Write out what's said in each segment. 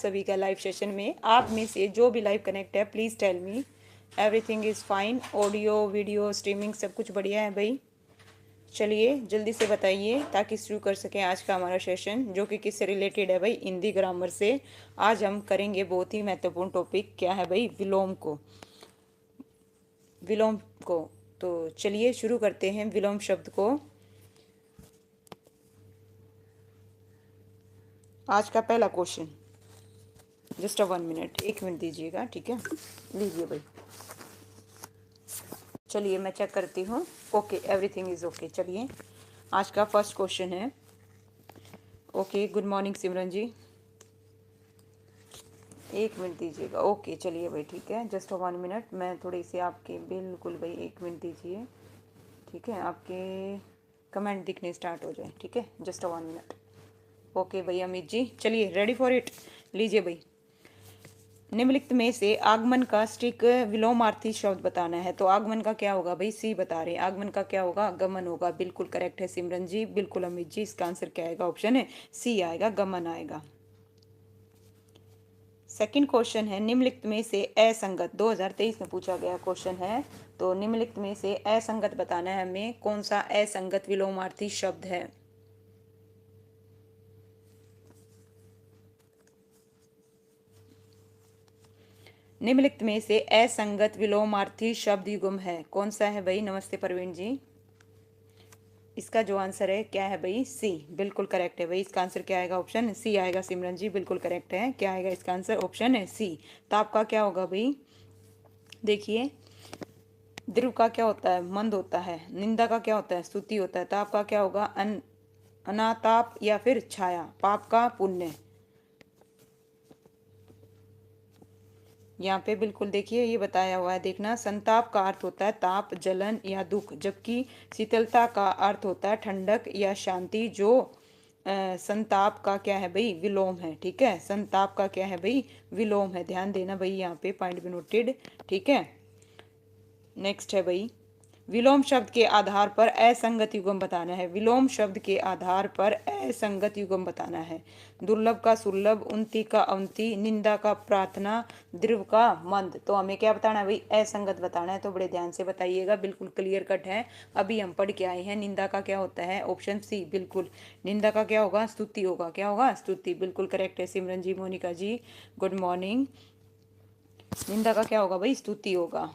सभी का live session में। आप में से जो भी लाइव कनेक्ट है please tell me everything is fine. Audio video streaming सब कुछ बढ़िया है भाई। चलिए जल्दी से बताइए ताकि शुरू कर सकें आज का हमारा सेशन, जो कि किससे रिलेटेड है भाई? हिंदी ग्रामर से। आज हम करेंगे बहुत ही महत्वपूर्ण टॉपिक, क्या है भाई? विलोम को। विलोम को तो चलिए शुरू करते हैं विलोम शब्द को। आज का पहला क्वेश्चन, जस्ट 1 मिनट, 1 मिनट दीजिएगा, ठीक है? लीजिए भाई। चलिए मैं चेक करती हूँ। Okay, everything is okay. चलिए आज का फर्स्ट क्वेश्चन है। ओके, गुड मॉर्निंग सिमरन जी, 1 मिनट दीजिएगा। ओके चलिए भाई, ठीक है, जस्ट 1 मिनट। मैं थोड़ी सी आपके, बिल्कुल भाई 1 मिनट दीजिए, ठीक है? आपके कमेंट दिखने स्टार्ट हो जाए, ठीक है? Just 1 minute. ओके भाई अमित जी, चलिए रेडी फॉर इट। लीजिए भाई, निम्नलिखित में से आगमन का स्टिक विलोमार्थी शब्द बताना है। तो आगमन का क्या होगा भाई? सी बता रहे हैं। आगमन का क्या होगा? गमन होगा। बिल्कुल करेक्ट है सिमरन जी, बिल्कुल अमित जी। इसका आंसर क्या आएगा? ऑप्शन है सी आएगा, गमन आएगा। सेकंड क्वेश्चन है, निम्नलिखित में से असंगत, 2023 में पूछा गया क्वेश्चन है। तो निम्नलिखित में से असंगत बताना है हमें, कौन सा असंगत विलोमार्थी शब्द है? निम्नलिखित में से असंगत विलोमार्थी शब्द युग्म है, कौन सा है भाई? नमस्ते प्रवीण जी। इसका जो आंसर है क्या है भाई? सी, बिल्कुल करेक्ट है भाई। इसका आंसर क्या आएगा? ऑप्शन सी आएगा सिमरन जी, बिल्कुल करेक्ट है। क्या आएगा इसका आंसर? ऑप्शन है सी। ताप का क्या होगा भाई? देखिए, द्रव का क्या होता है? मंद होता है। निंदा का क्या होता है? स्तुति होता है। ताप का क्या होगा? अनाताप या फिर छाया। पाप का पुण्य। यहाँ पे बिल्कुल देखिए ये बताया हुआ है, देखना। संताप का अर्थ होता है ताप, जलन या दुख, जबकि शीतलता का अर्थ होता है ठंडक या शांति। जो संताप का क्या है भाई? विलोम है, ठीक है? संताप का क्या है भाई? विलोम है। ध्यान देना भाई, यहाँ पे पॉइंट भी नोटेड, ठीक है? नेक्स्ट है भाई, विलोम शब्द के आधार पर असंगत युग्म बताना है। विलोम शब्द के आधार पर असंगत युग्म बताना है। दुर्लभ का सुलभ, उन्नति का अवंति, निंदा का प्रार्थना, द्रव का मंद। तो हमें क्या बताना है भाई? असंगत बताना है। तो बड़े ध्यान से बताइएगा, बिल्कुल क्लियर कट है। अभी हम पढ़ के आए हैं। निंदा का क्या होता है? ऑप्शन सी, बिल्कुल। निंदा का क्या होगा? स्तुति होगा। क्या होगा? स्तुति, बिल्कुल करेक्ट है सिमरन जी, मोनिका जी, गुड मॉर्निंग। निंदा का क्या होगा भाई? स्तुति होगा।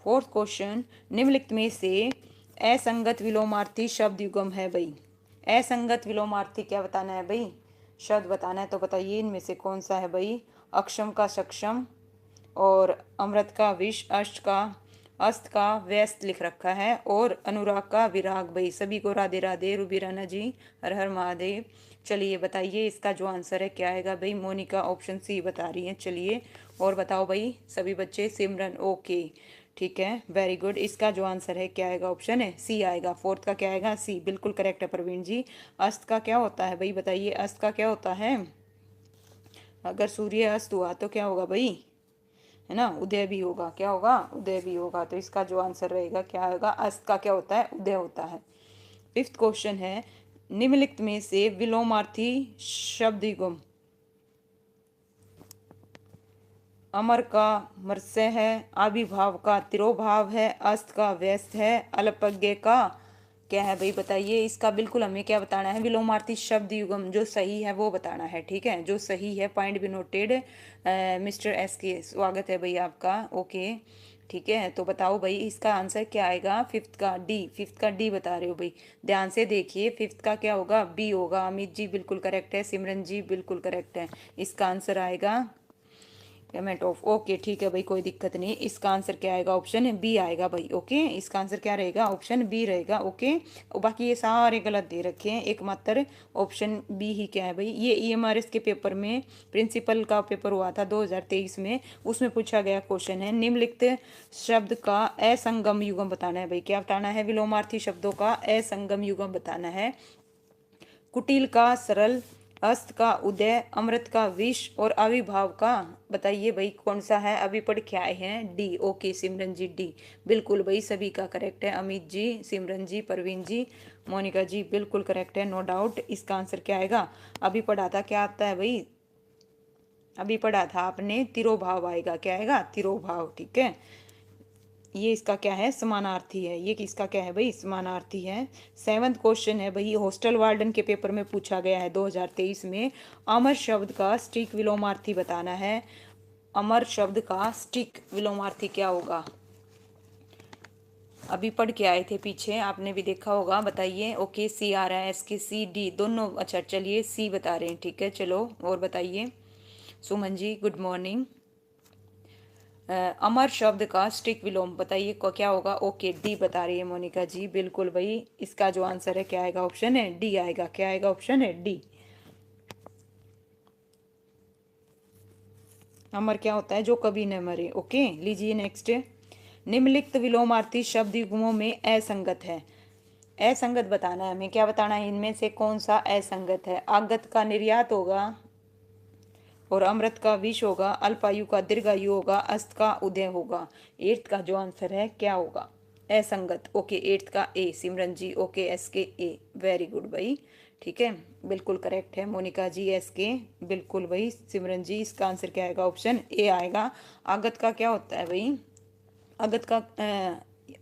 फोर्थ क्वेश्चन, निम्नलिखित में से असंगत विलोमार्थी शब्द युग्म है भाई? असंगत विलोमार्थी क्या बताना है भाई? शब्द बताना है। तो बताइए इनमें से कौन सा है भाई? अक्षम का सक्षम, और अमृत का विष, अष्ट का अस्त का व्यस्त लिख रखा है, और अनुराग का विराग। भाई सभी को राधे राधे। रूबी राणा जी, हर हर महादेव। चलिए बताइए इसका जो आंसर है क्या आएगा भाई? मोनिका ऑप्शन सी बता रही है। चलिए और बताओ भाई सभी बच्चे। सिमरन ओके, ठीक है, वेरी गुड। इसका जो आंसर है क्या आएगा? ऑप्शन है सी आएगा। फोर्थ का क्या आएगा? सी, बिल्कुल करेक्ट है प्रवीण जी। अस्त का क्या होता है भाई? बताइए, अस्त का क्या होता है? अगर सूर्य अस्त हुआ तो क्या होगा भाई? है ना, उदय भी होगा। क्या होगा? उदय भी होगा। तो इसका जो आंसर रहेगा क्या होगा? अस्त का क्या होता है? उदय होता है। फिफ्थ क्वेश्चन है, निम्नलिखित में से विलोमार्थी शब्द युग्म, अमर का मत्स्य है, आविर्भाव का तिरोभाव है, अस्त का व्यस्त है, अल्पज्ञ का क्या है भाई? बताइए इसका। बिल्कुल हमें क्या बताना है? विलोमार्थी शब्द युग्म जो सही है वो बताना है, ठीक है? जो सही है, पॉइंट भी नोटेड। मिस्टर एस के स्वागत है भाई आपका। ओके ठीक है, तो बताओ भाई इसका आंसर क्या आएगा? फिफ्थ का डी, फिफ्थ का डी बता रहे हो भाई। ध्यान से देखिए, फिफ्थ का क्या होगा? बी होगा। अमित जी बिल्कुल करेक्ट है। सिमरन जी बिल्कुल करेक्ट है। इसका आंसर आएगा पेमेंट ऑफ। ओके ठीक है भाई, कोई दिक्कत नहीं। इसका आंसर क्या आएगा? ऑप्शन बी आएगा भाई। ओके, इसका आंसर क्या रहेगा? ऑप्शन बी रहेगा। ओके, और बाकी ये सारे गलत दे रखे हैं, एकमात्र ऑप्शन बी ही क्या है भाई? ये ईएमआरएस के पेपर में, प्रिंसिपल का पेपर हुआ था 2023 में, उसमें पूछा गया क्वेश्चन है, निम्नलिखित शब्द का असंगम युग्म बताना है भाई। क्या बताना है? विलोमार्थी शब्दों का असंगम युग्म बताना है। कुटिल का सरल, अस्त का उदय, अमृत का विष, और आविर्भाव का बताइए भाई कौन सा है? अभी पढ़ के आए हैं, डी। ओके सिमरन जी, डी बिल्कुल भाई सभी का करेक्ट है। अमित जी, सिमरन जी, परवीन जी, मोनिका जी बिल्कुल करेक्ट है, नो डाउट। इसका आंसर क्या आएगा? अभी पढ़ा था, क्या आता है भाई? अभी पढ़ा था आपने, तिरोभाव आएगा, क्या आएगा, तिरोभाव, ठीक है। ये इसका क्या है, समानार्थी है, ये किसका क्या है भाई, समानार्थी है। 7वां क्वेश्चन है भाई, हॉस्टल वार्डन के पेपर में पूछा गया है 2023 में। अमर शब्द का स्टिक विलोमार्थी बताना है। अमर शब्द का स्टिक विलोमार्थी क्या होगा, अभी पढ़ के आए थे पीछे, आपने भी देखा होगा, बताइए। ओके, सी आ रहा है, एस के सी डी दोनों, अच्छा चलिए सी बता रहे हैं, ठीक है। चलो और बताइए सुमन जी, गुड मॉर्निंग। अमर शब्द का स्टिक विलोम बताइए को क्या होगा। ओके, डी बता रही है मोनिका जी, बिल्कुल भाई। इसका जो आंसर है क्या आएगा, ऑप्शन है डी आएगा, क्या आएगा, ऑप्शन है डी। अमर क्या होता है, जो कभी न मरे। ओके, लीजिए नेक्स्ट। निम्नलिखित विलोमार्थी शब्द युग्मों में असंगत है। असंगत बताना है हमें, क्या बताना है, इनमें से कौन सा असंगत है। आगत का निर्यात होगा, और अमृत का विष होगा, अल्पायु का दीर्घायु होगा, अस्त का उदय होगा। एट्थ का जो आंसर है क्या होगा, असंगत। ओके, एट्थ का ए, सिमरन जी। ओके, एस के ए, वेरी गुड भाई, ठीक है, बिल्कुल करेक्ट है मोनिका जी, एस के, बिल्कुल भाई। सिमरन जी, इसका आंसर क्या आएगा, ऑप्शन ए आएगा। आगत का क्या होता है भाई, आगत का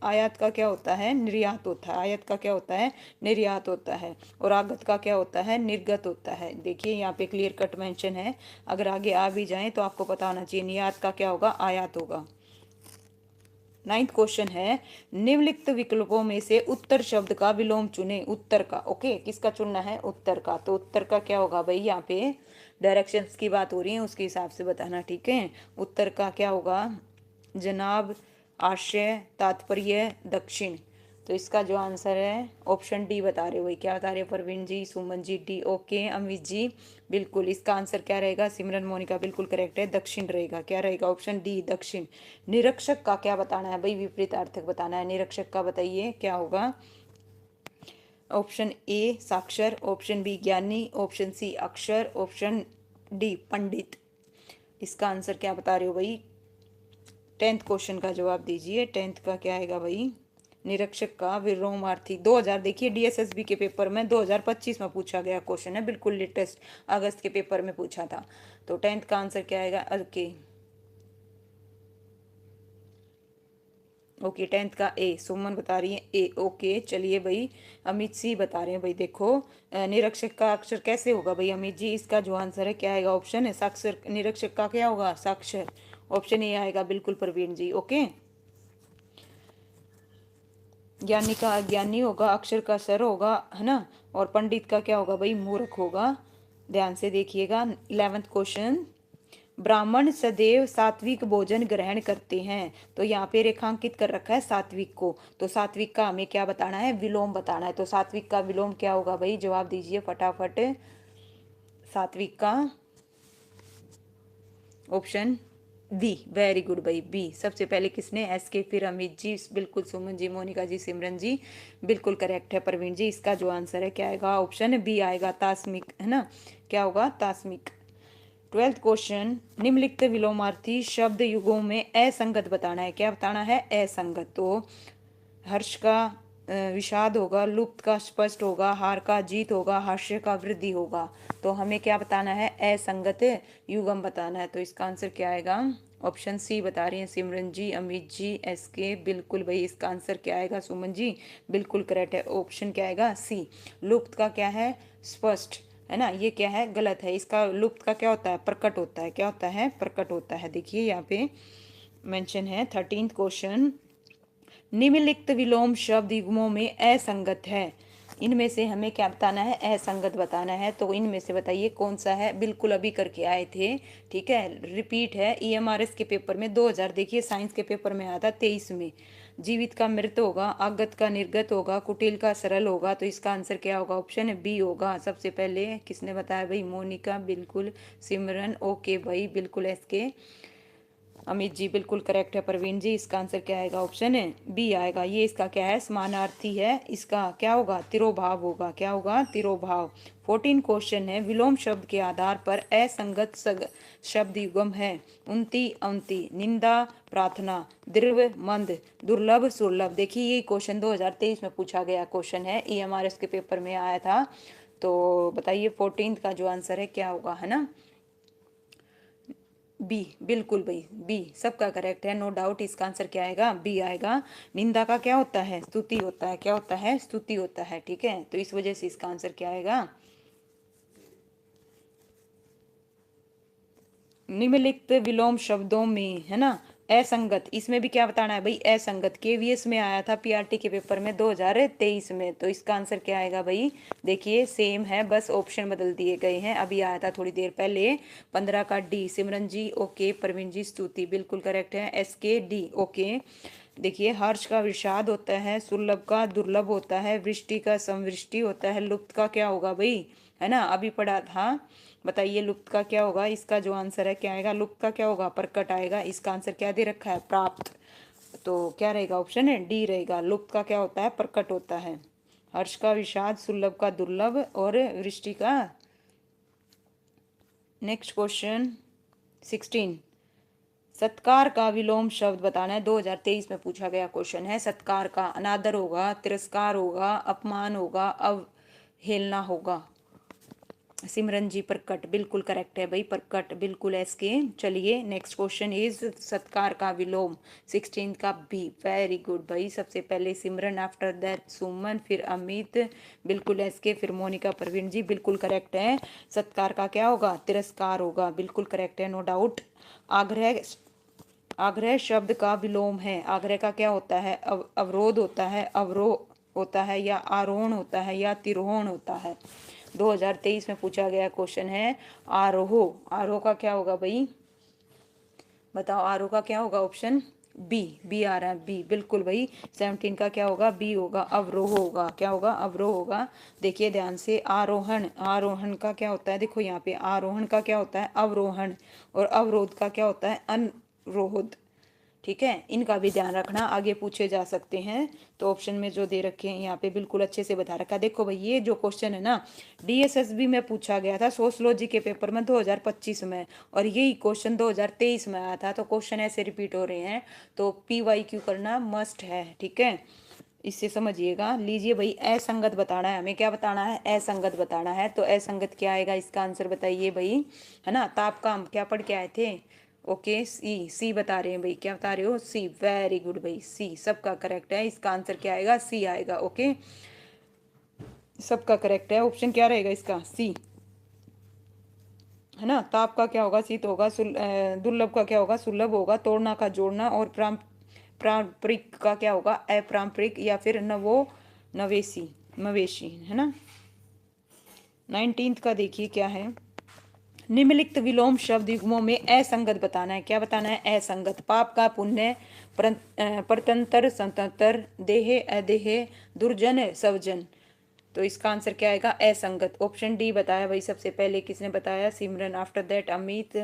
आयात का क्या होता है, निर्यात होता है। आयात का क्या होता है, निर्यात होता है। और आगत का क्या होता है, निर्गत होता है। देखिए यहाँ पे क्लियर कट मेंशन है, अगर आगे आ भी जाए तो आपको पता होना चाहिए, निर्यात का क्या होगा, आयात होगा। 9th क्वेश्चन है, निम्नलिखित विकल्पों में से उत्तर शब्द का विलोम चुने। उत्तर का, ओके, किसका चुनना है, उत्तर का। तो उत्तर का क्या होगा भाई, यहाँ पे डायरेक्शंस की बात हो रही है, उसके हिसाब से बताना, ठीक है। उत्तर का क्या होगा, जनाब, आशय, तात्पर्य, दक्षिण। तो इसका जो आंसर है ऑप्शन डी बता रहे हो भाई, क्या बता रहे हो, प्रवीण जी, सुमन जी, डी। ओके, अमित जी, बिल्कुल। इसका आंसर क्या रहेगा, सिमरन मोनिका, बिल्कुल करेक्ट है, दक्षिण रहेगा, क्या रहेगा, ऑप्शन डी, दक्षिण। निरीक्षक का क्या बताना है भाई, विपरीत अर्थक बताना है। निरीक्षक का बताइए क्या होगा, ऑप्शन ए साक्षर, ऑप्शन बी ज्ञानी, ऑप्शन सी अक्षर, ऑप्शन डी पंडित। इसका आंसर क्या बता रहे हो भाई, 10th क्वेश्चन का जवाब दीजिए। 10th का क्या आएगा भाई, निरीक्षक का विलोमार्थी। 2000 देखिए डीएसएसबी के पेपर में 2025 में पूछा गया क्वेश्चन है, बिल्कुल लेटेस्ट, अगस्त के पेपर में पूछा था। तो 10th का आंसर क्या आएगा, ओके ओके, 10th का ए, सुमन बता रही है ए। ओके, चलिए भाई, अमित सी बता रहे हैं भाई, देखो निरीक्षक का अक्षर कैसे होगा भाई, अमित जी, इसका जो आंसर है क्या आएगा, ऑप्शन है साक्षर। निरीक्षक का क्या होगा, साक्षर, ऑप्शन ए आएगा, बिल्कुल प्रवीण जी। ओके, ज्ञानी का अज्ञानी होगा, अक्षर का सर होगा, है ना, और पंडित का क्या होगा भाई, मूर्ख होगा। ध्यान से देखिएगा। 11th क्वेश्चन, ब्राह्मण सदैव सात्विक भोजन ग्रहण करते हैं। तो यहाँ पे रेखांकित कर रखा है सात्विक को, तो सात्विक का हमें क्या बताना है, विलोम बताना है। तो सात्विक का विलोम क्या होगा भाई, जवाब दीजिए फटाफट। सात्विक का ऑप्शन बी, वेरी गुड भाई, बी। सबसे पहले किसने, एस के, फिर अमित जी, बिल्कुल, सुमन जी, मोनिका जी, सिमरन जी, बिल्कुल करेक्ट है, प्रवीण जी। इसका जो आंसर है क्या आएगा, ऑप्शन बी आएगा, तास्मिक, है ना, क्या होगा, तास्मिक। 12th क्वेश्चन, निम्नलिखित विलोमार्थी शब्द युगों में असंगत बताना है। क्या बताना है, असंगत। तो हर्ष का विषाद होगा, लुप्त का स्पष्ट होगा, हार का जीत होगा, हास्य का वृद्धि होगा। तो हमें क्या बताना है, असंगत युगम बताना है। तो इसका आंसर क्या आएगा, ऑप्शन सी बता रही हैं सिमरन जी, अमित जी, एस के, बिल्कुल भाई। इसका आंसर क्या आएगा, सुमन जी, बिल्कुल करेक्ट है, ऑप्शन क्या आएगा, सी। लुप्त का क्या है, स्पष्ट, है ना, ये क्या है, गलत है। इसका लुप्त का क्या होता है, प्रकट होता है, क्या होता है, प्रकट होता है। देखिए यहाँ पे मेंशन है। 13th क्वेश्चन, निम्नलिखित विलोम शब्द युग्मों में असंगत है। इनमें से हमें क्या बताना है, असंगत बताना है। तो इनमें से बताइए कौन सा है, बिल्कुल अभी करके आए थे, ठीक है, रिपीट है। ईएमआरएस के पेपर में 2000 देखिए, साइंस के पेपर में आया था 23 में। जीवित का मृत होगा, आगत का निर्गत होगा, कुटिल का सरल होगा। तो इसका आंसर क्या होगा, ऑप्शन बी होगा। सबसे पहले किसने बताया भाई, मोनिका, बिल्कुल, सिमरन, ओके भाई, बिल्कुल, एसके, अमित जी, बिल्कुल करेक्ट है, प्रवीण जी। इसका आंसर क्या आएगा, ऑप्शन है बी आएगा। ये इसका क्या है, समानार्थी है, इसका क्या होगा, तिरोभाव होगा, क्या होगा, तिरोभाव। 14 क्वेश्चन है, विलोम शब्द के आधार पर असंगत शब्द युग्म है। उन्ति अवंति, निंदा प्रार्थना, दृढ़ मंद, दुर्लभ सुलभ। देखिए ये क्वेश्चन 2023 में पूछा गया क्वेश्चन है, ईएमआरएस के पेपर में आया था। तो बताइए 14th का जो आंसर है क्या होगा, है ना। बी, बिल्कुल भाई बी सबका करेक्ट है, नो डाउट। इसका आंसर क्या आएगा? बी आएगा। निंदा का क्या होता है? स्तुति होता है। क्या होता है? स्तुति होता है। ठीक है, तो इस वजह से इसका आंसर क्या आएगा? निम्नलिखित विलोम शब्दों में, है ना, असंगत, इसमें भी क्या बताना है भाई? असंगत केवीएस में आया था, पीआरटी के पेपर में 2023 में। तो इसका आंसर क्या आएगा भाई? देखिए सेम है, बस ऑप्शन बदल दिए गए हैं। अभी आया था थोड़ी देर पहले 15 का डी। सिमरन जी ओके, प्रवीण जी स्तुति बिल्कुल करेक्ट है। एस के डी ओके। देखिए हर्ष का विषाद होता है, सुलभ का दुर्लभ होता है, वृष्टि का संवृष्टि होता है, लुप्त का क्या होगा भाई? है ना, अभी पढ़ा था। बताइए लुप्त का क्या होगा? इसका जो आंसर है क्या आएगा? लुप्त का क्या होगा? प्रकट आएगा। इसका आंसर क्या दे रखा है? प्राप्त। तो क्या रहेगा? ऑप्शन है डी रहेगा। लुप्त का क्या होता है? प्रकट होता है। हर्ष का विषाद, सुलभ का दुर्लभ और वृष्टि का। नेक्स्ट क्वेश्चन 16, सत्कार का विलोम शब्द बताना है। 2023 में पूछा गया क्वेश्चन है। सत्कार का अनादर होगा, तिरस्कार होगा, अपमान होगा, अवहेलना होगा। सिमरन जी प्रकट बिल्कुल करेक्ट है भाई, प्रकट बिल्कुल एसके। चलिए नेक्स्ट क्वेश्चन इज सत्कार का विलोम 16 का बी। वेरी गुड भाई, सबसे पहले सिमरन, आफ्टर दैट सुमन, फिर अमित बिल्कुल एसके, फिर मोनिका, प्रवीण जी बिल्कुल करेक्ट है। सत्कार का क्या होगा? तिरस्कार होगा, बिल्कुल करेक्ट है, नो डाउट। आग्रह, आग्रह शब्द का विलोम है। आग्रह का क्या होता है? अवरोध होता है, अवरोह होता है, या आरोहण होता है, या तिरोहण होता है। 2023 में पूछा गया क्वेश्चन है आरोह। आरोह का क्या होगा भाई? बताओ आरोह का क्या होगा? ऑप्शन बी, बी आ रहा है, बी बिल्कुल भाई। 17 का क्या होगा? बी होगा, अवरोह होगा। क्या होगा? अवरोह होगा। देखिए ध्यान से, आरोहण, आरोहण का क्या होता है? देखो यहाँ पे आरोहण का क्या होता है? अवरोहण। और अवरोध का क्या होता है? अनरोध। ठीक है, इनका भी ध्यान रखना, आगे पूछे जा सकते हैं। तो ऑप्शन में जो दे रखे हैं यहाँ पे बिल्कुल अच्छे से बता रखा है। देखो भाई ये जो क्वेश्चन है ना, डीएसएसबी में पूछा गया था सोशलॉजी के पेपर में 2025 में, और यही क्वेश्चन 2023 में आया था। तो क्वेश्चन ऐसे रिपीट हो रहे हैं, तो PYQ करना मस्ट है। ठीक है, इससे समझिएगा। लीजिए भाई, असंगत बताना है हमें। क्या बताना है? असंगत बताना है। तो असंगत क्या आएगा? इसका आंसर बताइए भाई, है ना। ताप का हम क्या पढ़ के आए थे? ओके, सी, सी बता रहे हैं भाई। क्या बता रहे हो? सी, वेरी गुड भाई, सी सबका करेक्ट है। इसका आंसर क्या आएगा? सी आएगा। ओके, सबका करेक्ट है। ऑप्शन क्या रहेगा इसका? सी, है ना। ताप का क्या होगा? शीत होगा। दुर्लभ का क्या होगा? सुलभ होगा। तोड़ना का जोड़ना। और पारंपरिक का क्या होगा? अपारंपरिक, या फिर नवो नवेशी, मवेशी, है ना। 19 का देखिए क्या है। निम्नलिखित विलोम शब्द युग्मों में असंगत बताना है। क्या बताना है? असंगत। पाप का पुण्य, परतंत्र स्वतंत्र, देह अदेह, दुर्जन सवजन। तो इसका आंसर क्या आएगा? असंगत। ऑप्शन डी बताया भाई सबसे पहले। किसने बताया? सिमरन, आफ्टर दैट अमित।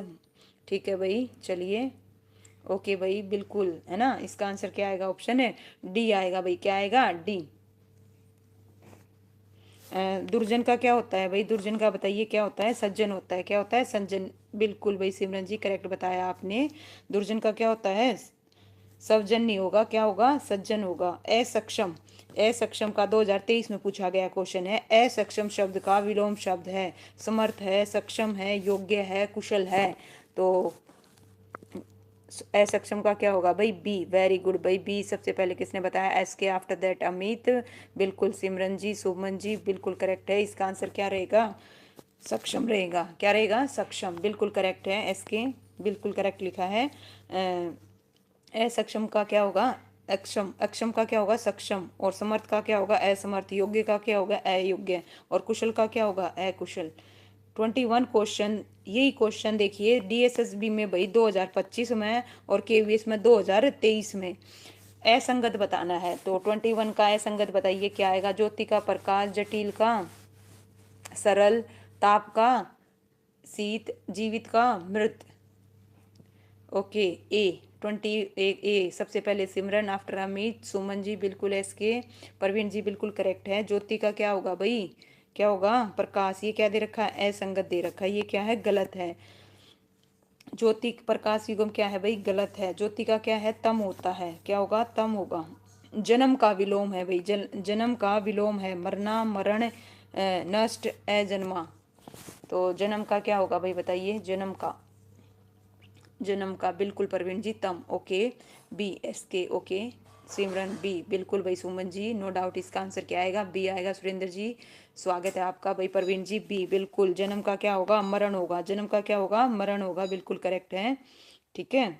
ठीक है भाई, चलिए ओके भाई, बिल्कुल, है ना। इसका आंसर क्या आएगा? ऑप्शन है डी आएगा भाई। क्या आएगा? डी। दुर्जन का क्या होता है भाई? दुर्जन का बताइए क्या होता है? सज्जन होता है। क्या होता है? सज्जन, बिल्कुल भाई सिमरन जी करेक्ट बताया आपने। दुर्जन का क्या होता है? सज्जन नहीं होगा, क्या होगा? सज्जन होगा। असक्षम, असक्षम का 2023 में पूछा गया क्वेश्चन है। असक्षम शब्द का विलोम शब्द है समर्थ है, सक्षम है, योग्य है, कुशल है। तो असक्षम का क्या होगा भाई? बी, वेरी गुड भाई, बी सबसे पहले किसने बताया? एस के, आफ्टर दैट अमित। बिल्कुल सिमरन जी, सुमन जी बिल्कुल करेक्ट है। इसका आंसर क्या रहेगा? सक्षम रहेगा। क्या रहेगा? सक्षम, बिल्कुल करेक्ट है। एस के बिल्कुल करेक्ट लिखा है। असक्षम का क्या होगा? अक्षम, अक्षम का क्या होगा? सक्षम। और समर्थ का क्या होगा? असमर्थ। योग्य का क्या होगा? अयोग्य। और कुशल का क्या होगा? अकुशल। 21 क्वेश्चन, यही क्वेश्चन देखिए डीएसएसबी में भाई 2025 में, और केवीएस में 2023 में। असंगत बताना है। तो 21 का असंगत बताइए क्या आएगा? ज्योति का प्रकाश, जटिल का सरल, ताप का शीत, जीवित का मृत। ओके, ए 20 ए सबसे पहले सिमरन, आफ्टर अमित, सुमन जी बिल्कुल एस के, प्रवीण जी बिल्कुल करेक्ट है। ज्योति का क्या होगा भाई? क्या होगा? प्रकाश। ये क्या दे रखा है? असंगत दे रखा है, ये क्या है? गलत है। ज्योति प्रकाश युगम क्या है भाई? गलत है। ज्योति का क्या है? तम होता है। क्या होगा? तम होगा। जन्म का विलोम है भाई, जन्म का विलोम है मरना, मरण, नष्ट, अजन्मा। तो जन्म का क्या होगा भाई? बताइए जन्म का। जन्म का, बिल्कुल परवीन जी तम, ओके। बी एस के, ओके। सिमरन बी, बिल्कुल भाई सुमन जी, नो डाउट इसका आंसर क्या आएगा, बी आएगा। सुरेंद्र जी स्वागत है आपका भाई। परवीन जी बी, बिल्कुल। जन्म का क्या होगा, मरण होगा। जन्म का क्या होगा, मरण होगा, बिल्कुल करेक्ट है। ठीक है,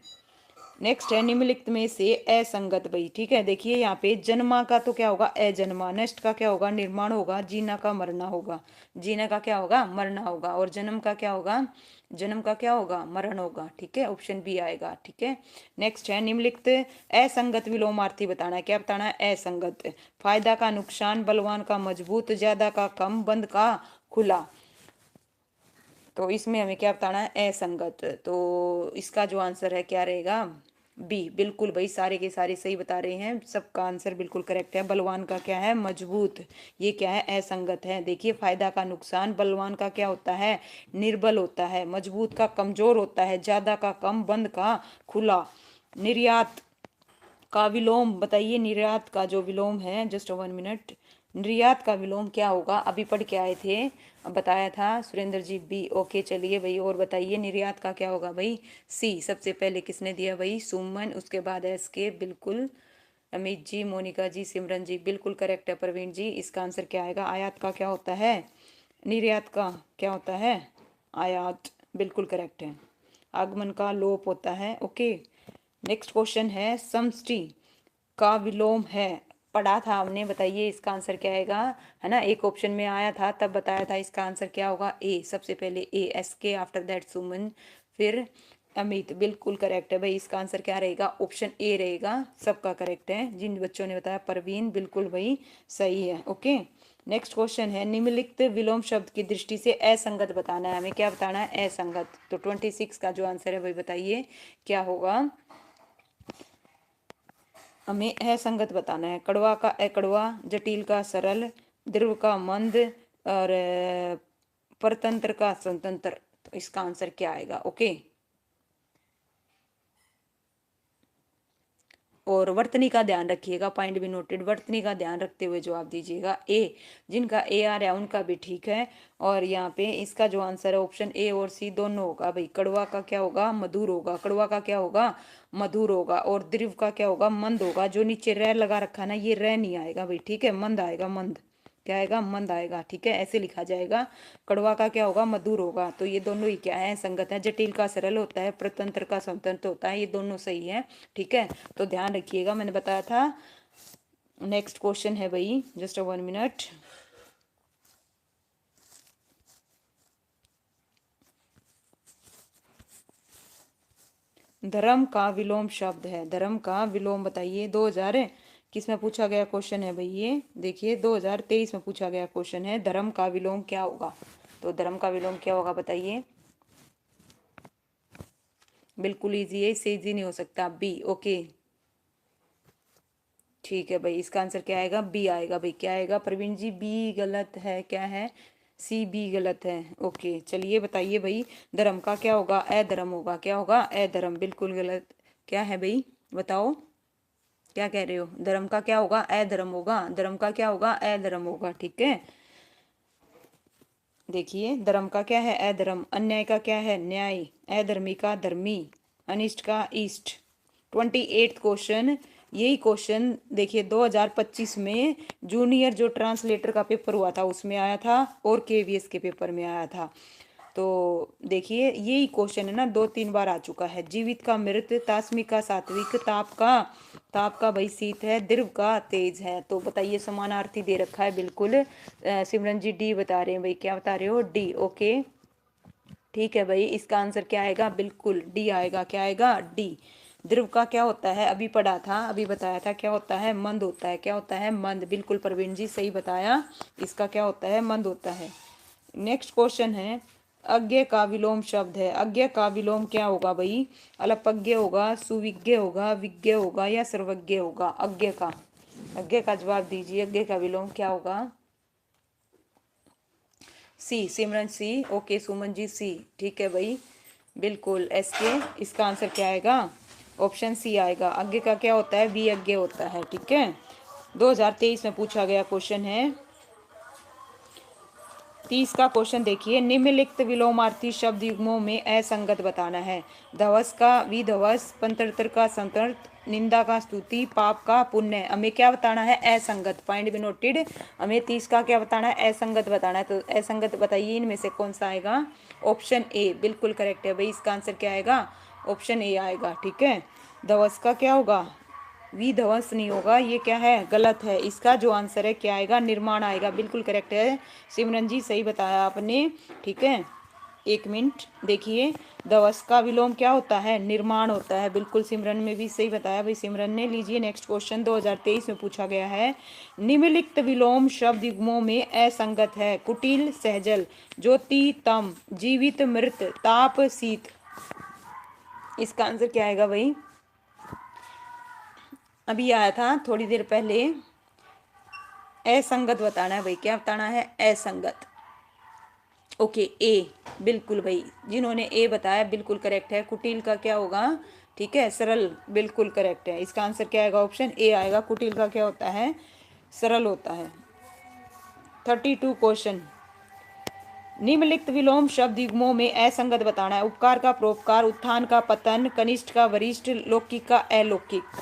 नेक्स्ट है निम्नलिखित में से असंगत भाई। ठीक है, देखिए यहाँ पे जन्मा का तो क्या होगा, अजन्मा। नष्ट का क्या होगा, निर्माण होगा। जीना का मरना होगा। जीने का क्या होगा, मरना होगा। और जन्म का क्या होगा, जन्म का क्या होगा, मरण होगा। ठीक है, ऑप्शन बी आएगा। ठीक है, नेक्स्ट है निम्नलिखित असंगत विलोमार्थी बताना है। क्या बताना है, असंगत। फायदा का नुकसान, बलवान का मजबूत, ज्यादा का कम, बंद का खुला। तो इसमें हमें क्या बताना है, असंगत। तो इसका जो आंसर है क्या रहेगा, बी, बिल्कुल भाई। सारे के सारे सही बता रहे हैं, सबका आंसर बिल्कुल करेक्ट है। बलवान का क्या है, मजबूत। ये क्या है, असंगत है। देखिए, फायदा का नुकसान, बलवान का क्या होता है, निर्बल होता है। मजबूत का कमजोर होता है। ज्यादा का कम, बंद का खुला। निर्यात का विलोम बताइए। निर्यात का जो विलोम है, जस्ट 1 मिनट। निर्यात का विलोम क्या होगा, अभी पढ़ के आए थे, अब बताया था। Surendra ji B, okay. चलिए भाई, और बताइए निर्यात का क्या होगा भाई, सी। सबसे पहले किसने दिया भाई, सुमन, उसके बाद एस के, बिल्कुल। अमित जी, मोनिका जी, सिमरन जी, बिल्कुल करेक्ट है। प्रवीण जी, इसका आंसर क्या आएगा, आयात का क्या होता है, निर्यात का क्या होता है, आयात, बिल्कुल करेक्ट है। आगमन का लोप होता है, ओके। नेक्स्ट क्वेश्चन है समष्टि का विलोम है, पढ़ा था हमने, बताइए इसका आंसर क्या आएगा। है ना, एक ऑप्शन में आया था तब बताया था, इसका आंसर क्या होगा, ए। सबसे पहले ए, एस के, आफ्टर दैट सुमन, फिर अमित, बिल्कुल करेक्ट है भाई। इसका आंसर क्या रहेगा, ऑप्शन ए रहेगा, सबका करेक्ट है। जिन बच्चों ने बताया, परवीन, बिल्कुल भाई सही है, ओके। नेक्स्ट क्वेश्चन है निम्नलिखित विलोम शब्द की दृष्टि से असंगत बताना है। हमें क्या बताना है, असंगत। तो 26 का जो आंसर है भाई बताइए क्या होगा, हमें असंगत बताना है। कड़वा का अकड़वा, जटिल का सरल, द्रव का मंद, और परतंत्र का स्वतंत्र। तो इसका आंसर क्या आएगा, ओके। और वर्तनी का ध्यान रखिएगा, पॉइंट भी नोटेड। वर्तनी का ध्यान रखते हुए जवाब दीजिएगा। ए, जिनका ए आ रहा है उनका भी ठीक है। और यहाँ पे इसका जो आंसर है ऑप्शन ए और सी दोनों होगा भाई। कड़वा का क्या होगा, मधुर होगा। कड़वा का क्या होगा, मधुर होगा। और द्रव का क्या होगा, मंद होगा। जो नीचे रह लगा रखा है ना, ये रह नहीं आएगा भाई। ठीक है, मंद आएगा, मंद। क्या आएगा, मंद आएगा। ठीक है, ऐसे लिखा जाएगा। कड़वा का क्या होगा, मधुर होगा। तो ये दोनों ही क्या है, संगत है। जटिल का सरल होता है, प्रतंत्र का स्वतंत्र होता है, ये दोनों सही है। ठीक है, तो ध्यान रखिएगा, मैंने बताया था। नेक्स्ट क्वेश्चन है भाई, जस्ट 1 मिनट। धर्म का विलोम शब्द है, धर्म का विलोम बताइए। 2000 किस में पूछा गया क्वेश्चन है भाई, ये देखिए 2023 में पूछा गया क्वेश्चन है, धर्म का विलोम क्या होगा। तो धर्म का विलोम क्या होगा बताइए। बिल्कुल इजी है, इससे इजी नहीं हो सकता। B, okay. ठीक है भाई, इसका आंसर क्या आएगा, बी आएगा भाई। क्या आएगा प्रवीण जी, बी गलत है, क्या है, सी, बी गलत है। ओके, चलिए बताइए भाई, धर्म का क्या होगा, अधर्म होगा। क्या होगा, अधर्म, बिल्कुल गलत। क्या है भाई, बताओ क्या कह रहे हो। धर्म का क्या होगा, अधर्म होगा। धर्म का क्या होगा, अधर्म होगा। ठीक है, देखिए धर्म का क्या है, अधर्म। अन्याय का क्या है, न्याय। अधर्मी का धर्मी। अनिष्ट का इष्ट। 28 क्वेश्चन, यही क्वेश्चन देखिए 2025 में जूनियर जो ट्रांसलेटर का पेपर हुआ था उसमें आया था, और केवीएस के पेपर में आया था। तो देखिए यही क्वेश्चन है ना, 2-3 बार आ चुका है। जीवित का मृत, तास्मिक का सात्विक, ताप का भाई शीत है, दीर्घ का तेज है। तो बताइए, समानार्थी दे रखा है, बिल्कुल। सिमरन जी डी बता रहे हैं भाई, क्या बता रहे हो, डी, ओके। ठीक है भाई, इसका आंसर क्या आएगा, बिल्कुल डी आएगा। क्या आएगा, डी। ध्रुव का क्या होता है, अभी पढ़ा था, अभी बताया था, क्या होता है, मंद होता है। क्या होता है, मंद, बिल्कुल प्रवीण जी सही बताया। इसका क्या होता है, मंद होता है। नेक्स्ट क्वेश्चन है, अज्ञ का विलोम शब्द है। अज्ञ का विलोम क्या होगा भाई, अल्पज्ञ होगा, सुविज्ञ होगा, विज्ञ होगा, या सर्वज्ञ होगा। अज्ञ का जवाब दीजिए, अज्ञ का विलोम क्या होगा। सी, सिमरन सी, ओके। सुमन जी सी, ठीक है भाई, बिल्कुल। एस के, इसका आंसर क्या आएगा, ऑप्शन सी आएगा। आगे का क्या होता है, बी आगे होता है। ठीक है, 2023 में पूछा गया क्वेश्चन है। 30 का क्वेश्चन देखिए, निम्नलिखित विलोमार्थी शब्द युग्मों में असंगत बताना है। धवस का विधवस, पंतरतर का संतर्त, निंदा का स्तुति, पाप का पुण्य। हमें क्या बताना है? असंगत। Point B noted. हमें 30 का क्या बताना है? असंगत बताना है। तो असंगत बताइए इनमें से कौन सा आएगा? ऑप्शन ए बिल्कुल करेक्ट है भाई। इसका आंसर क्या आएगा? ऑप्शन ए आएगा। ठीक है, धवस का क्या होगा? विध्वंस नहीं होगा, ये क्या है? गलत है। इसका जो आंसर है क्या आएगा? निर्माण आएगा। बिल्कुल करेक्ट है सिमरन जी, सही बताया आपने। ठीक है, एक मिनट देखिए, धवस का विलोम क्या होता है? निर्माण होता है। बिल्कुल सिमरन में भी सही बताया भाई सिमरन ने। लीजिए नेक्स्ट क्वेश्चन 2023 में पूछा गया है, निम्नलिखित विलोम शब्द युग्मों में असंगत है। कुटिल सहजल, ज्योति तम, जीवित मृत, ताप शीत। इसका आंसर क्या आएगा भाई? अभी आया था थोड़ी देर पहले, असंगत बताना है भाई। क्या बताना है? असंगत। ओके, ए बिल्कुल भाई, जिन्होंने ए बताया बिल्कुल करेक्ट है। कुटिल का क्या होगा? ठीक है, सरल। बिल्कुल करेक्ट है। इसका आंसर क्या आएगा? ऑप्शन ए आएगा। कुटिल का क्या होता है? सरल होता है। 32 क्वेश्चन, निम्नलिखित विलोम शब्द युग्मों में असंगत बताना है। उपकार का परोपकार, उत्थान का पतन, कनिष्ठ का वरिष्ठ, लौकिक का अलौकिक।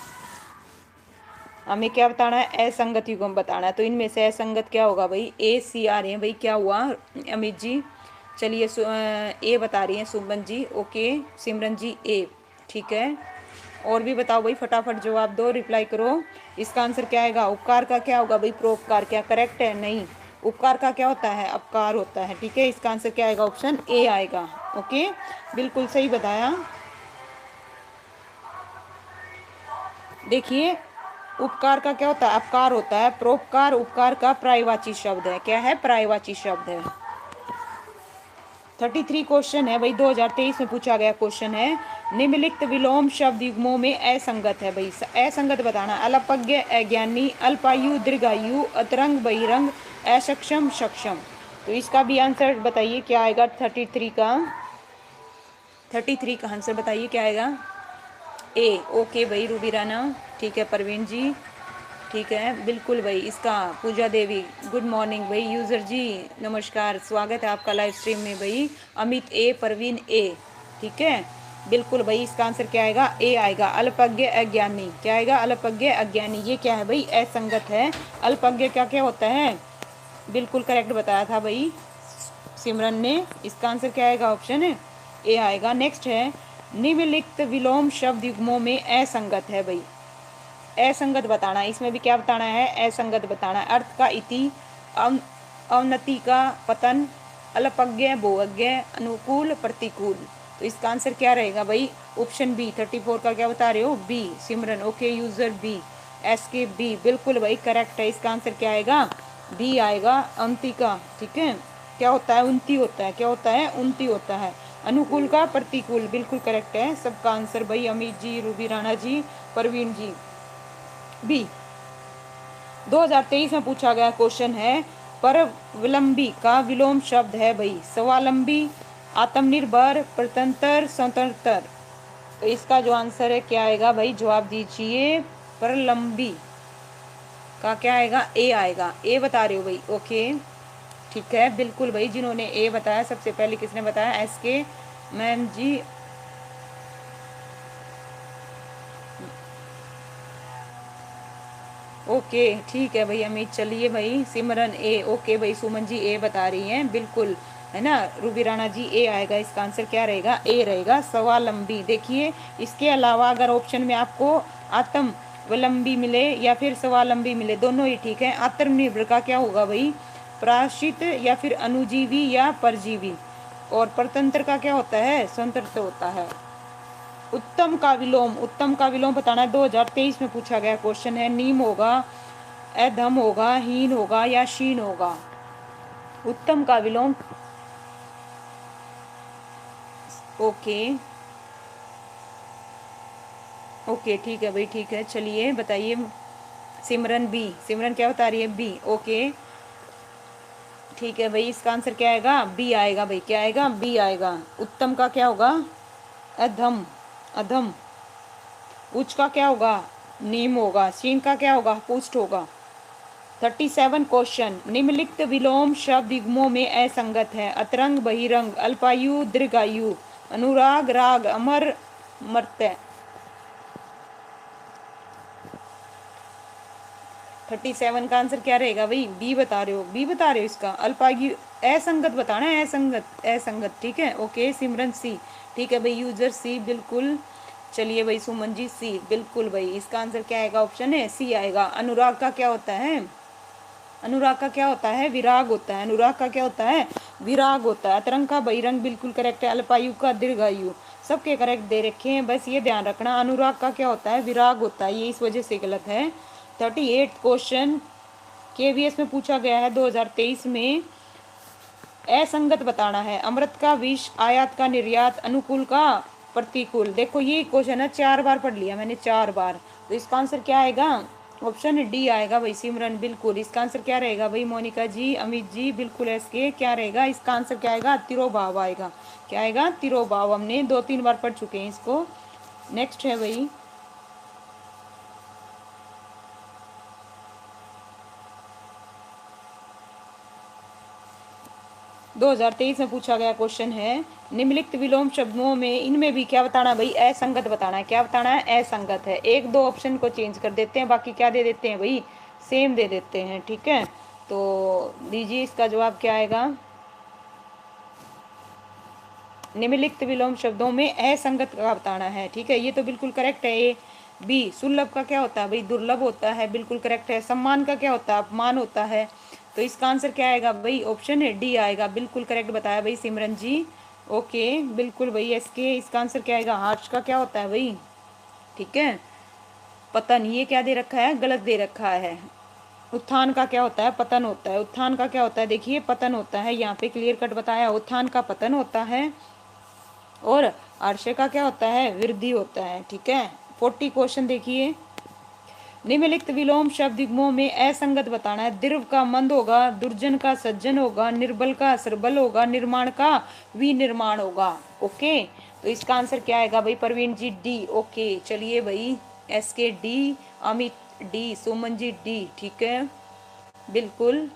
हमें क्या बताना है? असंगत युग्म बताना है। तो इनमें से असंगत क्या होगा भाई? ए सी आ रहे हैं भाई। क्या हुआ अमित जी? चलिए ए बता रही हैं सुमन जी। ओके सिमरन जी ए। ठीक है, और भी बताओ भाई, फटाफट जवाब दो, रिप्लाई करो। इसका आंसर क्या आएगा? उपकार का क्या होगा भाई? परोपकार। क्या करेक्ट है? नहीं, उपकार का क्या होता है? अपकार होता है। ठीक है, इसका आंसर क्या आएगा? ऑप्शन ए आएगा। ओके, बिल्कुल सही बताया। देखिए, उपकार का क्या होता है? अपकार होता है। परोपकार उपकार का पर्यायवाची शब्द है। क्या है? पर्यायवाची शब्द है। 33 क्वेश्चन है भाई, 2023 में पूछा गया क्वेश्चन है, निम्नलिखित विलोम शब्द युग्मों में असंगत है भाई। असंगत बताना। अल्पज्ञ अज्ञानी, अल्पायु दीर्घायु, अतरंग बहिरंग, असक्षम सक्षम। तो इसका भी आंसर बताइए क्या आएगा? 33 का आंसर बताइए क्या आएगा? ए। ओके भाई रूबी राना। ठीक है परवीन जी। ठीक है बिल्कुल भाई। इसका पूजा देवी, गुड मॉर्निंग भाई। यूजर जी नमस्कार, स्वागत है आपका लाइव स्ट्रीम में भाई। अमित ए, परवीन ए। ठीक है बिल्कुल भाई। इसका आंसर क्या आएगा? ए आएगा। अल्पज्ञ अज्ञानी। क्या आएगा? अल्पज्ञ अज्ञानी। ये क्या है भाई? असंगत है। अल्पज्ञ क्या क्या होता है? बिल्कुल करेक्ट बताया था भाई सिमरन ने। इसका आंसर क्या आएगा? ऑप्शन है ए आएगा। नेक्स्ट है, निम्नलिखित विलोम शब्द युग्मों में असंगत है भाई। असंगत बताना, इसमें भी क्या बताना है? असंगत बताना है। अर्थ का इति, अवनति का पतन, अल्पज्ञ बहुज्ञ, अनुकूल प्रतिकूल। तो इसका आंसर क्या रहेगा भाई? Option B. 34 का क्या बता रहे हो? बी सिमरन। ओके यूजर बी, एस के बी। बिल्कुल भाई करेक्ट है। इसका आंसर क्या आएगा? बी आएगा। अवनति का। ठीक है, क्या होता है? उन्नति होता है। क्या होता है? उन्नति होता है। अनुकूल का प्रतिकूल। बिल्कुल करेक्ट है सबका आंसर भाई। अमित जी, रूबी राणा जी, परवीन जी बी। 2023 में पूछा गया क्वेश्चन है, परविलंबी का विलोम शब्द है भाई स्वावलंबी, आत्मनिर्भर, प्रतंत्र, स्वतंत्र। तो इसका जो आंसर है क्या आएगा भाई? जवाब दीजिए। परलंबी का क्या आएगा? ए आएगा। ए बता रहे हो भाई? ओके ठीक है बिल्कुल भाई। जिन्होंने ए बताया सबसे पहले किसने बताया? एस के मैम जी। ओके ठीक है भाई अमित। चलिए भाई सिमरन ए। ओके भाई सुमन जी ए बता रही हैं। बिल्कुल है ना। रूबी राणा जी ए आएगा। इसका आंसर क्या रहेगा? ए रहेगा। स्वावलंबी। देखिए इसके अलावा अगर ऑप्शन में आपको आत्मवलंबी मिले या फिर स्वावलंबी मिले, दोनों ही ठीक है। आत्मनिर्भर का क्या होगा भाई? प्राश्रित या फिर अनुजीवी या परजीवी। और परतंत्र का क्या होता है? स्वतंत्र होता है। उत्तम का विलोम, उत्तम का विलोम बताना है। 2023 में पूछा गया क्वेश्चन है। नीम होगा, अधम होगा, हीन होगा या शीन होगा। उत्तम का विलोम। ओके ओके ठीक है भाई। ठीक है चलिए बताइए। सिमरन बी। सिमरन क्या बता रही है? बी। ओके ठीक है भाई। इसका आंसर क्या आएगा? बी आएगा भाई। क्या आएगा? बी आएगा। उत्तम का क्या होगा? अधम। अधम। उच्च का क्या होगा? नीम होगा। शीन का क्या होगा? पुष्ट होगा। 37 क्वेश्चन, निम्नलिखित विलोम शब्द युग्मों में असंगत है। अतरंग, बहिरंग, अल्पायु, दीर्घायु, अनुराग, राग, अमर, मर्त्य। 37 का आंसर क्या रहेगा भाई? बी बता रहे हो, बी बता रहे हो इसका। अल्पायु असंगत बताना है, असंगत असंगत, ठीक है। ओके सिमरन सी, ठीक है भाई। यूजर सी, बिल्कुल। चलिए भाई सुमन जी सी, बिल्कुल भाई। इसका आंसर क्या आएगा? ऑप्शन है सी आएगा। अनुराग का क्या होता है? अनुराग का क्या होता है? विराग होता है। अनुराग का क्या होता है? विराग होता है। अतरंग का बहिरंग बिल्कुल करेक्ट है। अल्पायु का दीर्घायु, सबके करेक्ट दे रखे हैं, बस ये ध्यान रखना अनुराग का क्या होता है? विराग होता है, ये इस वजह से गलत है। 38 क्वेश्चन केवीएस में पूछा गया है 2023 में, असंगत बताना है। अमृत का विष, आयात का निर्यात, अनुकूल का प्रतिकूल। देखो ये क्वेश्चन है, 4 बार पढ़ लिया मैंने, 4 बार। तो इसका आंसर क्या आएगा? ऑप्शन डी आएगा भाई सिमरन, बिल्कुल। इसका आंसर क्या रहेगा भाई? मोनिका जी, अमित जी, बिल्कुल। एसके क्या रहेगा? इसका आंसर क्या आएगा? तिरोभाव आएगा। क्या आएगा? तिरोभाव। हमने 2-3 बार पढ़ चुके हैं इसको। नेक्स्ट है भाई 2023 में पूछा गया क्वेश्चन है, निम्नलिखित विलोम शब्दों में इनमें भी क्या बताना भाई? असंगत बताना है। क्या बताना है? असंगत है। 1-2 ऑप्शन को चेंज कर देते हैं, बाकी क्या दे देते हैं भाई? सेम दे देते हैं, ठीक है। तो दीजिए इसका जवाब क्या आएगा? निम्नलिखित विलोम शब्दों में असंगत का बताना है, ठीक है। ये तो बिल्कुल करेक्ट है। A B. सुलभ का क्या होता है भाई? दुर्लभ होता है, बिल्कुल करेक्ट है। सम्मान का क्या होता है? अपमान होता है। तो इसका आंसर क्या आएगा भाई? ऑप्शन है डी आएगा, बिल्कुल करेक्ट बताया भाई सिमरन जी। ओके बिल्कुल भाई। एसके इसका आंसर क्या आएगा? हर्ष का क्या होता है भाई? ठीक है। पतन, ये क्या दे रखा है? गलत दे रखा है। उत्थान का क्या होता है? पतन होता है। उत्थान का क्या होता है? देखिए पतन होता है, यहाँ पे क्लियर कट बताया, उत्थान का पतन होता है। और आर्षय का क्या होता है? वृद्धि होता है, ठीक है। 40 क्वेश्चन देखिए, निम्नलिखित विलोम शब्द युग्मों में असंगत बताना है। द्रव का मंद होगा, दुर्जन का सज्जन होगा, निर्बल का सरबल होगा, निर्माण का विनिर्माण होगा। ओके तो इसका आंसर क्या आएगा भाई? प्रवीण जी डी। ओके चलिए भाई, एस के D, Amit D, Suman ji D, ठीक है बिल्कुल।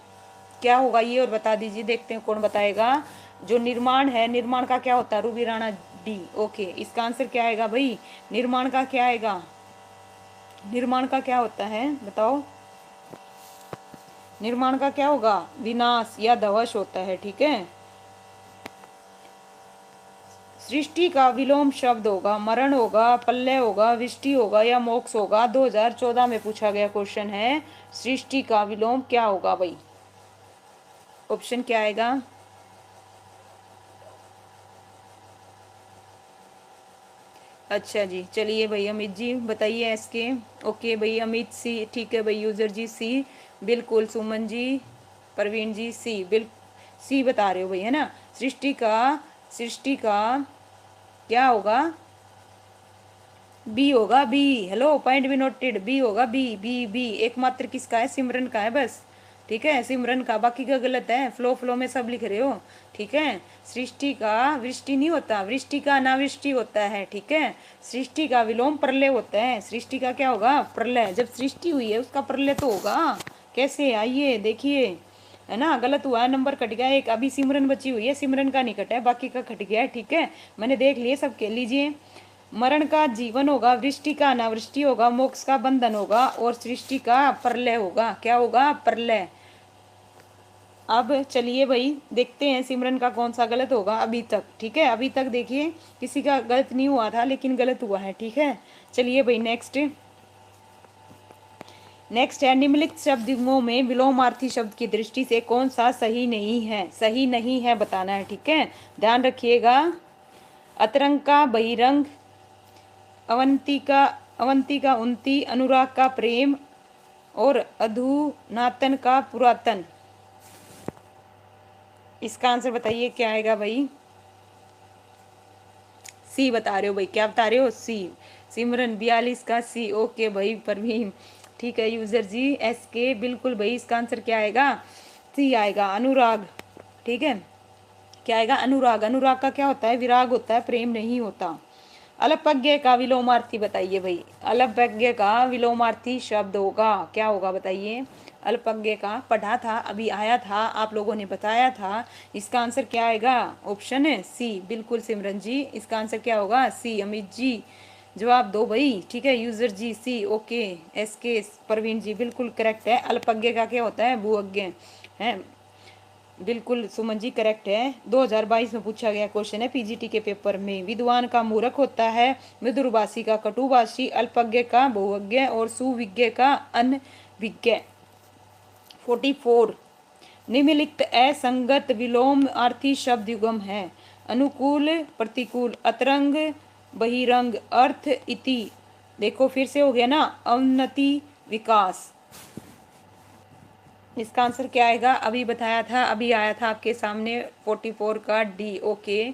क्या होगा ये और बता दीजिए, देखते हैं कौन बताएगा। जो निर्माण है, निर्माण का क्या होता है? रूबी राणा डी। ओके इसका आंसर क्या आएगा भाई? निर्माण का क्या आएगा? निर्माण का क्या होता है बताओ? निर्माण का क्या होगा? विनाश या ध्वंस होता है, ठीक है। सृष्टि का विलोम शब्द होगा, मरण होगा, प्रलय होगा, विष्टि होगा या मोक्ष होगा। 2014 में पूछा गया क्वेश्चन है, सृष्टि का विलोम क्या होगा भाई? ऑप्शन क्या आएगा? अच्छा जी चलिए भाई अमित जी बताइए इसके। ओके भाई अमित सी, ठीक है भाई। यूजर जी सी, बिल्कुल। सुमन जी, प्रवीण जी सी, सी बता रहे हो भाई, है ना। सृष्टि का क्या होगा? बी होगा, B. Hello point B noted, B होगा, बी बी बी। एकमात्र किसका है? सिमरन का है बस, ठीक है, सिमरन का। बाकी का गलत है, फ्लो फ्लो में सब लिख रहे हो, ठीक है। सृष्टि का वृष्टि नहीं होता, वृष्टि का अनावृष्टि होता है, ठीक है। सृष्टि का विलोम प्रलय होता है। सृष्टि का क्या होगा? प्रलय। जब सृष्टि हुई है उसका प्रलय तो होगा। कैसे? आइए देखिए, है ना। गलत हुआ है, नंबर कट गया एक। अभी सिमरन बची हुई है, सिमरन का नहीं कटा है, बाकी का कट गया है, ठीक है। मैंने देख लिए सबके। लीजिए, मरण का जीवन होगा, वृष्टि का अनावृष्टि होगा, मोक्ष का बंधन होगा और सृष्टि का प्रलय होगा। क्या होगा? प्रलय। अब चलिए भाई देखते हैं सिमरन का कौन सा गलत होगा अभी तक, ठीक है। अभी तक देखिए किसी का गलत नहीं हुआ था, लेकिन गलत हुआ है, ठीक है। चलिए भाई नेक्स्ट है, निम्नलिखित शब्दों में विलोमार्थी शब्द की दृष्टि से कौन सा सही नहीं है? सही नहीं है बताना है, ठीक है, ध्यान रखिएगा। अतरंग का बहिरंग, अवंती का उन्नति, अनुराग का प्रेम और अधुनातन का पुरातन। इसका आंसर बताइए क्या आएगा भाई? सी बता रहे हो भाई, क्या बता रहे हो? सी। सिमरन 42 का सी। ओके भाई परवीन, ठीक है। यूजर जी एस के, बिल्कुल भाई। इसका आंसर क्या आएगा? सी आएगा, अनुराग, ठीक है। क्या आएगा? अनुराग। अनुराग का क्या होता है? विराग होता है, प्रेम नहीं होता। अल्पज्ञ का विलोमार्थी बताइए भाई। अल्पज्ञ का विलोमार्थी शब्द होगा, क्या होगा बताइए। अल्पज्ञ का पढ़ा था, अभी आया था, आप लोगों ने बताया था। इसका आंसर क्या आएगा? ऑप्शन है सी। बिल्कुल सिमरन जी, इसका आंसर क्या होगा? सी। अमित जी जवाब दो भाई, ठीक है। यूजर जी सी, ओके। एस के परवीन जी बिल्कुल करेक्ट है। अल्पज्ञ का क्या होता है? भूअज्ञ है। बिल्कुल सुमन जी करेक्ट है। 2022 में पूछा गया क्वेश्चन है पीजीटी के पेपर में। विद्वान का मूर्ख होता है, मधुरभाषी का कटुभाषी, अल्पज्ञ का बहुज्ञ और सुविज्ञ का अनभिज्ञ। 44 निम्नलिखित असंगत विलोम अर्थी शब्द युग्म है। अनुकूल, प्रतिकूल, अतरंग, बहिरंग, अर्थ, इति। देखो फिर से हो गया ना, अवनति, विकास। इसका आंसर क्या आएगा? अभी बताया था, अभी आया था आपके सामने 44 का डी, ओके।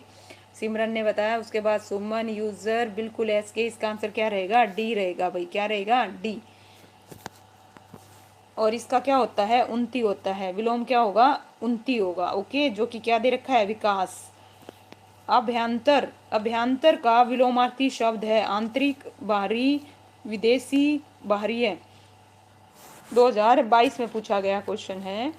सिमरन ने बताया, उसके बाद सुमन, यूजर बिल्कुल एस के। इसका आंसर क्या रहेगा? डी रहेगा भाई, क्या रहेगा? डी। और इसका क्या होता है? उन्नति होता है। विलोम क्या होगा? उन्नति होगा, ओके। जो कि क्या दे रखा है? विकास। अभ्यंतर, अभ्यंतर का विलोमार्थी शब्द है आंतरिक, बाहरी, विदेशी, बाहरी। 2022 में पूछा गया क्वेश्चन है,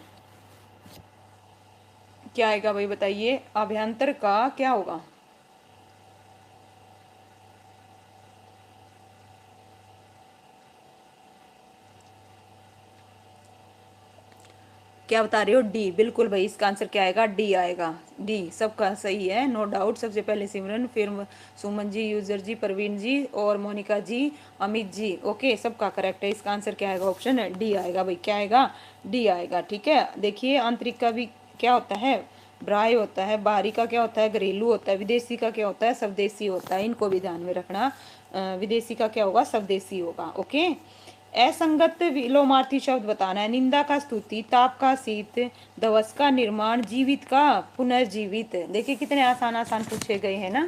क्या आएगा भाई बताइए। अभ्यंतर का क्या होगा? क्या बता रहे हो? डी। बिल्कुल भाई, इसका आंसर क्या आएगा? डी आएगा। डी सबका सही है, नो डाउट। सबसे पहले सिमरन, फिर सुमन जी, यूजर जी, परवीन जी और मोनिका जी, अमित जी, ओके। सबका करेक्ट है। इसका आंसर क्या आएगा? ऑप्शन है डी आएगा भाई। क्या आएगा? डी आएगा, ठीक है। देखिए आंतरिक का भी क्या होता है? ब्राह्य होता है। बाहरी का क्या होता है? घरेलू होता है। विदेशी का क्या होता है? स्वदेशी होता है। इनको भी ध्यान में रखना। विदेशी का क्या होगा? स्वदेशी होगा, ओके। असंगत विलोमार्थी शब्द बताना है। निंदा का स्तुति, ताप का शीत, धवस का निर्माण, जीवित का पुनर्जीवित। देखिए कितने आसान आसान पूछे गए हैं ना।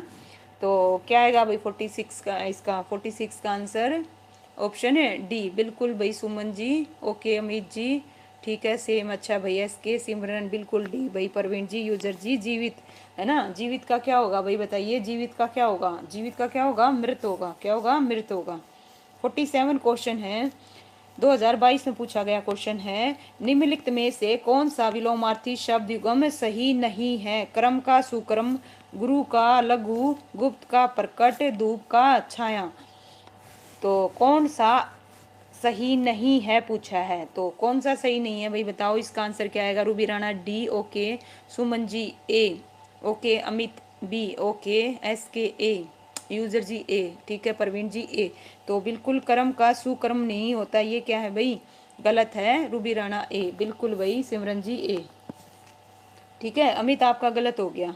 तो क्या आएगा भाई 46 का? इसका 46 का आंसर ऑप्शन है डी। बिल्कुल भाई सुमन जी, ओके। अमित जी ठीक है, सेम। अच्छा भैया इसके सिमरन बिल्कुल डी भाई। परवीन जी, यूजर जी, जीवित है ना। जीवित का क्या होगा भाई बताइए। जीवित का क्या होगा? जीवित का क्या होगा? मृत होगा। क्या होगा? मृत होगा। 47 क्वेश्चन है, 2022 में पूछा गया क्वेश्चन है। निम्नलिखित में से कौन सा विलोमार्थी शब्द युग्म सही नहीं है? क्रम का सुक्रम, गुरु का लघु, गुप्त का प्रकट, धूप का छाया। तो कौन सा सही नहीं है पूछा है, तो कौन सा सही नहीं है भाई बताओ। इसका आंसर क्या आएगा? Ruby Rana D, okay. Suman ji A, okay. Amit B, okay. S K A, user जी ए, ठीक है। परवीन जी ए। तो बिल्कुल कर्म का सुकर्म नहीं होता, ये क्या है भाई? गलत है। रूबी राणा ए, बिल्कुल भाई। सिमरन जी ए, ठीक है। अमित आपका गलत हो गया।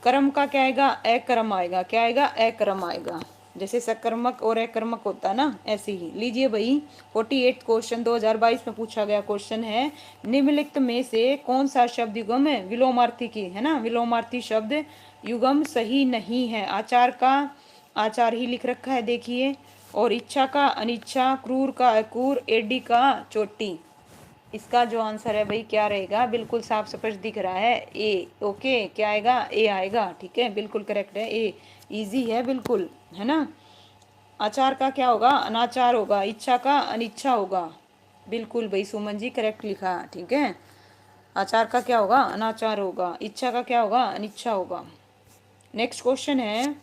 कर्म का क्या आएगा? अकर्म आएगा। क्या आएगा? अकर्म आएगा। जैसे सकर्मक और अकर्मक होता है ना, ऐसे ही। लीजिए भाई 48 क्वेश्चन 2022 में पूछा गया क्वेश्चन है। निम्नलिखित में से कौन सा शब्द युग्म है विलोमार्थी की, है ना, विलोमार्थी शब्द युग्म सही नहीं है? आचार का आचार ही लिख रखा है देखिए, और इच्छा का अनिच्छा, क्रूर का अक्रूर, एडी का चोटी। इसका जो आंसर है भाई क्या रहेगा? बिल्कुल साफ स्पष्ट दिख रहा है, ए, ओके। क्या आएगा? ए आएगा, ठीक है। बिल्कुल करेक्ट है, ए। इजी है बिल्कुल, है ना। आचार का क्या होगा? अनाचार होगा। इच्छा का अनिच्छा होगा। बिल्कुल भाई सुमन जी करेक्ट लिखा, ठीक है। आचार का क्या होगा? अनाचार होगा। इच्छा का क्या होगा? अनिच्छा होगा। नेक्स्ट क्वेश्चन है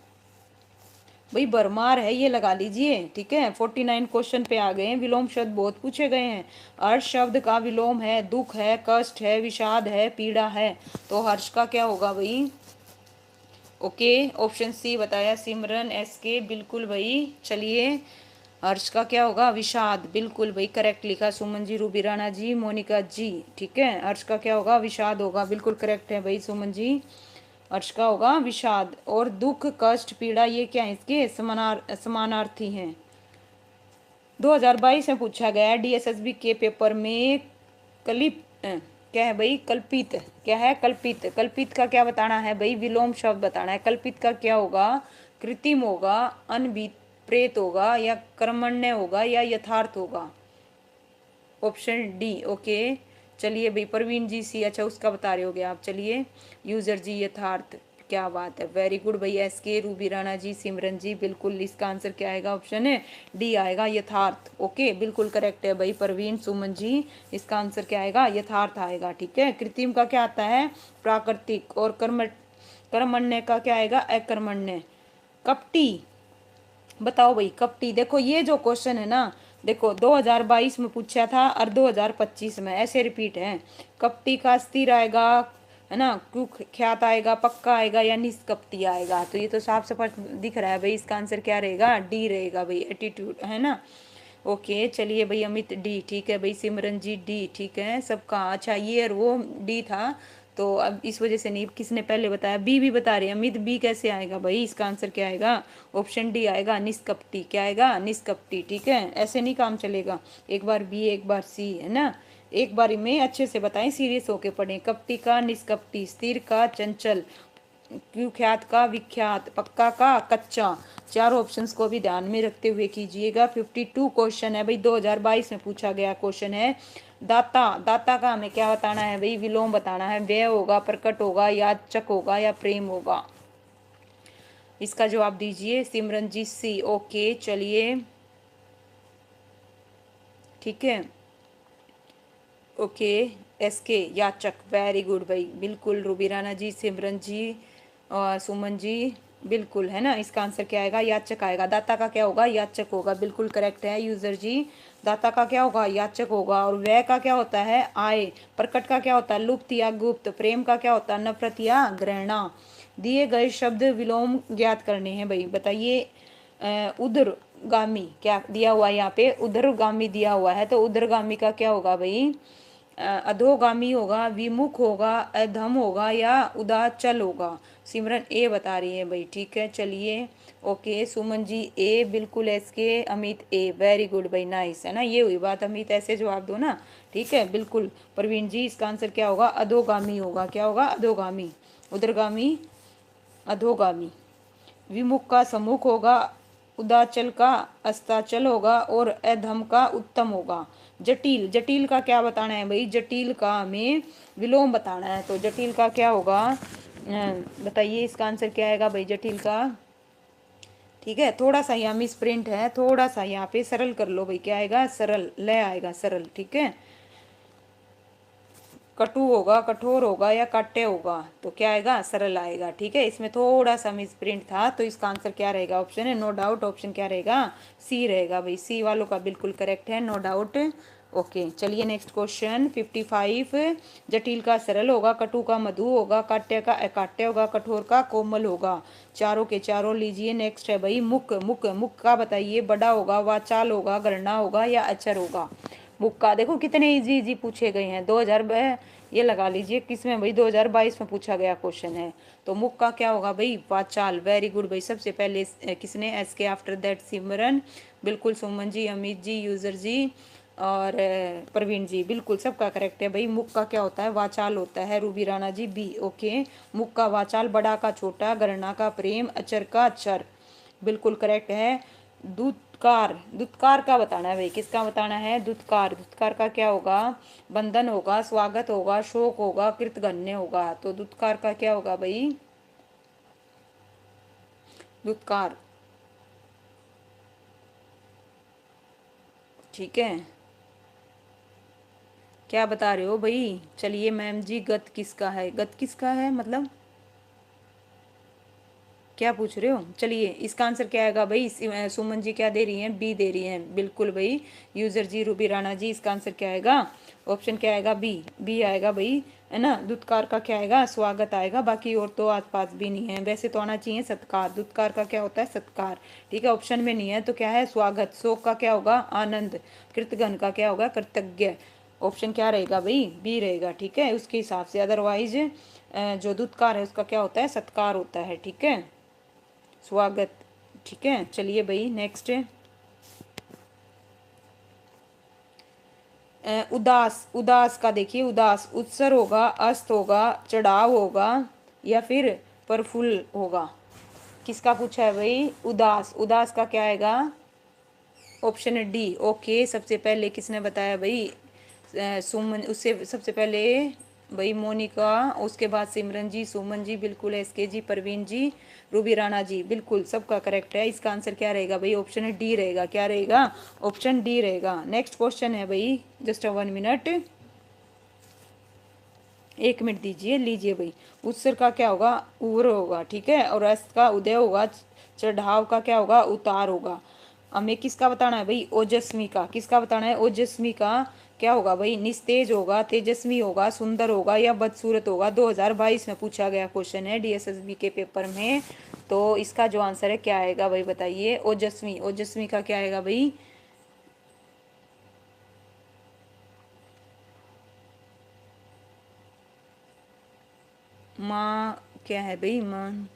भाई भरमार है, ये लगा लीजिए, ठीक है। 49 क्वेश्चन पे आ गए हैं। विलोम शब्द बहुत पूछे गए हैं। हर्ष शब्द का विलोम है दुख है, कष्ट है, विषाद है, पीड़ा है। तो हर्ष का क्या होगा भाई? ओके, ऑप्शन सी बताया सिमरन एस के, बिल्कुल भाई। चलिए हर्ष का क्या होगा? विषाद, बिल्कुल भाई करेक्ट लिखा सुमन जी, रूबी राणा जी, मोनिका जी, ठीक है। हर्ष का क्या होगा? विषाद होगा, बिल्कुल करेक्ट है भाई सुमन जी। हर्ष का होगा विषाद। और दुख, कष्ट, पीड़ा ये क्या है? इसके समानार्थी हैं। 2022 में पूछा गया डीएसएसबी के पेपर में क्या है भाई? कल्पित। क्या है? कल्पित। कल्पित का क्या बताना है भाई? विलोम शब्द बताना है। कल्पित का क्या होगा? कृत्रिम होगा, अनभिप्रेत होगा, या कर्मण्य होगा, या यथार्थ होगा। Option D, okay. चलिए भाई परवीन जी सी, अच्छा उसका बता रहे हो गया आप। चलिए यूजर जी यथार्थ, क्या बात है, वेरी गुड भाई। SK, रूबी राणा जी, सिमरन जी, बिल्कुल इसका आंसर क्या आएगा, ऑप्शन है डी आएगा, यथार्थ। ओके, बिल्कुल करेक्ट है भाई परवीन सुमन जी, इसका आंसर क्या आएगा, यथार्थ आएगा। ठीक है, कृत्रिम का क्या आता है, प्राकृतिक। और कर्मण्य का क्या आएगा, अकर्मण्य। कपटी, बताओ भाई कपटी। देखो ये जो क्वेश्चन है ना, देखो 2022 में पूछा था और 2025 में ऐसे रिपीट है। कपटी का स्थिर आएगा, है ना, कुख्यात आएगा, पक्का आएगा या निष्कपटी आएगा। तो ये तो साफ साफ दिख रहा है भाई, इसका आंसर क्या रहेगा, डी रहेगा भाई, एटीट्यूड, है ना। ओके चलिए भाई, अमित डी, ठीक है भाई, सिमरन जी डी, ठीक है सबका। अच्छा ये और वो डी था, तो अब इस वजह से नहीं, किसने पहले बताया, बी भी बता रहे हैं। अमित बी कैसे आएगा भाई, इसका आंसर क्या आएगा, ऑप्शन डी आएगा, निष्कपटी। क्या आएगा, निष्कपटी। ठीक है, ऐसे नहीं काम चलेगा, एक बार बी एक बार सी, है ना, एक बारी में अच्छे से बताएं, सीरियस होके पढ़ें। कपटी का निष्कपटी, स्थिर का चंचल, कुख्यात का विख्यात, पक्का का कच्चा। चारों ऑप्शंस को भी ध्यान में रखते हुए कीजिएगा। 52 क्वेश्चन है भाई, 2022 में पूछा गया क्वेश्चन है। दाता, दाता का हमें क्या बताना है भाई, विलोम बताना है। व्यय होगा, प्रकट होगा, याचक होगा या प्रेम होगा, इसका जवाब दीजिए। सिमरन जी सी, ओके चलिए, ठीक है, ओके। SK याचक, वेरी गुड भाई, बिल्कुल। रूबी राणा जी, सिमरन जी और सुमन जी, बिल्कुल, है ना, इसका आंसर क्या आएगा, याचक आएगा। दाता का क्या होगा, याचक होगा, बिल्कुल करेक्ट है यूजर जी। दाता का क्या होगा, याचक होगा। और व्यय का क्या होता है, आय। प्रकट का क्या होता है, लुप्त या गुप्त। प्रेम का क्या होता है, नफरत या घृणा। दिए गए शब्द विलोम ज्ञात करने हैं भाई, बताइए। उदरगामी क्या दिया हुआ है यहाँ पे, उदरगामी दिया हुआ है, तो उदरगामी का क्या होगा भाई, अधोगामी होगा, विमुख होगा, अधम होगा या उदाचल होगा। सिमरन ए बता रही है भाई, ठीक है चलिए, ओके। सुमन जी ए, बिल्कुल। SK, अमित ए, वेरी गुड भाई, नाइस, है ना, ये हुई बात, अमित ऐसे जवाब दो ना, ठीक है बिल्कुल। प्रवीण जी, इसका आंसर क्या होगा, अधोगामी होगा। क्या होगा, अधोगामी। उदरगामी, अधोगामी। विमुख का सम्मुख होगा, उदाचल का अस्ताचल होगा और अधम का उत्तम होगा। जटिल, जटिल का क्या बताना है भाई, जटिल का हमें विलोम बताना है, तो जटिल का क्या होगा, बताइए इसका आंसर क्या आएगा भाई, जटिल का। ठीक है, थोड़ा सा यहाँ मिस प्रिंट है, थोड़ा सा यहाँ पे सरल कर लो भाई, क्या आएगा, सरल, ले आएगा सरल, ठीक है। कटु होगा, कठोर होगा या काट्य होगा, तो क्या आएगा, सरल आएगा। ठीक है, इसमें थोड़ा सा मिस प्रिंट था, तो इसका आंसर क्या रहेगा, ऑप्शन है नो डाउट, ऑप्शन क्या रहेगा, सी रहेगा भाई, सी वालों का बिल्कुल करेक्ट है, नो डाउट। ओके चलिए नेक्स्ट क्वेश्चन 55। जटिल का सरल होगा, कटु का मधु होगा, काट्य का अकाट्य होगा, कठोर का कोमल होगा। चारों के चारों लीजिए। नेक्स्ट है भाई मुख, मुख, मुख का बताइए, बड़ा होगा, वाचाल होगा, गणना होगा या अचर होगा। बुक का देखो कितने इजी इजी पूछे गए हैं, 2000 ये लगा लीजिए किसमें भाई, 2022 में पूछा गया क्वेश्चन है। तो मुख का क्या होगा भाई, वाचाल, वेरी गुड भाई। सबसे पहले किसने, SK, आफ्टर दैट सिमरन, बिल्कुल। सुमन जी, अमित जी, यूजर जी और प्रवीण जी, बिल्कुल सबका करेक्ट है भाई। मुख का क्या होता है, वाचाल होता है। Ruby Rana ji B, okay. मुख का वाचाल, बड़ा का छोटा, गणना का प्रेम, अचर का अक्षर, बिल्कुल करेक्ट है। दुत्कार, दुत्कार का बताना है भाई, किसका बताना है, दुत्कार। दुत्कार का क्या होगा, बंधन होगा, स्वागत होगा, शोक होगा, कृतघ्य होगा। तो दुत्कार का क्या होगा भाई, दुत्कार, ठीक है। क्या बता रहे हो भाई, चलिए मैम जी, गत किसका है, गत किसका है मतलब क्या पूछ रहे हो, चलिए इसका आंसर क्या आएगा भाई। सुमन जी क्या दे रही हैं, बी दे रही हैं, बिल्कुल भाई। यूजर जी, रूबी राणा जी, इसका आंसर क्या आएगा, ऑप्शन क्या आएगा, बी, बी आएगा भाई, है ना। दुत्कार का क्या आएगा, स्वागत आएगा, बाकी और तो आस पास भी नहीं है, वैसे तो आना चाहिए सत्कार। दुत्कार का क्या होता है, सत्कार, ठीक है, ऑप्शन में नहीं है, तो क्या है, स्वागत। शोक का क्या होगा, आनंद। कृतघ्न का क्या होगा, कृतज्ञ। ऑप्शन क्या रहेगा भाई, बी रहेगा, ठीक है, उसके हिसाब से। अदरवाइज जो दुत्कार है उसका क्या होता है, सत्कार होता है, ठीक है, स्वागत, ठीक है। चलिए भाई नेक्स्ट, उदास, उदास का देखिए, उदास उत्सर होगा, अस्त होगा, चढ़ाव होगा या फिर प्रफुल्ल होगा। किसका पूछा है भाई, उदास। उदास का क्या आएगा, ऑप्शन डी, ओके। सबसे पहले किसने बताया भाई, सुमन, उससे सबसे पहले भाई मोनिका, उसके बाद सिमरन जी, सुमन जी, बिल्कुल एसके जी, परवीन जी, रूबी राणा जी, बिल्कुल सबका करेक्ट है। इसका आंसर क्या रहेगा भाई? ऑप्शन डी रहेगा। क्या रहेगा? ऑप्शन डी रहेगा। नेक्स्ट क्वेश्चन है भाई, जस्ट 1 मिनट, 1 मिनट दीजिए, लीजिए भाई। उत्सर का क्या होगा? उवर होगा, ठीक है। और अस्त का उदय होगा। चढ़ाव का क्या होगा? उतार होगा। हमें किसका बताना है भाई? ओजस्वी का। किसका बताना है? ओजस्वी का क्या होगा भाई? निस्तेज होगा, तेजस्वी होगा, सुंदर होगा या बदसूरत होगा। 2022 में पूछा गया क्वेश्चन है डीएसएसबी के पेपर में। तो इसका जो आंसर है क्या आएगा भाई? बताइए। ओजस्वी। ओजस्वी का क्या आएगा भाई? माँ क्या है भाई? माँ,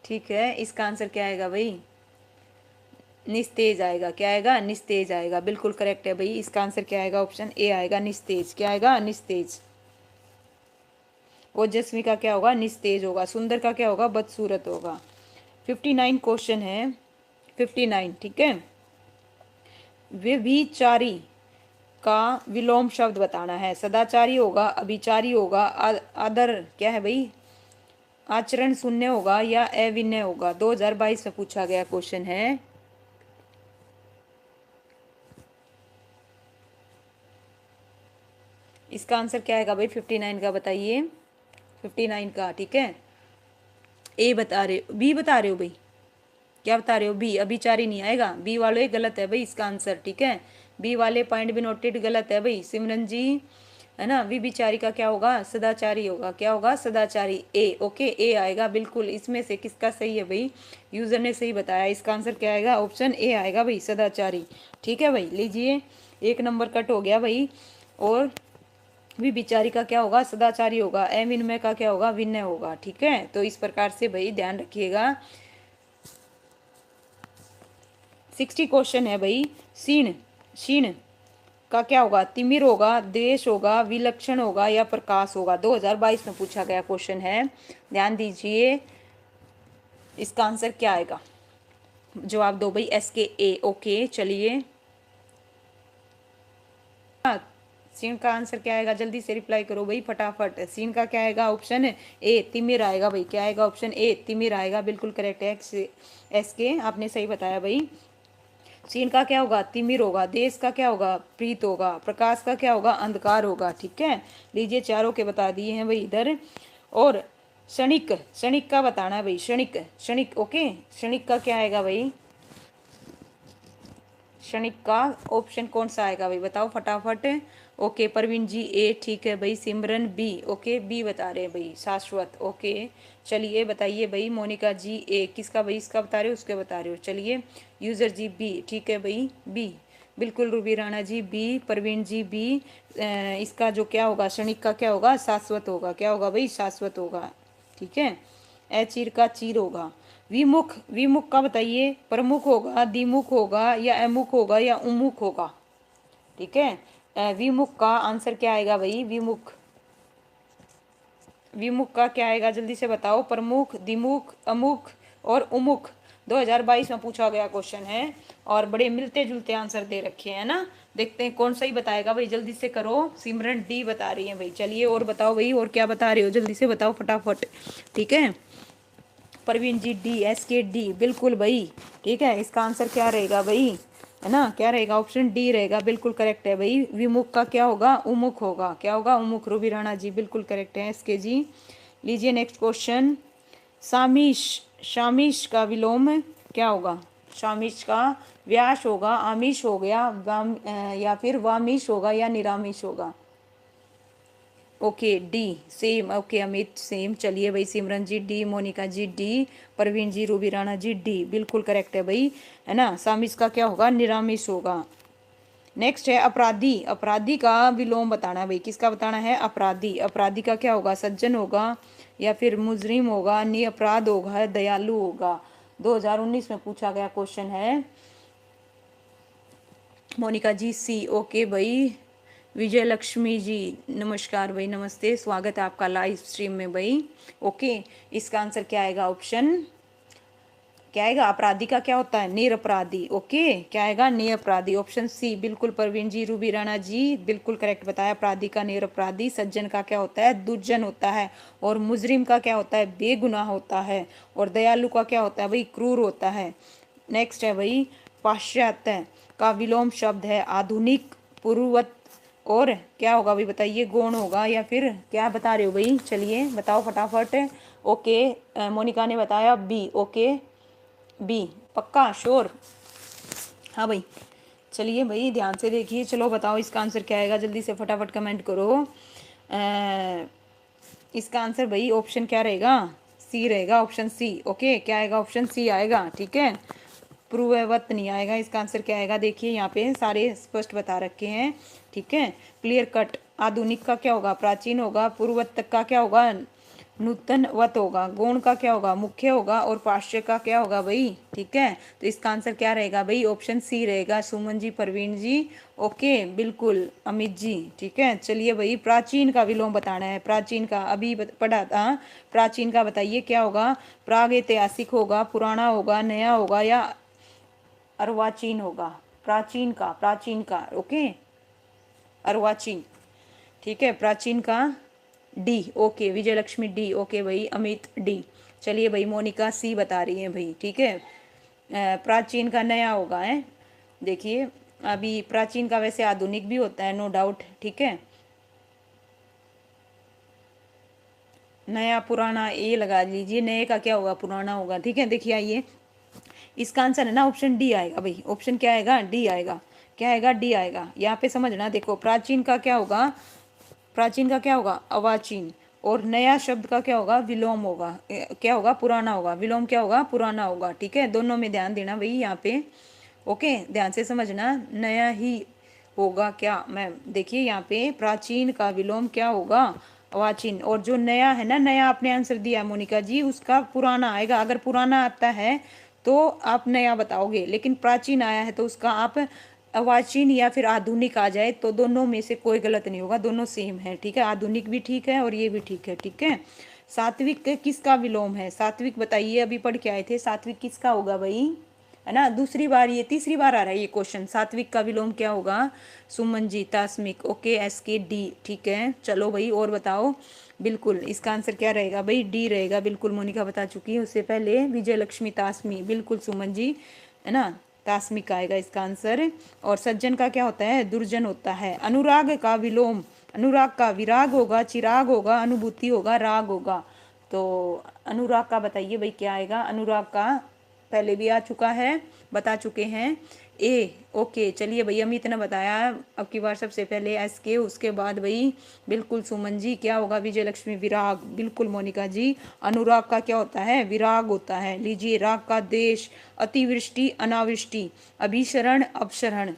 ठीक है। इसका आंसर क्या आएगा भाई? निस्तेज आएगा। क्या आएगा? निस्तेज आएगा। बिल्कुल करेक्ट है भाई। इसका आंसर क्या आएगा? ऑप्शन ए आएगा, निस्तेज। क्या आएगा? निस्तेज। ओजस्वी का क्या होगा? निस्तेज होगा। सुंदर का क्या होगा? बदसूरत होगा। 59 क्वेश्चन है, 59, ठीक है। व्यभिचारी का विलोम शब्द बताना है। सदाचारी होगा, अभिचारी होगा, आदर क्या है भाई? आचरण शून्य होगा या अविनय होगा। 2022 में पूछा गया क्वेश्चन है। इसका आंसर क्या आएगा भाई? 59 का बताइए। 59 का, ठीक है। ए बता रहे हो, बी बता रहे हो भाई? क्या बता रहे हो? बी। अभिचारी नहीं आएगा। बी वाले गलत है भाई इसका आंसर, ठीक है। बी वाले पॉइंट भी नोटेड गलत है भाई। सिमरन जी, है ना। विभिचारी का क्या होगा? सदाचारी होगा। क्या होगा? सदाचारी। ए, ओके, ए आएगा बिल्कुल। इसमें से किसका सही है भाई? यूजर ने सही बताया। इसका आंसर क्या आएगा? ऑप्शन ए आएगा भाई, सदाचारी। ठीक है भाई, लीजिए। 1 नंबर कट हो गया भाई। और विभिचारी का क्या होगा? सदाचारी होगा। अविनय का क्या होगा? विनय होगा, ठीक है। तो इस प्रकार से भाई ध्यान रखिएगा। 60 क्वेश्चन है भाई। क्षीण, क्षीण का क्या होगा? तिमिर होगा, देश होगा, विलक्षण होगा या प्रकाश होगा। 2022 में पूछा गया क्वेश्चन है, ध्यान दीजिए। इसका आंसर क्या आएगा? जवाब दो भाई। एस के ए, ओके। चलिए, सीन का आंसर क्या आएगा? जल्दी से रिप्लाई करो भाई फटाफट। सीन का क्या आएगा? ऑप्शन ए, तिमिर आएगा भाई। क्या आएगा? ऑप्शन ए, तिमिर आएगा। बिल्कुल करेक्ट है एस के, आपने सही बताया भाई। चीन का क्या होगा? तिमिर होगा। देश का क्या होगा? प्रीत होगा। प्रकाश का क्या होगा? अंधकार होगा, ठीक है। लीजिए, चारों के बता दिए हैं भाई इधर। और क्षणिक, क्षणिक का बताना है भाई। क्षणिक, क्षणिक, ओके। क्षणिक का क्या आएगा भाई? क्षणिक का ऑप्शन कौन सा आएगा भाई? बताओ फटाफट। ओके, परवीन जी ए, ठीक है भाई। सिमरन बी, ओके, बी बता रहे हैं भाई, शाश्वत, ओके। चलिए बताइए भाई। मोनिका जी ए, किसका भाई? इसका बता रहे हो, उसके बता रहे हो? चलिए, यूजर जी बी, ठीक है भाई, बी। बिल्कुल, रूबी राणा जी बी, परवीन जी बी। इसका जो क्या होगा? क्षणिक का क्या होगा? शाश्वत होगा। क्या होगा भाई? शाश्वत होगा, ठीक है। चीर का चीर होगा। विमुख, विमुख का बताइए। प्रमुख होगा, द्विमुख होगा या अमुख होगा या उमुख होगा, ठीक है। विमुख का आंसर क्या आएगा भाई? विमुख, विमुख का क्या आएगा? जल्दी से बताओ। प्रमुख, द्विमुख, अमुख और उमुख। 2022 में पूछा गया क्वेश्चन है और बड़े मिलते जुलते आंसर दे रखे हैं ना। देखते हैं कौन सही बताएगा भाई। जल्दी से करो। सिमरन डी बता रही है भाई। चलिए, और बताओ भाई, और क्या बता रहे हो? जल्दी से बताओ फटाफट, ठीक है। परवीन जी डी, एस के डी, बिल्कुल भाई, ठीक है। इसका आंसर क्या रहेगा भाई? है ना, क्या रहेगा? ऑप्शन डी रहेगा। बिल्कुल करेक्ट है भाई। विमुख का क्या होगा? उमुख होगा। क्या होगा? उमुख। रूबी राणा जी बिल्कुल करेक्ट है, एस के जी। लीजिए नेक्स्ट क्वेश्चन। सामिश, शामिश का विलोम क्या होगा? शामिश का व्यास होगा, आमिष हो गया, या फिर वामिश होगा या निरामिष होगा। Okay, D, same, okay. Amit same. चलिए भाई, Simran ji D, Monika ji D, Parveen ji, Ruby Rana ji D, बिल्कुल करेक्ट है भाई, है ना। सामिस का क्या होगा? निरामिष होगा। नेक्स्ट है अपराधी। अपराधी का विलोम बताना है भाई। किसका बताना है? अपराधी। अपराधी का क्या होगा? सज्जन होगा या फिर मुजरिम होगा, निरपराध होगा, दयालु होगा। 2019 में पूछा गया क्वेश्चन है। मोनिका जी सी, ओके भाई। विजय लक्ष्मी जी, नमस्कार भाई, नमस्ते, स्वागत है आपका लाइव स्ट्रीम में भाई, ओके। इसका आंसर क्या आएगा? ऑप्शन क्या आएगा, अपराधी का क्या होता है, निरपराधी। ओके, क्या आएगा, निरपराधी। ऑप्शन सी बिल्कुल प्रवीण जी, रूबी राणा जी बिल्कुल करेक्ट बताया। अपराधी का निरपराधी, सज्जन का क्या होता है, दुर्जन होता है, और मुजरिम का क्या होता है, बेगुनाह होता है, और दयालु का क्या होता है भाई, क्रूर होता है। नेक्स्ट है भाई, पाश्चात्य का विलोम शब्द है आधुनिक, पूर्ववत, और क्या होगा भाई बताइए, गौण होगा या फिर क्या बता रहे हो भाई, चलिए बताओ फटाफट। ओके, मोनिका ने बताया बी। ओके, बी पक्का श्योर। हाँ भाई, चलिए भाई ध्यान से देखिए, चलो बताओ इसका आंसर क्या आएगा, जल्दी से फटाफट कमेंट करो। इसका आंसर भाई ऑप्शन क्या रहेगा, सी रहेगा, ऑप्शन सी। ओके, क्या आएगा, ऑप्शन सी आएगा, ठीक है, पूर्ववत नहीं आएगा। इसका आंसर क्या आएगा, देखिए यहाँ पे सारे स्पष्ट बता रखे हैं, ठीक है, क्लियर कट। आधुनिक का क्या होगा, प्राचीन होगा, पूर्ववत का क्या होगा, नूतनवत होगा, गौण का क्या होगा, मुख्य होगा, और पाश्चात्य का क्या होगा भाई, ठीक है। तो इसका आंसर क्या रहेगा भाई, ऑप्शन सी रहेगा। सुमन जी, प्रवीण जी, ओके बिल्कुल, अमित जी, ठीक है। चलिए भाई, प्राचीन का विलोम बताना है, प्राचीन का अभी पढ़ा था। प्राचीन का बताइए क्या होगा, प्राग ऐतिहासिक होगा, पुराना होगा, नया होगा, या अर्वाचीन होगा। प्राचीन का, प्राचीन का, ओके, अर्वाचीन, ठीक है, प्राचीन का डी। ओके, विजय लक्ष्मी डी। ओके भाई, अमित डी। चलिए भाई, मोनिका सी बता रही है भाई, ठीक है। प्राचीन का नया होगा है, देखिए अभी प्राचीन का वैसे आधुनिक भी होता है, नो डाउट, ठीक है। नया पुराना ये लगा लीजिए, नए का क्या होगा, पुराना होगा, ठीक है। देखिए आइए, इसका आंसर है ना ऑप्शन डी आएगा भाई। ऑप्शन क्या आएगा, डी आएगा। क्या आएगा, डी आएगा। यहाँ पे समझना, देखो प्राचीन का क्या होगा, प्राचीन का क्या होगा, अवाचीन, और नया शब्द का क्या होगा, विलोम होगा, क्या होगा, पुराना होगा। विलोम क्या होगा, पुराना होगा, ठीक है। दोनों में ध्यान देना भाई यहाँ पे, ओके, ध्यान से समझना। नया ही होगा क्या मैम, देखिए यहाँ पे प्राचीन का विलोम क्या होगा, अवाचीन, और जो नया है ना, नया आपने आंसर दिया मोनिका जी, उसका पुराना आएगा। अगर पुराना आता है तो आप नया बताओगे, लेकिन प्राचीन आया है तो उसका आप अवाचीन या फिर आधुनिक आ जाए, तो दोनों में से कोई गलत नहीं होगा, दोनों सेम है, ठीक है। आधुनिक भी ठीक है और ये भी ठीक है, ठीक है। सात्विक किसका विलोम है, सात्विक बताइए, अभी पढ़ के आए थे, सात्विक किसका होगा भाई, है ना। दूसरी बार, ये तीसरी बार आ रहा है ये क्वेश्चन, सात्विक का विलोम क्या होगा, सुमन जी, तास्मिक। ओके, एस के डी, ठीक है। चलो भाई और बताओ, बिल्कुल इसका आंसर क्या रहेगा भाई, डी रहेगा, बिल्कुल मोनिका बता चुकी है। उससे पहले विजय लक्ष्मी, तास्मी, बिल्कुल सुमन जी, है ना, तास्मिक आएगा इसका आंसर। और सज्जन का क्या होता है, दुर्जन होता है। अनुराग का विलोम, अनुराग का विराग होगा, चिराग होगा, अनुभूति होगा, राग होगा। तो अनुराग का बताइए भाई क्या आएगा, अनुराग का पहले भी आ चुका है, बता चुके हैं, ए। ओके, चलिए भाई, अमित ने बताया अब की बार सबसे पहले, एस के, उसके बाद भाई बिल्कुल सुमन जी, क्या होगा, विजय लक्ष्मी, विराग, बिल्कुल मोनिका जी। अनुराग का क्या होता है, विराग होता है। लीजिए, राग का देश, अतिवृष्टि, अनावृष्टि, अभिशरण, अपशरण।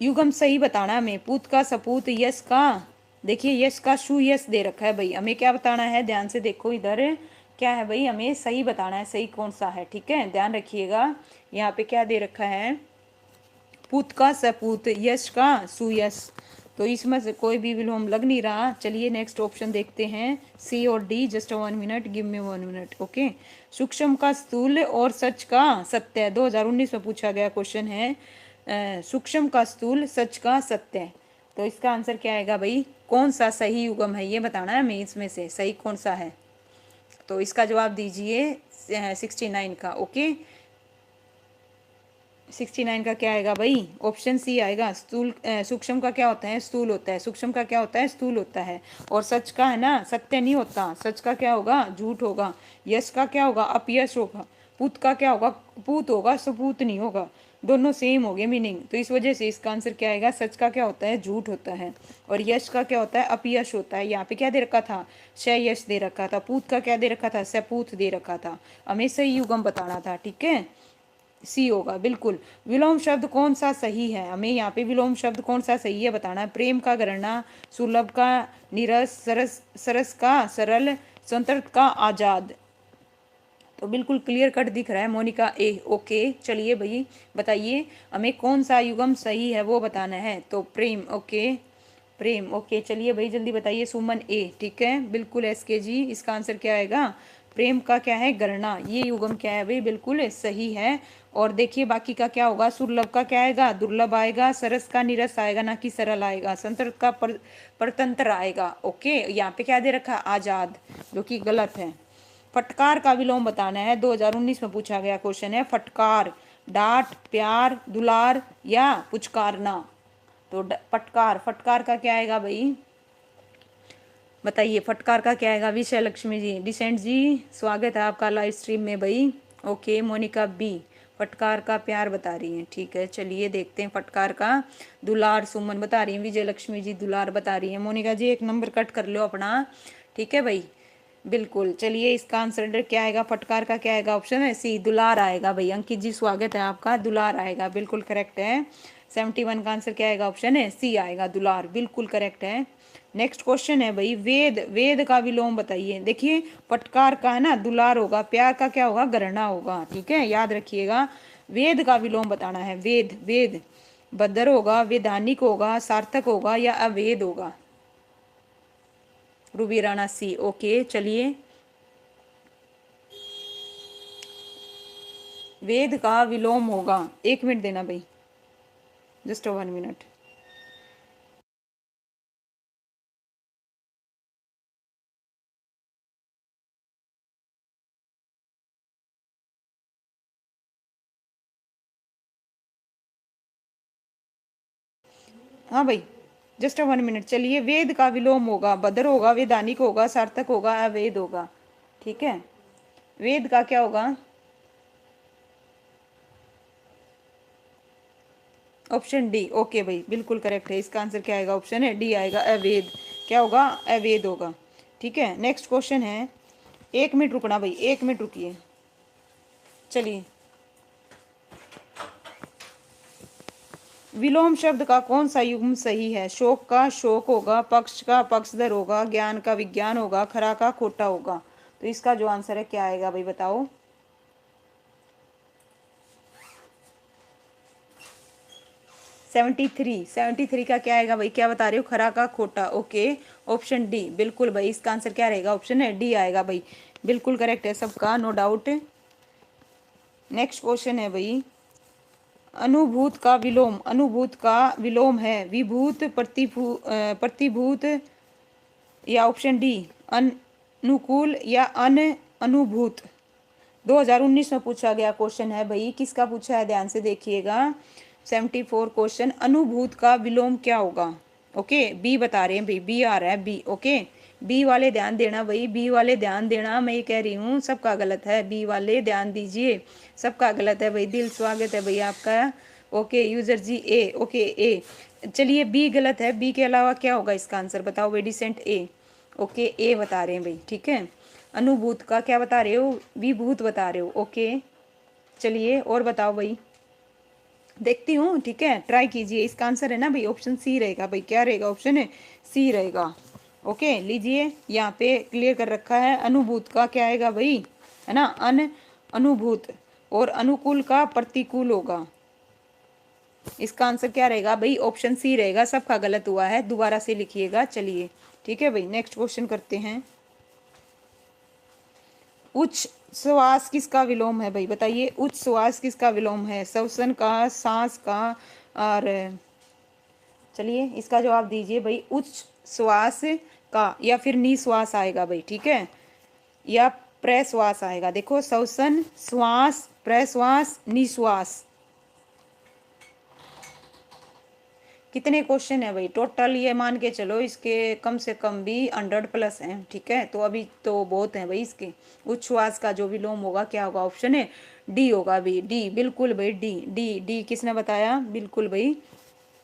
युगम सही बताना हमें, पूत का सपूत, यश का, देखिए यश का सुयश दे रखा है भाई, हमें क्या बताना है, ध्यान से देखो इधर, क्या है भाई, हमें सही बताना है, सही कौन सा है, ठीक है, ध्यान रखिएगा। यहाँ पे क्या दे रखा है, पूत का सपूत, यश का सुयश, तो इसमें से कोई भी विलोम लग नहीं रहा। चलिए नेक्स्ट ऑप्शन देखते हैं, सी और D. Just 1 minute, give me 1 minute. Okay, सूक्ष्म का स्थूल और सच का सत्य, 2019 में पूछा गया क्वेश्चन है। सूक्ष्म का स्थूल, सच का सत्य, तो इसका आंसर क्या आएगा भाई, कौन सा सही युगम है ये बताना है हमें, इसमें से सही कौन सा है। तो इसका जवाब दीजिए 69 का। ओके, 69 का क्या आएगा भाई, ऑप्शन सी आएगा। स्थूल, सूक्ष्म का क्या होता है, स्थूल होता है। सूक्ष्म का क्या होता है, स्थूल होता है। और सच का है ना, सत्य नहीं होता, सच का क्या होगा, झूठ होगा। यश का क्या होगा, अपयश होगा। पूत का क्या होगा, पूत होगा, सपूत नहीं होगा। दोनों सेम हो गए मीनिंग, तो इस वजह से इसका आंसर क्या आएगा, सच का क्या होता है, झूठ होता है। और यश का क्या होता है, अपयश होता है। यहाँ पे क्या दे रखा था, यश दे रखा था। पूत का क्या दे रखा था, सपूत दे रखा था। हमें सही युगम बताना था, ठीक है, सी होगा बिल्कुल। विलोम शब्द कौन सा सही है, हमें यहाँ पे विलोम शब्द कौन सा सही है बताना है। प्रेम का गणना, सुलभ का नीरस, सरस, सरस का सरल, स्वतंत्र का आजाद। तो बिल्कुल क्लियर कट दिख रहा है मोनिका ए। ओके, चलिए भाई बताइए हमें कौन सा युगम सही है वो बताना है। तो प्रेम, ओके, प्रेम। ओके, चलिए भाई जल्दी बताइए, सुमन ए, ठीक है, बिल्कुल एस के जी। इसका आंसर क्या आएगा, प्रेम का क्या है, गणना, ये युग्म क्या है भाई, बिल्कुल सही है। और देखिए बाकी का क्या होगा, सुलभ का क्या आएगा, दुर्लभ आएगा, सरस का निरस आएगा, ना कि सरल आएगा, स्वतंत्र का परतंत्र आएगा। ओके, यहाँ पे क्या दे रखा है, आजाद, जो कि गलत है। फटकार का विलोम बताना है, 2019 में पूछा गया क्वेश्चन है। फटकार, डांट, प्यार, दुलार या पुचकारना। तो फटकार, फटकार का क्या आएगा भाई, बताइए फटकार का क्या आएगा। विजय लक्ष्मी जी, डिसेंट जी, स्वागत है आपका लाइव स्ट्रीम में भाई। ओके, मोनिका बी, फटकार का प्यार बता रही हैं, ठीक है, चलिए देखते हैं फटकार का दुलार। सुमन बता रही है, विजय लक्ष्मी जी दुलार बता रही है। मोनिका जी एक नंबर कट कर लो अपना, ठीक है भाई, बिल्कुल। चलिए इसका आंसर क्या आएगा, फटकार का क्या आएगा, ऑप्शन है सी, दुलार आएगा भाई। अंकित जी स्वागत है आपका, दुलार आएगा, बिल्कुल करेक्ट है। 71 का आंसर क्या आएगा, ऑप्शन है सी आएगा, दुलार, बिल्कुल करेक्ट है। नेक्स्ट क्वेश्चन है भाई, वेद, वेद का विलोम बताइए। देखिए फटकार का है ना दुलार होगा, प्यार का क्या होगा, गणना होगा, ठीक है, याद रखिएगा। वेद का विलोम बताना है, वेद, वेद बदर होगा, वैधानिक होगा, सार्थक होगा या अवेद होगा। रूबी राणा सी, ओके चलिए। वेद का विलोम होगा, 1 मिनट देना भाई, जस्ट 1 मिनट। हाँ भाई, जस्ट 1 मिनट। चलिए, वेद का विलोम होगा, बदर होगा, वैधानिक होगा, सार्थक होगा, अवेद होगा, ठीक है। वेद का क्या होगा, ऑप्शन डी, ओके भाई, बिल्कुल करेक्ट है। इसका आंसर क्या आएगा, ऑप्शन है डी आएगा, अवेद। क्या होगा, अवेद होगा, ठीक है। नेक्स्ट क्वेश्चन है, 1 मिनट रुकना भाई, 1 मिनट रुकिए। चलिए, विलोम शब्द का कौन सा युग्म सही है, शोक का शोक होगा, पक्ष का पक्षधर होगा, ज्ञान का विज्ञान होगा, खरा का खोटा होगा। तो इसका जो आंसर है क्या आएगा भाई, बताओ। 73 का क्या आएगा भाई, क्या बता रहे हो, खरा का खोटा, ओके, ऑप्शन डी, बिल्कुल भाई। इसका आंसर क्या रहेगा, ऑप्शन है डी आएगा भाई, बिल्कुल करेक्ट है सबका, नो डाउट। नेक्स्ट क्वेश्चन है भाई, अनुभूत का विलोम, अनुभूत का विलोम है विभूत, प्रतिभूत या ऑप्शन डी अनुकूल या अन अनुभूत। 2019 में पूछा गया क्वेश्चन है भाई, किसका पूछा है, ध्यान से देखिएगा। 74 क्वेश्चन, अनुभूत का विलोम क्या होगा। ओके, बी बता रहे हैं भाई, बी आ रहा है, बी, ओके, बी वाले ध्यान देना भाई, बी वाले ध्यान देना, मैं ये कह रही हूँ सबका गलत है, बी वाले ध्यान दीजिए, सबका गलत है भाई। दिल स्वागत है भाई आपका, okay. User ji A, okay ए, चलिए बी गलत है, बी के अलावा क्या होगा इसका आंसर, बताओ भाई, डिसेंट ए, ओके, ए बता रहे हैं भाई, ठीक है। अनुभूत का क्या बता रहे हो, विभूत बता रहे हो, ओके। चलिए और बताओ भाई, देखती हूँ, ठीक है, ट्राई कीजिए। इसका आंसर है ना भाई, ऑप्शन सी रहेगा भाई, क्या रहेगा, ऑप्शन है सी रहेगा, ओके। लीजिए यहाँ पे क्लियर कर रखा है, अनुभूत का क्या आएगा भाई, है ना, अन अनुभूत, और अनुकूल का प्रतिकूल होगा। इसका आंसर क्या रहेगा भाई, ऑप्शन सी रहेगा, सबका गलत हुआ है, दोबारा से लिखिएगा। चलिए ठीक है भाई, नेक्स्ट क्वेश्चन करते हैं। उच्च श्वास किसका विलोम है भाई, बताइए, उच्च श्वास किसका विलोम है, श्वसन का, सांस का, और चलिए इसका जवाब दीजिए भाई, उच्च श्वास का या फिर निश्वास आएगा भाई, ठीक है, या प्रश्वास आएगा। देखो, श्वसन, श्वास, प्रश्वास, निश्वास, कितने क्वेश्चन है भाई टोटल, ये मान के चलो इसके कम से कम भी 100+ हैं, ठीक है, तो अभी तो बहुत है भाई इसके। उच्छ्वास का जो विलोम होगा क्या होगा, ऑप्शन है डी होगा भाई, डी, बिल्कुल भाई, डी डी डी, किसने बताया, बिल्कुल भाई।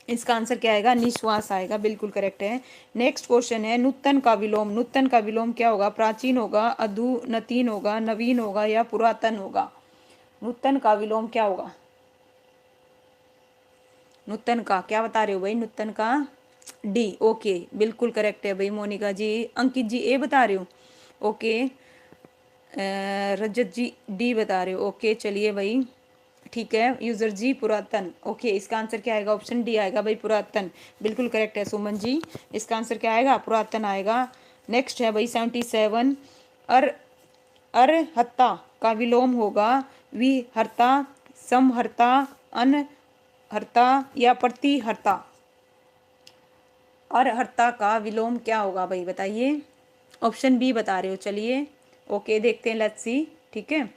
इसका आंसर क्या आएगा, निश्वास आएगा, बिल्कुल करेक्ट है। नेक्स्ट क्वेश्चन है, नूतन का विलोम, नूतन का विलोम क्या होगा, प्राचीन होगा, अधुनतीन होगा, नवीन होगा या पुरातन होगा। नूतन का विलोम क्या होगा, नूतन का क्या बता रहे हो भाई, नूतन का डी, ओके, बिल्कुल करेक्ट है भाई। मोनिका जी, अंकित जी ए बता रहे हो, ओके। रजत जी डी बता रहे हो, ओके, चलिए भाई, ठीक है। यूजर जी पुरातन, ओके, इसका आंसर क्या आएगा, ऑप्शन डी आएगा भाई, पुरातन, बिल्कुल करेक्ट है। सुमन जी, इसका आंसर क्या आएगा, पुरातन आएगा। नेक्स्ट है भाई 77, अर्हता का विलोम होगा विहर्ता, समहर्ता, अनहर्ता या प्रतिहर्ता। अर्हता का विलोम क्या होगा भाई बताइए। ऑप्शन बी बता रहे हो, चलिए ओके देखते हैं, लेट्स सी। ठीक है,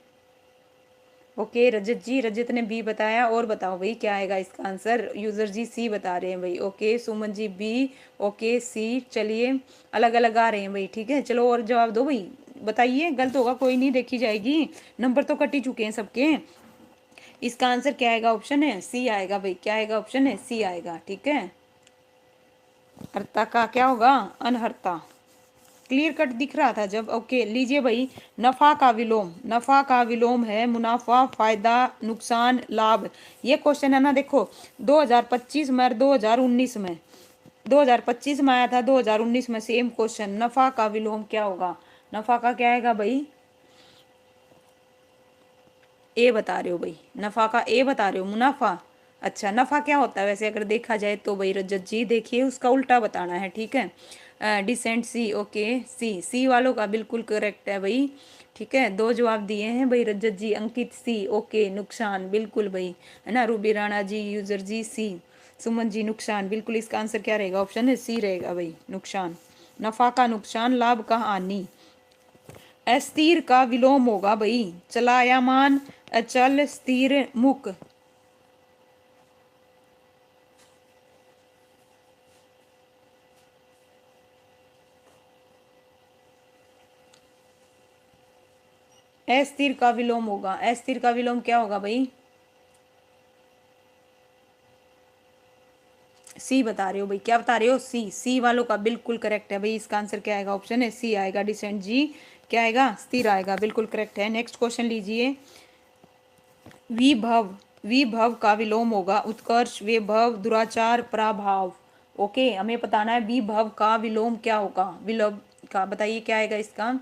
ओके रजत जी, रजत ने बी बताया, और बताओ भाई क्या आएगा इसका आंसर। यूजर जी सी बता रहे हैं भाई, ओके सुमन जी बी, ओके सी। चलिए अलग अलग आ रहे हैं भाई, ठीक है चलो और जवाब दो भाई, बताइए गलत होगा कोई नहीं, देखी जाएगी, नंबर तो कट ही चुके हैं सबके। इसका आंसर क्या आएगा, ऑप्शन है सी आएगा भाई, क्या आएगा, ऑप्शन है सी आएगा। ठीक है, हर्ता का क्या होगा, अनहर्ता। क्लियर कट दिख रहा था जब, ओके लीजिए भाई। नफा का विलोम, नफा का विलोम है मुनाफा, फायदा, नुकसान, लाभ। ये क्वेश्चन है ना, देखो 2025 में और 2019 में, 2025 में आया था, 2019 में सेम क्वेश्चन। नफा का विलोम क्या होगा, नफा का क्या आएगा भाई, ए बता रहे हो भाई, नफा का ए बता रहे हो, मुनाफा। अच्छा नफा क्या होता है वैसे अगर देखा जाए तो भाई रजत जी, देखिए उसका उल्टा बताना है। ठीक है, डिसेंट सी, ओके सी, सी वालों का बिल्कुल करेक्ट है भाई। ठीक है, दो जवाब दिए हैं भाई रजत जी, अंकित सी, ओके नुकसान बिल्कुल भाई, है ना, रूबी राणा जी, यूजर जी सी, सुमन जी नुकसान बिल्कुल। इसका आंसर क्या रहेगा, ऑप्शन है सी रहेगा भाई, नुकसान। नफा का नुकसान, लाभ का हानि। अस्थिर का विलोम होगा भाई चलायमान, अचल, स्थिर, मुक। अस्थिर का विलोम होगा, अस्थिर का विलोम क्या होगा भाई, सी बता रहे हो भाई, क्या बता रहे हो, सी, सी वालों का बिल्कुल करेक्ट है भाई। इसका आंसर क्या आएगा, ऑप्शन है सी आएगा, डिसेंट जी क्या आएगा, स्थिर आएगा, बिल्कुल करेक्ट है। नेक्स्ट क्वेश्चन लीजिए। विभव, विभव का विलोम होगा उत्कर्ष, विभव, दुराचार, प्रभाव। ओके हमें बताना है विभव का विलोम क्या होगा, विलोम का बताइए क्या आएगा इसका।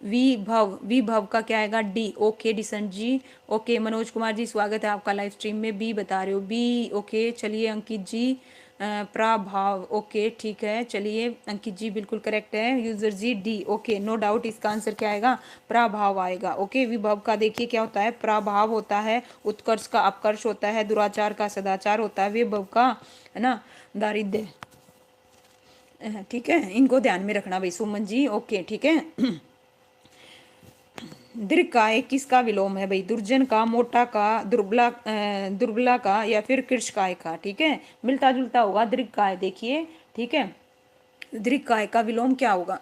विभव, विभव का क्या आएगा, डी, ओके डिसेंट जी, ओके मनोज कुमार जी स्वागत है आपका लाइव स्ट्रीम में, बी बता रहे हो, बी ओके। चलिए अंकित जी प्रभाव, ओके ठीक है, चलिए अंकित जी बिल्कुल करेक्ट है। User ji D, okay no doubt इसका आंसर क्या आएगा, प्रभाव आएगा। ओके विभव का देखिए क्या होता है, प्रभाव होता है, उत्कर्ष का अपकर्ष होता है, दुराचार का सदाचार होता है, विभव का है ना दारिद्र्य। ठीक है इनको ध्यान में रखना भाई सुमन जी, ओके ठीक है। दीर्घकाय किसका विलोम है भाई, दुर्जन का, मोटा का, दुर्बला दुर्बला का या फिर कृषकाय का। ठीक है मिलता जुलता होगा दीर्घकाय, देखिए ठीक है, दीर्घकाय का विलोम क्या होगा,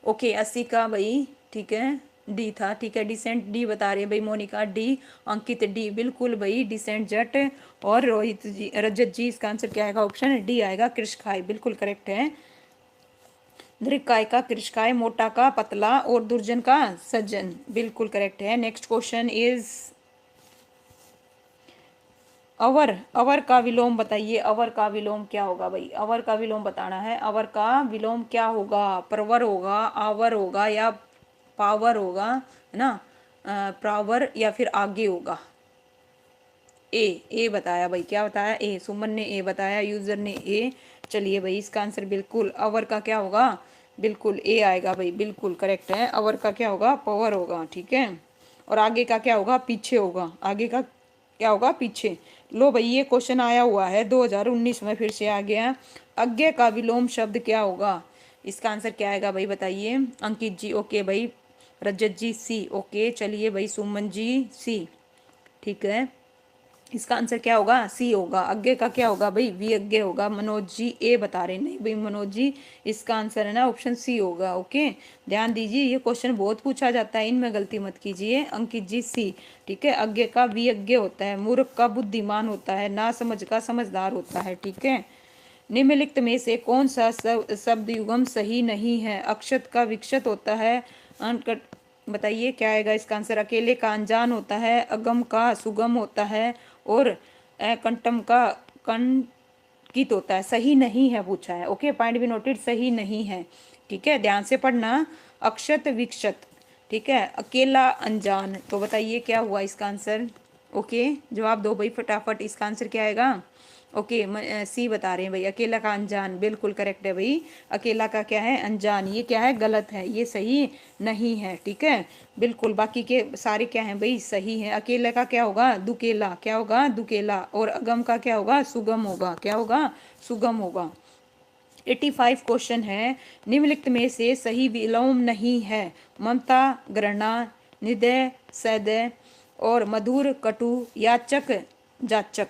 ओके 80 का भाई, ठीक है डी था। ठीक है डिसेंट डी बता रहे हैं भाई, मोनिका डी, अंकित डी बिल्कुल भाई, डिसेंट जट और रोहित जी, रजत जी, इसका आंसर क्या आएगा, ऑप्शन डी आएगा, कृषकाय बिल्कुल करेक्ट है। दीर्घकाय का कृषकाय, मोटा का पतला और दुर्जन का सज्जन बिल्कुल करेक्ट है। नेक्स्ट क्वेश्चन इज अवर, अवर का विलोम बताइए, अवर का विलोम क्या होगा भाई, अवर का विलोम बताना है, अवर का विलोम क्या होगा, प्रवर होगा, आवर होगा या पावर होगा, है ना, प्रावर या फिर आगे होगा। ए बताया भाई, क्या बताया, ए सुमन ने ए बताया, यूजर ने ए। चलिए भाई इसका आंसर बिल्कुल अवर का क्या होगा, बिल्कुल ए आएगा भाई, बिल्कुल करेक्ट है। अवर का क्या होगा, पावर होगा। ठीक है और आगे का क्या होगा, पीछे होगा, आगे का क्या होगा, पीछे। लो भाई ये क्वेश्चन आया हुआ है 2019 में, फिर से आ गया। अज्ञे का विलोम शब्द क्या होगा, इसका आंसर क्या आएगा भाई बताइए। अंकित जी ओके भाई, रजत जी सी, ओके चलिए भाई सुमन जी सी, ठीक है इसका आंसर क्या होगा, सी होगा। अज्ञे का क्या होगा भाई, वी अज्ञे होगा। मनोज जी ए बता रहे नहीं भाई मनोज जी, इसका आंसर है ना ऑप्शन सी होगा। ओके ध्यान दीजिए ये क्वेश्चन बहुत पूछा जाता है, इनमें गलती मत कीजिए। अंकित जी सी, ठीक है अज्ञे का वी अज्ञे होता है, मूर्ख का बुद्धिमान होता है, ना समझ का समझदार होता है। ठीक है निम्नलिखित में से कौन सा शब्द युगम सही नहीं है, अक्षत का विक्षत होता है, अनकट बताइए क्या आएगा इसका आंसर। अकेले का अनजान होता है, अगम का सुगम होता है और कंटम का कंकित होता है। सही नहीं है पूछा है, ओके पॉइंट भी नोटेड, सही नहीं है। ठीक है ध्यान से पढ़ना, अक्षत विक्षत, ठीक है अकेला अनजान, तो बताइए क्या हुआ इसका आंसर। ओके जवाब दो भाई फटाफट, इसका आंसर क्या आएगा, ओके, सी बता रहे हैं भाई, अकेला का अनजान, बिल्कुल करेक्ट है भाई। अकेला का क्या है, अनजान, ये क्या है, गलत है, ये सही नहीं है, ठीक है। बिल्कुल, बाकी के सारे क्या हैं भाई, सही है। अकेले का क्या होगा, दुकेला, क्या होगा, दुकेला। और अगम का क्या होगा, सुगम होगा, क्या होगा, सुगम होगा। 85 क्वेश्चन है, निम्नलिखित में से सही विलोम नहीं है। ममता, घृणा, निदय, सदय और मधुर, कटु, याचक, जाचक।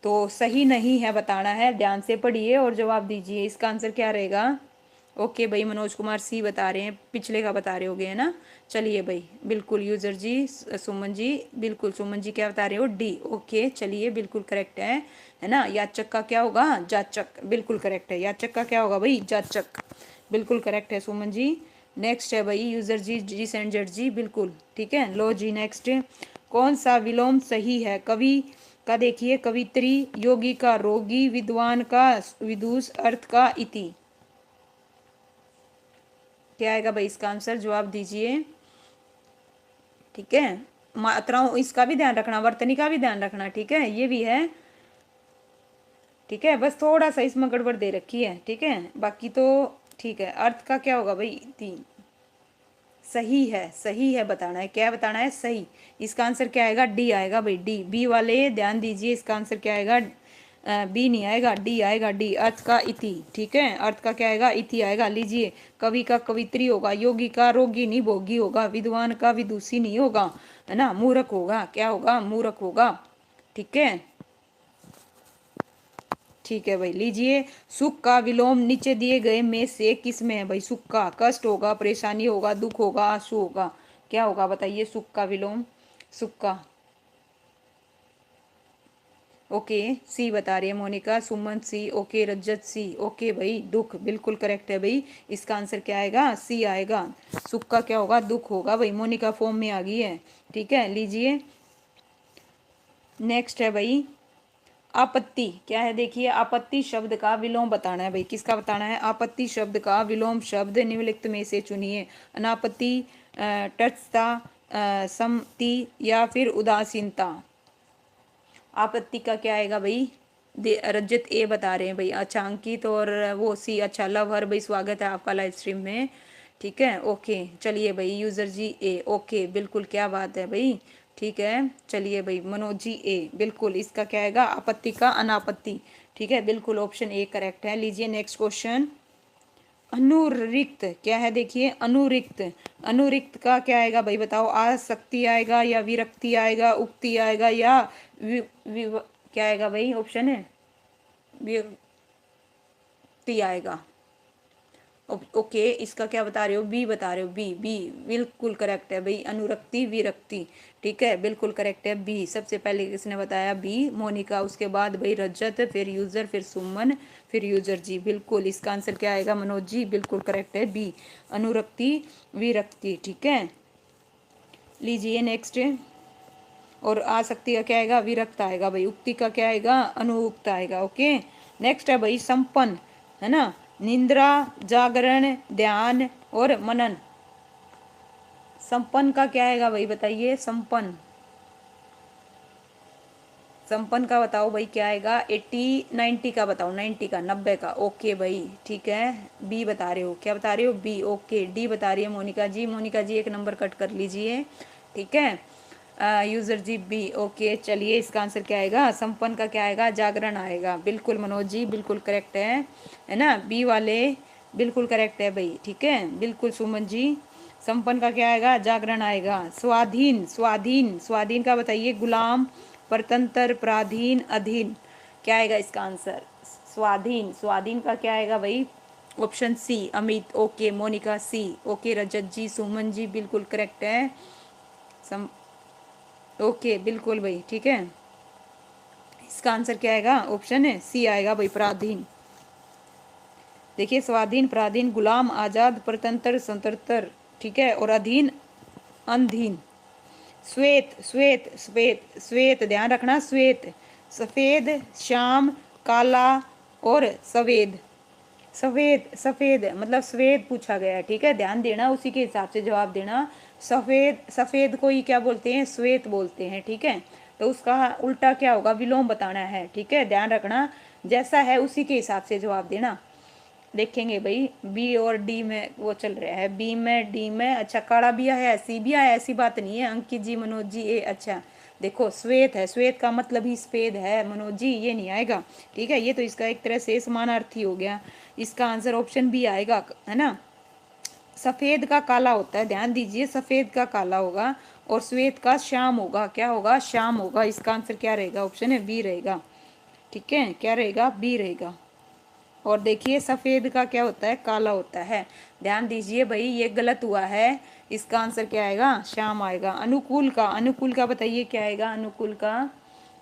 तो सही नहीं है बताना है, ध्यान से पढ़िए और जवाब दीजिए। इसका आंसर क्या रहेगा। ओके भाई, मनोज कुमार सी बता रहे हैं, पिछले का बता रहे होगे है ना। चलिए भाई, बिल्कुल यूजर जी, सुमन जी, बिल्कुल सुमन जी क्या बता रहे हो, डी। ओके चलिए, बिल्कुल करेक्ट है ना। याचक का क्या होगा, जाचक, बिल्कुल करेक्ट है। याचक का क्या होगा भाई, जाचक, बिल्कुल करेक्ट है सुमन जी। नेक्स्ट है भाई यूजर जी, जी सेंजर जी, बिल्कुल ठीक है। लो जी नेक्स्ट, कौन सा विलोम सही है। कवि का देखिए, कवित्री, योगी का रोगी, विद्वान का विदुष, अर्थ का इति। क्या आएगा भाई इसका आंसर, जवाब दीजिए, ठीक है। मात्राओं इसका भी ध्यान रखना, वर्तनी का भी ध्यान रखना, ठीक है, ये भी है, ठीक है। बस थोड़ा सा इसमें गड़बड़ दे रखी है, ठीक है, बाकी तो ठीक है। अर्थ का क्या होगा भाई, तीन, सही है, सही है बताना है, क्या बताना है, सही। इसका आंसर क्या आएगा, डी आएगा भाई, डी। बी वाले ध्यान दीजिए, इसका आंसर क्या आएगा, बी नहीं आएगा, डी आएगा, डी। अर्थ का इति, ठीक है, अर्थ का क्या आएगा, इति आएगा। लीजिए, कवि का कवित्री होगा, योगी का रोगी नहीं भोगी होगा, विद्वान का विदुषी नहीं होगा, है ना, मूर्ख होगा, क्या होगा, मूर्ख होगा, ठीक है, ठीक है भाई। लीजिए, सुख का विलोम नीचे दिए गए में से किस में है भाई। सुख का, कष्ट होगा, परेशानी होगा, दुख होगा, आंसू होगा, क्या होगा बताइए, सुख का विलोम, सुख का। ओके, सी बता रही है मोनिका, सुमन सी, ओके रजत सी, ओके भाई, दुख, बिल्कुल करेक्ट है भाई। इसका आंसर क्या आएगा, सी आएगा। सुख का क्या होगा, दुख होगा भाई। मोनिका फॉर्म में आ गई है, ठीक है। लीजिए, नेक्स्ट है भाई, आपत्ति क्या है, देखिए, आपत्ति शब्द का विलोम बताना है भाई। किसका बताना है, आपत्ति शब्द का विलोम शब्द निम्नलिखित में से चुनिए। अनापत्ति, तटस्थता, सम्मति या फिर उदासीनता। आपत्ति का क्या आएगा भाई, रजत ए बता रहे हैं भाई, अच्छा अंकित और वो सी, अच्छा लव हर भाई, स्वागत है आपका लाइव स्ट्रीम में, ठीक है। ओके चलिए भाई, यूजर जी ए, ओके बिल्कुल, क्या बात है भाई, ठीक है। चलिए भाई, मनोज जी ए, बिल्कुल, इसका क्या आएगा, आपत्ति का अनापत्ति, ठीक है, बिल्कुल ऑप्शन ए करेक्ट है। लीजिए नेक्स्ट क्वेश्चन, अनुरिक्त क्या है, देखिए, अनुरिक्त, अनुरिक्त का क्या आएगा भाई बताओ। आसक्ति आएगा या विरक्ति आएगा, उक्ति आएगा या वि, वि, क्या आएगा भाई, ऑप्शन है विरक्ति आएगा। ओके, इसका क्या बता रहे हो, बी बता रहे हो, बी, बी बिल्कुल करेक्ट है भाई, अनुरक्ति विरक्ति, ठीक है, बिल्कुल करेक्ट है बी। सबसे पहले किसने बताया, बी, मोनिका, उसके बाद भाई रजत, फिर यूजर, फिर सुमन, फिर यूजर जी, बिल्कुल। इसका आंसर क्या आएगा मनोज जी, बिल्कुल करेक्ट है बी, अनुरक्ति विरक्ति, ठीक है। लीजिए नेक्स्ट, और आसक्ति का क्या आएगा, विरक्त आएगा भाई। उक्ति का क्या आएगा, अनुउक्त आएगा, ओके। नेक्स्ट है भाई संपन्न, है ना, निद्रा, जागरण, ध्यान और मनन। संपन्न का क्या आएगा भाई बताइए, संपन्न, संपन्न का बताओ भाई क्या आएगा, 80 90 का बताओ, 90 का, 90 का, ओके भाई, ठीक है। बी बता रहे हो, क्या बता रहे हो, बी, ओके। डी बता रही है मोनिका जी, मोनिका जी एक नंबर कट कर लीजिए, ठीक है। User ji B, okay. चलिए, इसका आंसर क्या आएगा, संपन्न का क्या आएगा, जागरण आएगा, बिल्कुल मनोज जी, बिल्कुल करेक्ट है ना, बी वाले बिल्कुल करेक्ट है भाई, ठीक है, बिल्कुल सुमन जी। संपन्न का क्या आएगा, जागरण आएगा। स्वाधीन, स्वाधीन, स्वाधीन का बताइए, गुलाम, परतंत्र, पराधीन, अधीन, क्या आएगा इसका आंसर, स्वाधीन, स्वाधीन का क्या आएगा भाई, option C, Amit, okay. Monika C, okay. Rajat ji, Suman ji, बिल्कुल करेक्ट है। सम ओके बिल्कुल भाई, ठीक है। इसका आंसर क्या आएगा, ऑप्शन है सी आएगा भाई, पराधीन। देखिए, स्वाधीन, पराधीन, गुलाम, आजाद, परतंत्र, स्वतंत्र, ठीक है, और अधीन, अधीन। श्वेत, श्वेत, श्वेत, श्वेत, ध्यान रखना, श्वेत, सफेद, श्याम, काला और सफेद, सफेद, सफेद मतलब सफेद पूछा गया है, ठीक है, ध्यान देना, उसी के हिसाब से जवाब देना। सफेद, सफेद को ही क्या बोलते हैं, श्वेत बोलते हैं, ठीक है। तो उसका उल्टा क्या होगा, विलोम बताना है। ठीक है, ध्यान रखना, जैसा है उसी के हिसाब से जवाब देना। देखेंगे भाई, बी और डी में वो चल रहा है, बी में डी में। अच्छा, काड़ा भी आया है, सी भी आया है, ऐसी बात नहीं है। अंकित जी, मनोज जी, ए। अच्छा देखो, श्वेत है, श्वेत का मतलब ही सफेद है मनोज जी, ये नहीं आएगा। ठीक है, ये तो इसका एक तरह से समानार्थी हो गया। इसका आंसर ऑप्शन बी आएगा, है ना। सफेद का काला होता है, ध्यान दीजिए, सफेद का काला होगा और श्वेत का श्याम होगा। क्या होगा, श्याम होगा। इसका आंसर क्या रहेगा, ऑप्शन है बी रहेगा। ठीक है, क्या रहेगा, बी रहेगा। और देखिए, सफेद का क्या होता है, काला होता है। ध्यान दीजिए भाई, ये गलत हुआ है। इसका आंसर क्या आएगा, श्याम आएगा। अनुकूल का, अनुकूल का बताइए क्या आएगा, अनुकूल का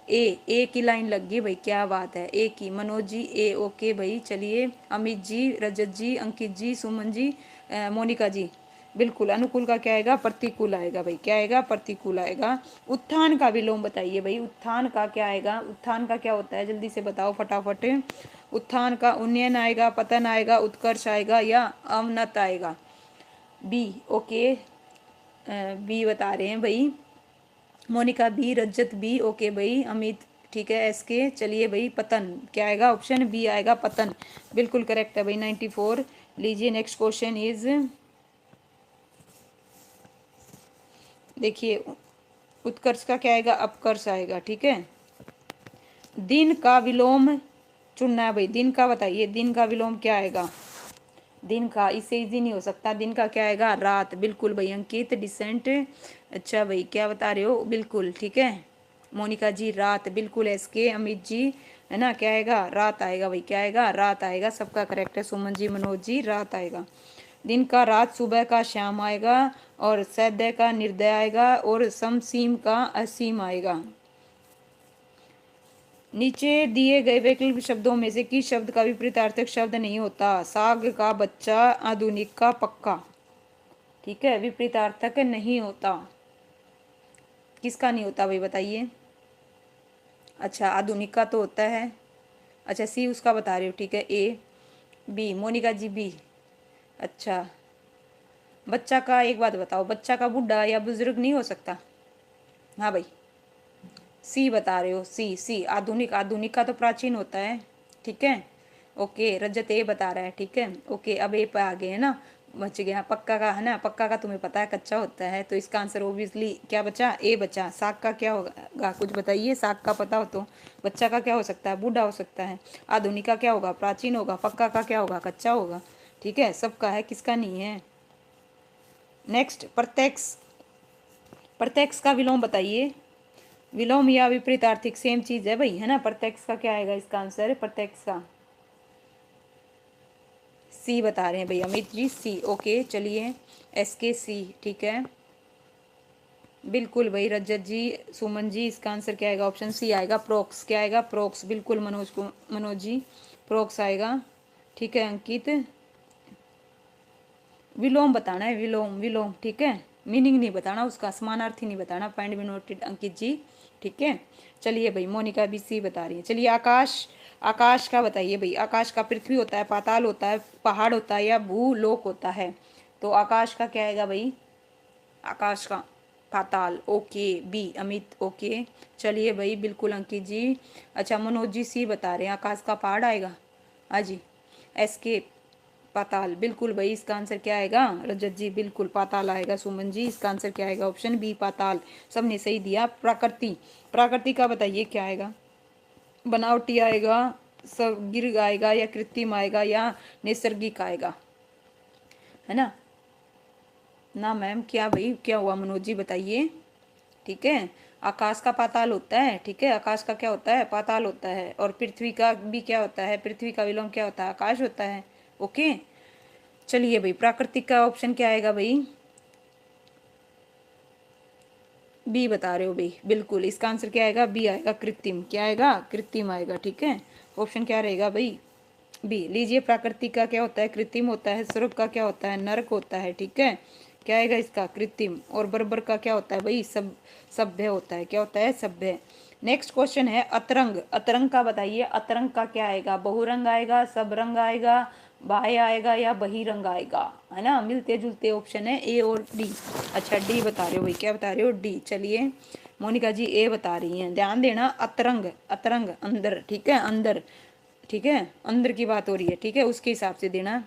ए की लाइन लग गई भाई, क्या बात है, ए की। मनोज जी ए, ओके भाई। चलिए, अमित जी, रजत जी, अंकित जी, सुमन जी, मोनिका जी, बिल्कुल। अनुकूल का क्या आएगा, प्रतिकूल आएगा भाई। क्या आएगा, प्रतिकूल आएगा। उत्थान का विलोम बताइए भाई, उत्थान का क्या आएगा, उत्थान का क्या होता है, जल्दी से बताओ फटाफट। उत्थान का उन्नयन आएगा, पतन आएगा, उत्कर्ष आएगा या अवनत आएगा। बी, ओके, बी बता रहे हैं भाई। मोनिका बी, रजत बी, ओके भाई। अमित ठीक है, एस के। चलिए भाई, पतन क्या आएगा, ऑप्शन बी आएगा, पतन, बिल्कुल करेक्ट है भाई, 94। लीजिए, नेक्स्ट क्वेश्चन इज, देखिए, उत्कर्ष का क्या आएगा, अपकर्ष आएगा। ठीक है, दिन का विलोम चुनना है भाई, दिन का बताइए, दिन का विलोम क्या आएगा। दिन का, इससे इजी नहीं हो सकता। दिन का क्या आएगा, रात, बिल्कुल भाई। अंकित, डिसेंट, अच्छा भाई, क्या बता रहे हो, बिल्कुल ठीक है। मोनिका जी, रात, बिल्कुल। एस के, अमित जी, है ना, क्या आएगा, रात आएगा भाई। क्या आएगा, रात आएगा, सबका करेक्ट है। सुमन जी, मनोज जी, रात आएगा। दिन का रात, सुबह का शाम आएगा, और सैद्य का निर्दय आएगा, और समसीम का असीम आएगा। नीचे दिए गए वैकल्पिक शब्दों में से किस शब्द का विपरीतार्थक शब्द नहीं होता। साग का बच्चा, आधुनिक का पक्का। ठीक है, विपरीतार्थक नहीं होता। किसका नहीं होता भाई, बताइए। अच्छा, आधुनिक का तो होता है। अच्छा, सी उसका बता रहे हो, ठीक है। A, B, Monika ji B. अच्छा, बच्चा का एक बात बताओ, बच्चा का बूढ़ा या बुजुर्ग नहीं हो सकता। हाँ भाई, सी बता रहे हो, सी, सी आधुनिक, आधुनिक का तो प्राचीन होता है। ठीक है, ओके। रजत ए बता रहा है, ठीक है, ओके। अब ए पे आ गए है ना, बच गया। पक्का का है ना, पक्का का तुम्हें पता है कच्चा होता है, तो इसका आंसर ओबियसली क्या बचा, ए बचा। साग का क्या होगा, कुछ बताइए, साग का पता हो तो। बच्चा का क्या हो सकता है, बूढ़ा हो सकता है। आधुनिक का क्या होगा, प्राचीन होगा। पक्का का क्या होगा, कच्चा होगा। ठीक है, सबका है, किसका नहीं है। नेक्स्ट, प्रत्यक्ष, प्रत्यक्ष का विलोम बताइए। विलोम या विपरीत आर्थिक सेम चीज है भाई, है ना। प्रत्यक्ष का क्या आएगा, इसका आंसर प्रत्यक्ष का सी बता रहे हैं भाई, अमित जी सी, ओके। चलिए, एस के सी, ठीक है, बिल्कुल भाई। रजत जी, सुमन जी, इसका आंसर क्या आएगा, ऑप्शन सी आएगा, प्रोक्स। क्या आएगा, प्रोक्स, बिल्कुल। मनोज को, मनोज जी, प्रोक्स आएगा। ठीक है, अंकित, विलोम बताना है, विलोम, विलोम, ठीक है। मीनिंग नहीं बताना उसका, समानार्थी नहीं बताना। पॉइंट बी नोटेड अंकित जी, ठीक है। चलिए भाई, मोनिका भी सी बता रही है। चलिए, आकाश, आकाश का बताइए भाई। आकाश का पृथ्वी होता है, पाताल होता है, पहाड़ होता है, या भूलोक होता है। तो आकाश का क्या आएगा भाई, आकाश का पाताल, ओके। B, Amit, okay. चलिए भाई, बिल्कुल अंकित जी। अच्छा, मनोज जी सी बता रहे हैं, आकाश का पहाड़ आएगा। हाँ जी, एस के, पाताल, बिल्कुल भाई। इसका आंसर क्या आएगा, रजत जी, बिल्कुल पाताल आएगा। सुमन जी, इसका आंसर क्या आएगा, ऑप्शन बी, पाताल। सबने सही दिया। प्रकृति, प्रकृति का बताइए क्या आएगा, बनावटी आएगा, गिर आएगा, या कृत्रिम आएगा, या नैसर्गिक आएगा, है ना। ना मैम, क्या भाई, क्या हुआ, मनोज जी बताइए। ठीक है, आकाश का पाताल होता है, ठीक है, आकाश का क्या होता है, पाताल होता है। और पृथ्वी का भी क्या होता है, पृथ्वी का विलोम क्या होता है, आकाश होता है। ओके, चलिए भाई, प्राकृतिक का ऑप्शन क्या आएगा भाई, बी बता रहे हो भाई, बिल्कुल। इसका आंसर क्या आएगा, बी आएगा, कृत्रिम। क्या आएगा, कृत्रिम आएगा। ठीक है, ऑप्शन क्या रहेगा भाई, बी। लीजिए, प्राकृतिक का क्या होता है, कृत्रिम होता है। स्वर्ग का क्या होता है, नरक होता है। ठीक है, क्या आएगा इसका, कृत्रिम। और बर्बर का क्या होता है भाई, सब सभ्य होता है। क्या होता है, सभ्य। नेक्स्ट क्वेश्चन है अतरंग, अतरंग का बताइए। अतरंग का क्या आएगा, बहुरंग आएगा, सब रंग आएगा, बाह्य आएगा, या बहिरंग आएगा, है ना। मिलते जुलते ऑप्शन है, ए और डी। अच्छा, डी बता रहे हो भाई, क्या बता रहे हो, डी। चलिए, मोनिका जी ए बता रही हैं, ध्यान देना। अतरंग, अतरंग अंदर, ठीक है, अंदर, ठीक है, अंदर की बात हो रही है, ठीक है, उसके हिसाब से देना।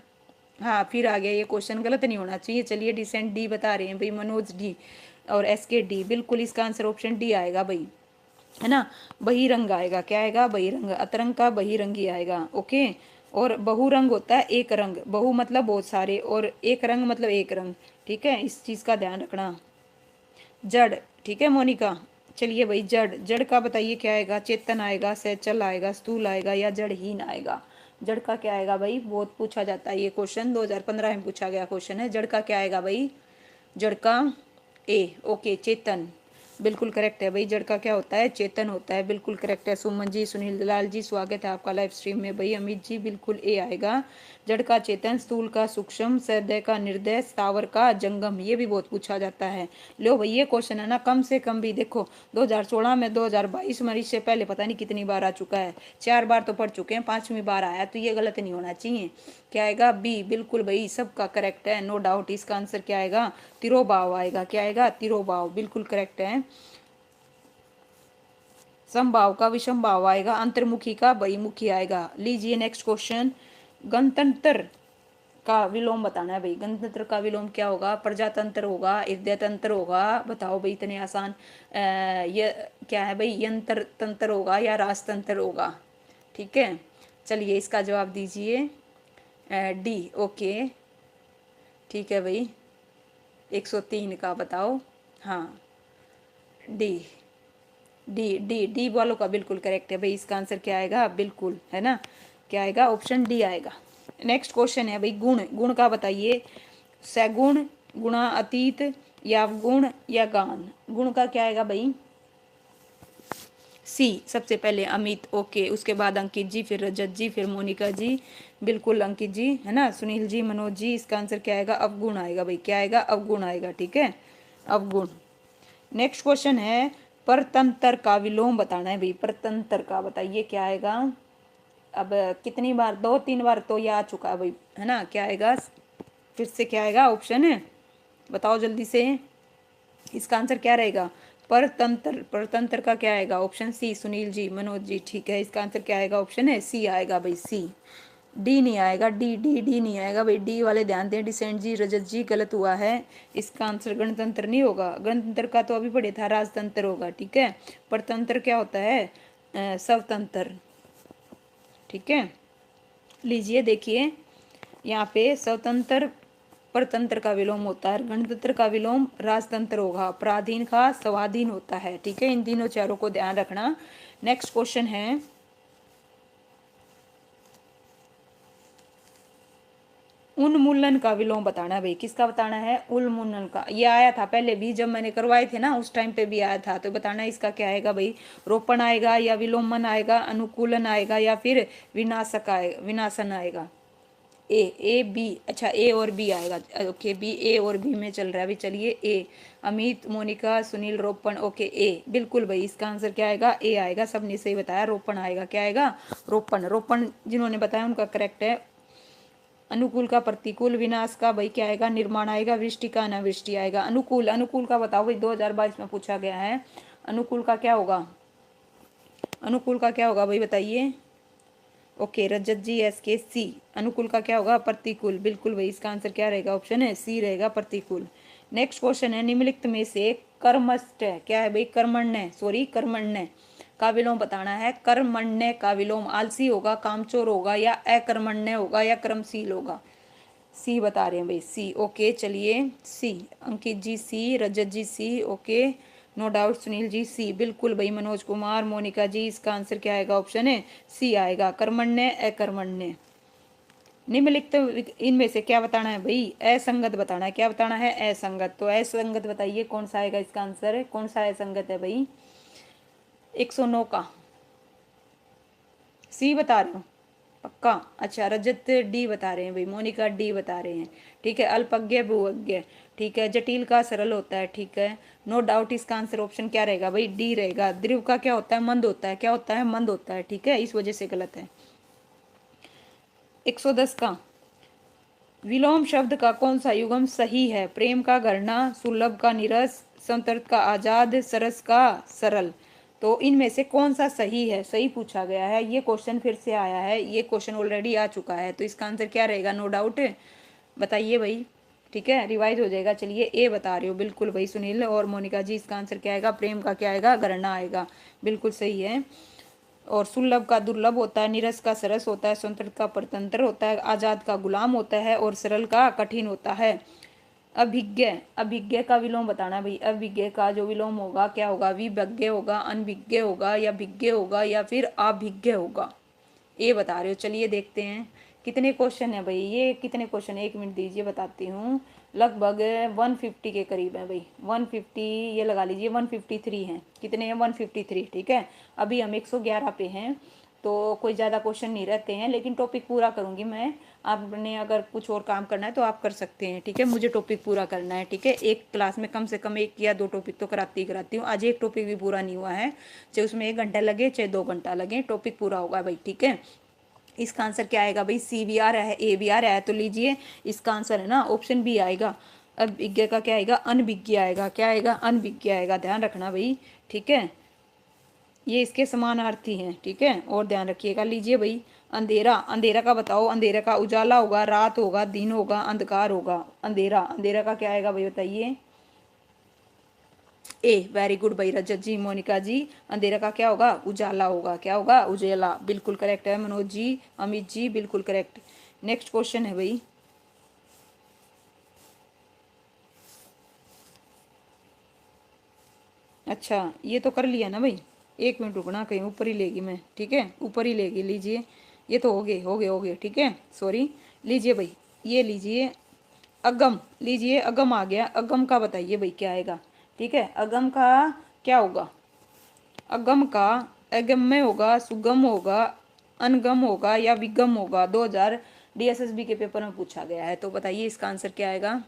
हाँ फिर आ गया ये क्वेश्चन, गलत नहीं होना चाहिए। चलिए डिसेंट डी बता रहे हैं भाई मनोज डी और एस के डी, बिल्कुल इसका आंसर ऑप्शन डी आएगा भाई, है ना। बहिरंग आएगा, क्या आएगा, बहिरंग, अतरंग का बहिरंगी आएगा, ओके। और बहुरंग होता है एक रंग, बहु मतलब बहुत सारे और एक रंग मतलब एक रंग, ठीक है, इस चीज़ का ध्यान रखना। जड़, ठीक है मोनिका। चलिए भाई जड़, जड़ का बताइए क्या आएगा, चेतन आएगा, सहचल आएगा, स्थूल आएगा या जड़हीन आएगा। जड़ का क्या आएगा भाई, बहुत पूछा जाता है ये क्वेश्चन, 2015 में पूछा गया क्वेश्चन है। जड़ का क्या आएगा भाई, जड़ का ए, ओके, चेतन, बिल्कुल करेक्ट है भाई। जड़ का क्या होता है, चेतन होता है, बिल्कुल करेक्ट है। सुमन जी, सुनील दलाल जी, स्वागत है आपका लाइव स्ट्रीम में भाई। अमित जी, बिल्कुल ए आएगा। जड़ का चेतन, स्थूल का सूक्ष्म, सदय का निर्दय, स्थावर का जंगम, ये भी बहुत पूछा जाता है। लो भाई ये क्वेश्चन है ना, कम से कम भी देखो 2016 में, 2022 में, इससे पहले पता नहीं कितनी बार आ चुका है, 4 बार तो पढ़ चुके हैं, 5वीं बार आया, तो ये गलत नहीं होना चाहिए। क्या आएगा, बी, बिल्कुल भाई सबका करेक्ट है, नो डाउट। इसका आंसर क्या आएगा, तिरोभाव आएगा, क्या आएगा, तिरोभाव, बिल्कुल करेक्ट है। समभाव का विषम भाव आएगा, अंतर्मुखी का बहिमुखी आएगा। लीजिए नेक्स्ट क्वेश्चन, गणतंत्र का विलोम बताना है भाई। गणतंत्र का विलोम क्या होगा, प्रजातंत्र होगा, हृदय तंत्र होगा, बताओ भाई, इतने आसान। ये क्या है भाई, यंत्र तंत्र होगा या राजतंत्र होगा, ठीक है। चलिए इसका जवाब दीजिए, डी, ओके, ठीक है भाई। 103 का बताओ, हाँ, डी, डी, डी, डी वालों का बिल्कुल करेक्ट है भाई। इसका आंसर क्या आएगा, बिल्कुल, है ना, क्या आएगा, ऑप्शन डी आएगा। नेक्स्ट क्वेश्चन है भाई, गुण, गुण का बताइए। सगुण, गुणातीत, या गुण या गान। गुण का क्या आएगा भाई, सी, सबसे पहले अमित, ओके, उसके बाद अंकित जी, फिर रजत जी, फिर मोनिका जी, बिल्कुल अंकित जी, है ना, सुनील जी, मनोज जी। इसका आंसर क्या आएगा, अवगुण आएगा भाई, क्या आएगा, अवगुण आएगा, ठीक है, अवगुण। नेक्स्ट क्वेश्चन है, परतंत्र का विलोम बताना है भाई। परतंत्र का बताइए क्या आएगा। अब कितनी बार, 2-3 बार तो ये आ चुका है भाई, है ना, क्या आएगा, फिर से क्या आएगा, ऑप्शन है, बताओ जल्दी से। इसका आंसर क्या रहेगा, परतंत्र, परतंत्र का क्या आएगा, ऑप्शन सी, सुनील जी, मनोज जी, ठीक है। इसका आंसर क्या आएगा, ऑप्शन है सी आएगा भाई, सी। डी नहीं आएगा, डी, डी, डी नहीं आएगा भाई, डी वाले ध्यान दें। डिसेंट जी, रजत जी, गलत हुआ है। इसका आंसर गणतंत्र नहीं होगा, गणतंत्र का तो अभी पढ़े था, राजतंत्र होगा, ठीक है। परतंत्र क्या होता है, स्वतंत्र, ठीक है। लीजिए देखिए, यहाँ पे स्वतंत्र परतंत्र का विलोम होता है, गणतंत्र का विलोम राजतंत्र होगा, पराधीन का स्वाधीन होता है, ठीक है। इन तीनों चारों को ध्यान रखना। नेक्स्ट क्वेश्चन है, उन्मूलन का विलोम बताना है भाई। किसका बताना है, उन्मूलन का। ये आया था पहले भी, जब मैंने करवाए थे ना, उस टाइम पे भी आया था, तो बताना है इसका क्या आएगा भाई। रोपण आएगा या विलोमन आएगा, अनुकूलन आएगा या फिर विनाशक आएगा, विनाशन आएगा। ए बी, अच्छा ए और बी आएगा, ओके, बी, ए और बी में चल रहा है अभी। चलिए ए, अमित, मोनिका, सुनील, रोपण, ओके, ए, बिल्कुल भाई। इसका आंसर क्या आएगा, ए आएगा, सबने सही बताया, रोपण आएगा, क्या आएगा, रोपण। रोपण जिन्होंने बताया उनका करेक्ट है। अनुकूल का प्रतिकूल, विनाश का भाई क्या आएगा, निर्माण आएगा, वृष्टि का अनावृष्टि आएगा। अनुकूल, अनुकूल का बताओ भाई, 2022 में पूछा गया है। अनुकूल का क्या होगा, अनुकूल का क्या होगा भाई बताइए। ओके, रजत जी, एस के, सी। अनुकूल का क्या होगा, प्रतिकूल, बिल्कुल भाई। इसका आंसर क्या रहेगा, ऑप्शन है सी रहेगा, प्रतिकूल। नेक्स्ट क्वेश्चन है, निम्नलिखित में से कर्मष्ट क्या है भाई, कर्मण्य, सॉरी, कर्मण्य का विलोम बताना है। कर्मण्य का विलोम आलसी होगा, कामचोर होगा या अकर्मण्य होगा या कर्मशील होगा। सी बता रहे हैं भाई, सी, ओके। चलिए सी, अंकित जी सी, रजत जी सी, okay, no doubt. Sunil ji सी, बिल्कुल भाई। मनोज कुमार, मोनिका जी, इसका आंसर क्या आएगा, ऑप्शन है सी आएगा, कर्मण्य अकर्मण्य। निम्नलिखित इनमें से क्या बताना है भाई, असंगत बताना है। क्या बताना है, असंगत। तो असंगत बताइए कौन सा आएगा, इसका आंसर कौन सा असंगत है भाई। 109 का, सी बता रहे हो पक्का। अच्छा, रजत डी बता रहे हैं भाई, मोनिका डी बता रहे हैं, ठीक है। अल्पज्ञ बहुज्ञ, ठीक है। जटिल का सरल होता है, ठीक है, नो डाउट। इसका आंसर ऑप्शन क्या रहेगा भाई, डी रहेगा। द्रव का क्या होता है, मंद होता है, क्या होता है, मंद होता है, ठीक है, इस वजह से गलत है। 110 का, विलोम शब्द का कौन सा युग्म सही है। प्रेम का घरना, सुलभ का नीरस, संतर्क का आजाद, सरस का सरल। तो इनमें से कौन सा सही है, सही पूछा गया है। ये क्वेश्चन फिर से आया है, ये क्वेश्चन ऑलरेडी आ चुका है, तो इसका आंसर क्या रहेगा, नो डाउट बताइए भाई। ठीक है, रिवाइज हो जाएगा। चलिए ए बता रहे हो, बिल्कुल भाई सुनील और मोनिका जी। इसका आंसर क्या आएगा, प्रेम का क्या आएगा, गणना आएगा, बिल्कुल सही है। और सुलभ का दुर्लभ होता है, नीरस का सरस होता है, स्वतंत्र का परतंत्र होता है, आजाद का गुलाम होता है, और सरल का कठिन होता है। अभिज्ञ, अभिज्ञ का विलोम बताना भाई। अभिज्ञ का जो विलोम होगा क्या होगा, विभज्ञ होगा, अनभिज्ञ होगा, या भिज्ञ होगा, या फिर अभिज्ञ होगा। ये बता रहे हो। चलिए देखते हैं कितने क्वेश्चन है भाई। ये कितने क्वेश्चन, 1 मिनट दीजिए बताती हूँ। लगभग 150 के करीब है भाई, 150 ये लगा लीजिए, 153 हैं। कितने हैं, 153। ठीक है, अभी हम 111 पे हैं, तो कोई ज़्यादा क्वेश्चन नहीं रहते हैं, लेकिन टॉपिक पूरा करूँगी मैं। आपने अगर कुछ और काम करना है तो आप कर सकते हैं। ठीक है, मुझे टॉपिक पूरा करना है। ठीक है, एक क्लास में कम से कम 1 या 2 टॉपिक तो कराती ही कराती हूँ। आज एक टॉपिक भी पूरा नहीं हुआ है, चाहे उसमें 1 घंटा लगे चाहे 2 घंटा लगे, टॉपिक पूरा होगा भाई। ठीक है, इसका आंसर क्या आएगा भाई, सी भी आ रहा है, ए भी आ रहा है, तो लीजिए इसका आंसर है ना ऑप्शन बी आएगा। अब विज्ञ का क्या आएगा, अनभिज्ञ आएगा। क्या आएगा, अनभिज्ञ आएगा, ध्यान रखना भाई। ठीक है, ये इसके समानार्थी हैं। ठीक है, और ध्यान रखिएगा। लीजिए भाई, अंधेरा, अंधेरा का बताओ। अंधेरा का उजाला होगा, रात होगा, दिन होगा, अंधकार होगा। अंधेरा, अंधेरा का क्या आएगा भाई बताइए। ए, वेरी गुड भाई रजत जी, मोनिका जी। अंधेरा का क्या होगा, उजाला होगा। क्या होगा, उजाला, बिल्कुल करेक्ट है। मनोज जी, अमित जी, बिल्कुल करेक्ट। नेक्स्ट क्वेश्चन है भाई। अच्छा, ये तो कर लिया ना भाई, 1 मिनट रुकना, कहीं ऊपर ही लेगी मैं। ठीक है, ऊपर ही लेगी। लीजिए, ये तो हो गए हो गए हो गए। ठीक है, सॉरी। लीजिए भाई, ये लीजिए अगम। लीजिए अगम आ गया, अगम का बताइए भाई क्या आएगा। ठीक है, अगम का क्या होगा, अगम का अगम्य होगा, सुगम होगा, अनगम होगा, या विगम होगा। 2000 डीएसएसबी के पेपर में पूछा गया है, तो बताइए इसका आंसर क्या आएगा।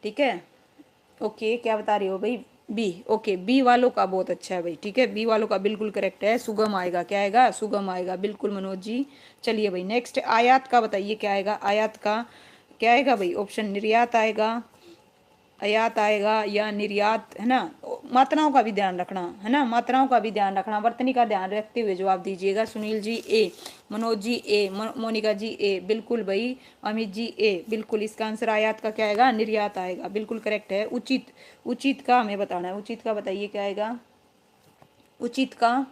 ठीक है, ओके, क्या बता रही हो भाई, बी। ओके, बी वालों का बहुत अच्छा है भाई। ठीक है, बी वालों का बिल्कुल करेक्ट है, सुगम आएगा। क्या आएगा, सुगम आएगा, बिल्कुल मनोज जी। चलिए भाई, नेक्स्ट आयात का बताइए क्या आएगा। आयात का क्या आएगा भाई, ऑप्शन निर्यात आएगा, आयात आएगा, या निर्यात, है ना। मात्राओं का भी ध्यान रखना, है ना, मात्राओं का भी ध्यान रखना, वर्तनी का ध्यान रखते हुए जवाब दीजिएगा। सुनील जी ए, मनोज जी ए, मोनिका जी ए, बिल्कुल भाई। अमित जी ए, बिल्कुल। इसका आंसर आयात का क्या आएगा, निर्यात आएगा, बिल्कुल करेक्ट है। उचित, उचित का हमें बताना है। उचित का बताइए क्या आएगा, उचित का,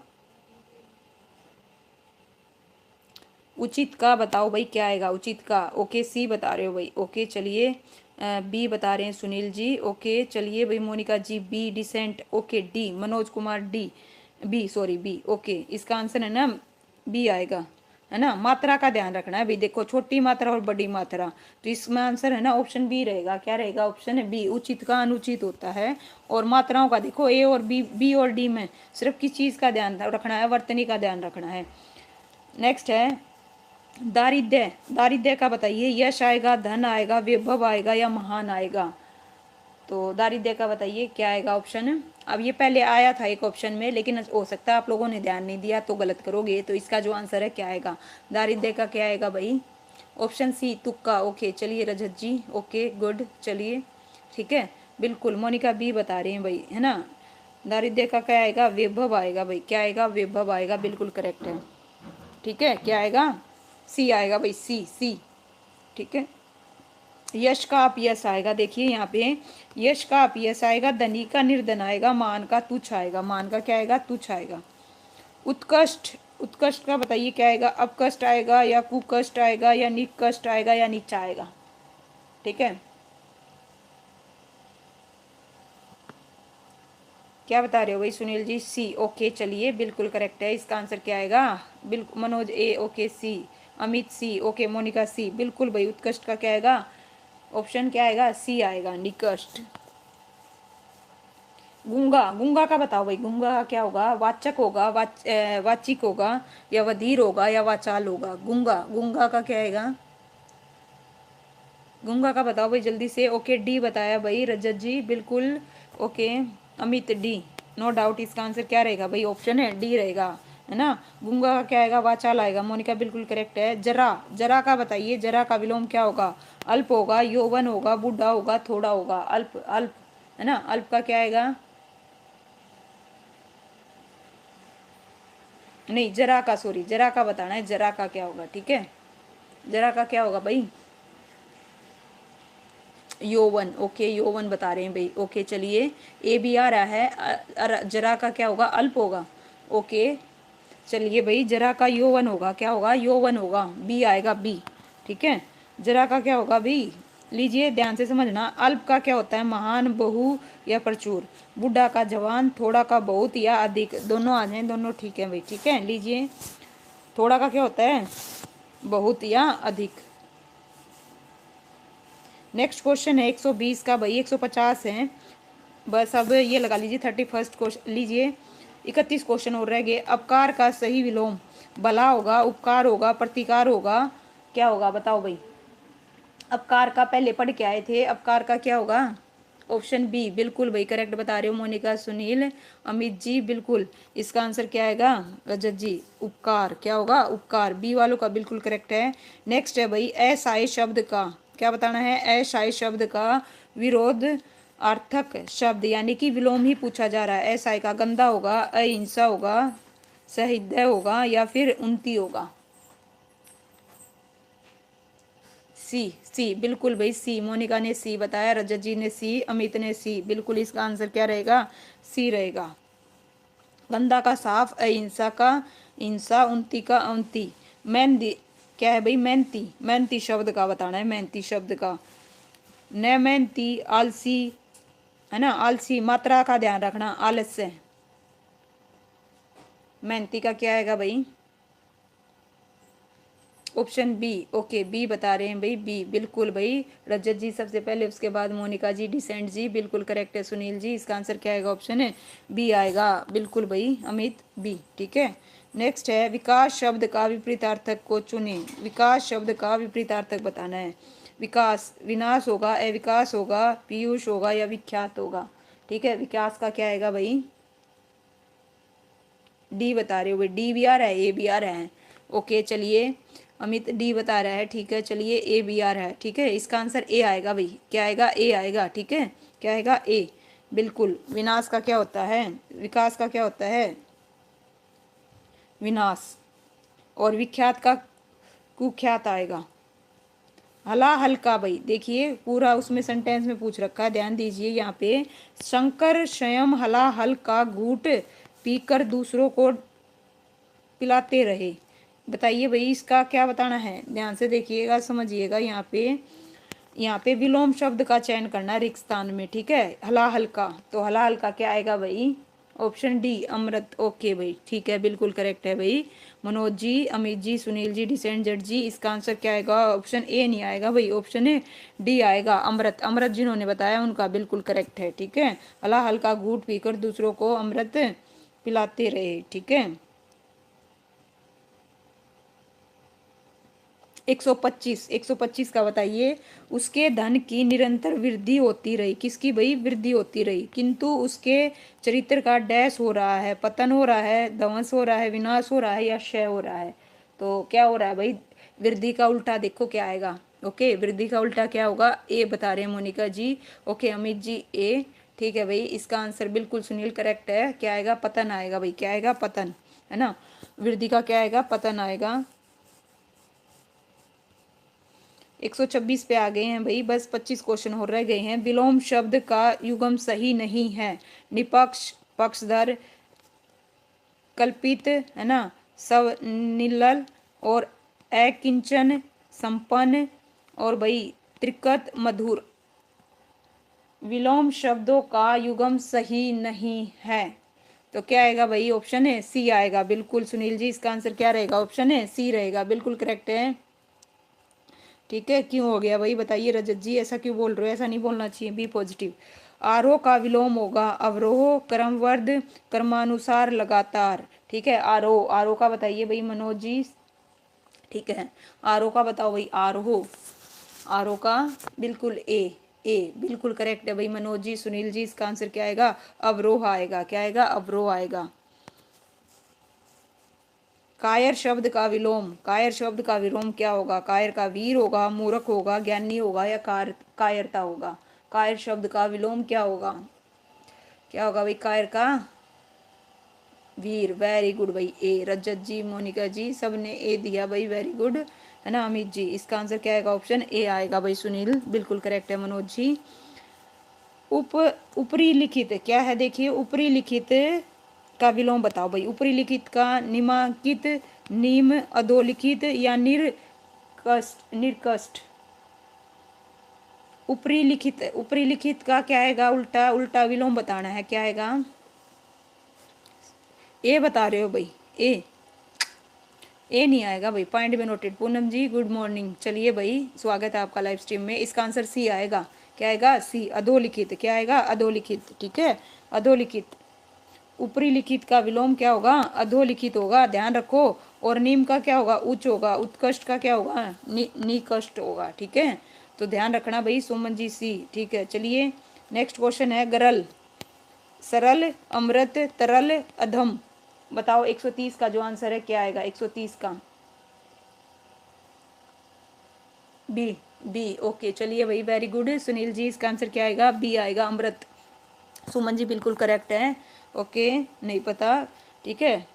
उचित का बताओ भाई क्या आएगा, उचित का। ओके, सी बता रहे हो भाई। ओके, चलिए बी बता रहे हैं सुनील जी। ओके, चलिए भाई, Monika ji B, decent. Okay, D, Manoj Kumar D, B, sorry B. Okay, इसका आंसर है ना बी आएगा, है ना। मात्रा का ध्यान रखना है भाई, देखो छोटी मात्रा और बड़ी मात्रा, तो इसमें आंसर है ना ऑप्शन बी रहेगा। क्या रहेगा, ऑप्शन है बी। उचित का अनुचित होता है, और मात्राओं का देखो ए और बी, बी और डी में सिर्फ किस चीज़ का ध्यान रखना है, वर्तनी का ध्यान रखना है। नेक्स्ट है दारिद्र्य। दारिद्र्य का बताइए, यश आएगा, धन आएगा, वैभव आएगा, या महान आएगा। तो दारिद्र्य का बताइए क्या आएगा ऑप्शन। अब ये पहले आया था एक ऑप्शन में, लेकिन हो सकता है आप लोगों ने ध्यान नहीं दिया तो गलत करोगे। तो इसका जो आंसर है क्या आएगा, दारिद्र्य का क्या आएगा भाई, ऑप्शन सी, तुक्का। ओके, चलिए रजत जी, ओके गुड, चलिए ठीक है, बिल्कुल। मोनिका बी बता रहे हैं भाई, है ना। दारिद्र्य का क्या आएगा, वैभव आएगा भाई। क्या आएगा, वैभव आएगा, बिल्कुल करेक्ट है। ठीक है, क्या आएगा, सी आएगा भाई, सी, सी। ठीक है, यश का अपयश आएगा। देखिए यहाँ पे यश का अपयश आएगा, धनी का निर्धन आएगा, मान का तुच्छ आएगा। मान का क्या आएगा, तुच्छ आएगा। उत्कृष्ट, उत्कृष्ट का बताइए क्या आएगा, अपकष्ट आएगा, या कुकष्ट आएगा, या निकष्ट आएगा, या नीचा आएगा। ठीक है, क्या बता रहे हो भाई सुनील जी, सी। ओके, चलिए बिल्कुल करेक्ट है। इसका आंसर क्या आएगा, बिल्कुल मनोज ए, ओके सी। अमित सी, ओके। मोनिका सी, बिल्कुल भाई। उत्कृष्ट का क्या आएगा, ऑप्शन क्या आएगा, सी आएगा, निकृष्ट। गूंगा, गूंगा का बताओ भाई, गूंगा का क्या होगा, वाचक होगा, वाचिक होगा, या वधीर होगा, या वाचाल होगा। गूंगा, गूंगा का क्या आएगा, गूंगा का बताओ भाई जल्दी से। ओके, डी बताया भाई रजत जी, बिल्कुल। Okay, Amit D, no doubt. इसका आंसर क्या रहेगा भाई, ऑप्शन है डी रहेगा, है ना। गूंगा का क्या आएगा, वाचाल आएगा। मोनिका बिल्कुल करेक्ट है। जरा, जरा का बताइए, जरा का विलोम क्या होगा, अल्प होगा, यौवन होगा, बूढ़ा होगा, थोड़ा होगा। अल्प, अल्प, है ना। अल्प का क्या आएगा, नहीं जरा का, सॉरी जरा का बताना है, जरा का क्या होगा, ठीक है। जरा का क्या होगा भाई, यौवन, ओके यौवन बता रहे हैं भाई, ओके चलिए। ए भी आ रहा है, जरा का क्या होगा, अल्प होगा, ओके चलिए भाई। जरा का यौवन होगा, क्या होगा, यौवन होगा, बी आएगा बी, ठीक है। जरा का क्या होगा बी, लीजिए ध्यान से समझना। अल्प का क्या होता है, महान, बहु या प्रचुर। बूढ़ा का जवान, थोड़ा का बहुत या अधिक, दोनों आ जाए, दोनों ठीक है भाई, ठीक है। लीजिए थोड़ा का क्या होता है, बहुत या अधिक। नेक्स्ट क्वेश्चन है 120 का भाई, 150 है बस। अब ये लगा लीजिए 31st क्वेश्चन, लीजिए 31 क्वेश्चन और रह गए। अपकार का सही विलोम भला होगा, उपकार होगा, प्रतिकार होगा, क्या होगा बताओ भाई। अपकार का पहले पढ़ के आए थे, अपकार का क्या होगा, ऑप्शन बी, बिल्कुल भाई करेक्ट बता रहे हो मोनिका, सुनील, अमित जी, बिल्कुल इसका आंसर क्या आएगा, रजत जी, उपकार, क्या होगा उपकार, बी वालों का बिल्कुल करेक्ट है। नेक्स्ट है भाई असाई शब्द का क्या बताना है, असाई शब्द का विरोध अर्थक शब्द यानी कि विलोम ही पूछा जा रहा है। असाई का गंदा होगा, अहिंसा होगा, सहृदय होगा या फिर उन्नति होगा। सी, सी बिल्कुल भाई सी, मोनिका ने सी बताया, रजत जी ने सी, अमित ने सी, बिल्कुल इसका आंसर क्या रहेगा, सी रहेगा। गंदा का साफ, अहिंसा का हिंसा, उन्नति का उन्नति। मेहंदी क्या है भाई, मेहनती, मेहनती शब्द का बताना है, मेहनती शब्द का। न मेहनती, आलसी, है ना, आलसी, मात्रा का ध्यान रखना, आलस्य। मेहनती का क्या आएगा भाई, ऑप्शन बी, ओके बी बता रहे हैं भाई, बी बिल्कुल भाई। रजत जी सबसे पहले, उसके बाद मोनिका जी, डिसेंट जी, बिल्कुल करेक्ट है। सुनील जी इसका आंसर क्या आएगा, ऑप्शन है बी आएगा, बिल्कुल भाई अमित बी, ठीक है। नेक्स्ट है विकास शब्द का विपरीतार्थक को चुने। विकास शब्द का विपरीतार्थक बताना है। विकास, विनाश होगा, अविकास होगा, पीयूष होगा या विख्यात होगा, ठीक है। विकास का क्या आएगा भाई, डी बता रहे हो भाई, डी भी आ रहा है, ए भी आ रहा है, ओके चलिए। अमित डी बता रहा है, ठीक है चलिए, ए भी आ रहा है, ठीक है। इसका आंसर ए आएगा भाई, क्या आएगा, ए आएगा, ठीक है, क्या आएगा, ए, बिल्कुल। विनाश का क्या होता है, विकास का क्या होता है, विनाश, और विख्यात का कुख्यात आएगा। हला हल्का भाई, देखिए पूरा उसमें सेंटेंस में पूछ रखा है, ध्यान दीजिए यहाँ पे। शंकर स्वयं हला हल का घूंट पीकर दूसरों को पिलाते रहे। बताइए भाई इसका क्या बताना है, ध्यान से देखिएगा, समझिएगा। यहाँ पे विलोम शब्द का चयन करना रिक्त स्थान में, ठीक है। हला हल्का, तो हला हल्का क्या आएगा भाई, ऑप्शन डी, अमृत, ओके भाई ठीक है, बिल्कुल करेक्ट है भाई। मनोज जी, अमित जी, सुनील जी, डिसेंट जट जी, इसका आंसर क्या आएगा, ऑप्शन ए नहीं आएगा भाई, ऑप्शन ए डी आएगा, अमृत। अमृत जिन्होंने बताया उनका बिल्कुल करेक्ट है, ठीक है। हला हल्का घूंट पीकर दूसरों को अमृत पिलाते रहे, ठीक है। 125 का बताइए। उसके धन की निरंतर वृद्धि होती रही, किसकी भाई, वृद्धि होती रही, किंतु उसके चरित्र का डैश हो रहा है, पतन हो रहा है, ध्वंस हो रहा है, विनाश हो रहा है या क्षय हो रहा है। तो क्या हो रहा है भाई, वृद्धि का उल्टा देखो क्या आएगा, ओके वृद्धि का उल्टा क्या होगा, ए बता रहे हैं मोनिका जी, ओके अमित जी ए, ठीक है भाई। इसका आंसर बिल्कुल सुनील करेक्ट है, क्या आएगा, पतन आएगा भाई, क्या आएगा, पतन, है ना। वृद्धि का क्या आएगा, पतन आएगा। 126 पे आ गए हैं भाई, बस 25 क्वेश्चन हो रह गए हैं। विलोम शब्द का युगम सही नहीं है। निपक्ष, पक्षधर, कल्पित, है ना, सवनिलल और अकिंचन, संपन्न और भाई त्रिकत, मधुर। विलोम शब्दों का युगम सही नहीं है, तो क्या आएगा भाई, ऑप्शन है सी आएगा, बिल्कुल सुनील जी इसका आंसर क्या रहेगा, ऑप्शन है सी रहेगा, बिल्कुल करेक्ट है, ठीक है। क्यों हो गया भाई बताइए रजत जी, ऐसा क्यों बोल रहे हो, ऐसा नहीं बोलना चाहिए, बी पॉजिटिव। आरोह का विलोम होगा अवरोह, क्रमबद्ध, क्रमानुसार, लगातार, ठीक है। आरोह, आरोह का बताइए भाई मनोज जी, ठीक है। आरोह का बताओ भाई, आरोह, आरोह का बिल्कुल ए, ए बिल्कुल करेक्ट है भाई मनोज जी, सुनील जी, इसका आंसर क्या आएगा, अवरोह आएगा, क्या आएगा, अवरोह आएगा। कायर शब्द का विलोम, कायर शब्द का विलोम क्या होगा, कायर का वीर होगा, मूर्ख होगा, ज्ञानी होगा या कायरता होगा। कायर शब्द का विलोम क्या होगा? क्या होगा भाई कायर का? वीर। वेरी गुड भाई, ए। रजत जी, मोनिका जी, सबने ए दिया भाई, वेरी गुड, है ना। अमित जी, इसका आंसर क्या आएगा? ऑप्शन ए आएगा भाई। सुनील बिल्कुल करेक्ट है। मनोज जी, ऊपरी लिखित क्या है? देखिए ऊपरी लिखित का विलोम बताओ भाई। ऊपरी लिखित का निम्नलिखित, निम्न, अधोलिखित या निर्कष्ट? निर्कष्ट। ऊपरी लिखित का क्या आएगा? उल्टा उल्टा विलोम बताना है, क्या आएगा? ए बता रहे हो भाई, ए नहीं आएगा भाई, पॉइंट में नोटेड। पूनम जी गुड मॉर्निंग, चलिए भाई स्वागत है आपका लाइव स्ट्रीम में। इसका आंसर सी आएगा। क्या आएगा? सी, अधोलिखित। क्या आएगा? अधोलिखित, ठीक है, अधोलिखित। ऊपरी लिखित का विलोम क्या होगा? अधोलिखित होगा, ध्यान रखो। और निम्न का क्या होगा? उच्च होगा। उत्कृष्ट का क्या होगा? निकष्ट होगा, ठीक है, तो ध्यान रखना भाई। सुमन जी सी, ठीक है। चलिए नेक्स्ट क्वेश्चन है गरल, सरल, अमृत, तरल, अधम। बताओ 130 का जो आंसर है क्या आएगा? 130 का बी, बी, ओके। चलिए भाई वेरी गुड। सुनील जी, इसका आंसर क्या आएगा? बी आएगा, अमृत। सुमन जी बिल्कुल करेक्ट है, ओके। नहीं पता, ठीक है।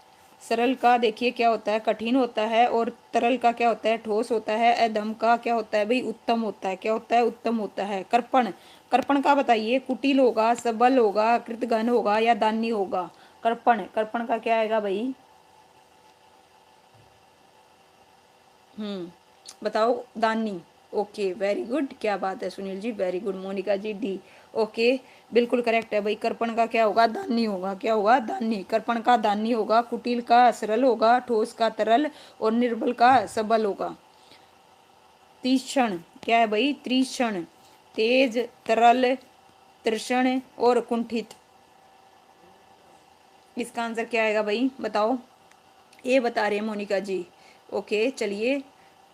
सरल का देखिए क्या होता है? कठिन होता है। और तरल का क्या होता है? ठोस होता है। अधम का क्या होता है भाई? उत्तम होता है। क्या होता है? उत्तम होता है। कर्पण, कर्पण का बताइए। कुटिल होगा, सबल होगा, कृतघ्न होगा या दानी होगा? कर्पण, कर्पण का क्या आएगा भाई? बताओ। दानी, ओके वेरी गुड, क्या बात है Sunil ji, very good. Monika ji D, okay बिल्कुल करेक्ट है भाई। कर्पण का क्या होगा? दानी होगा। क्या होगा? दानी। कर्पण का दानी होगा। कुटिल का सरल होगा। ठोस का तरल और निर्बल का सबल होगा। तीक्ष्ण क्या है भाई? तीक्ष्ण, तेज, तरल, तृषण और कुंठित। इसका आंसर क्या आएगा भाई? बताओ। ये बता रहे हैं मोनिका जी, ओके। चलिए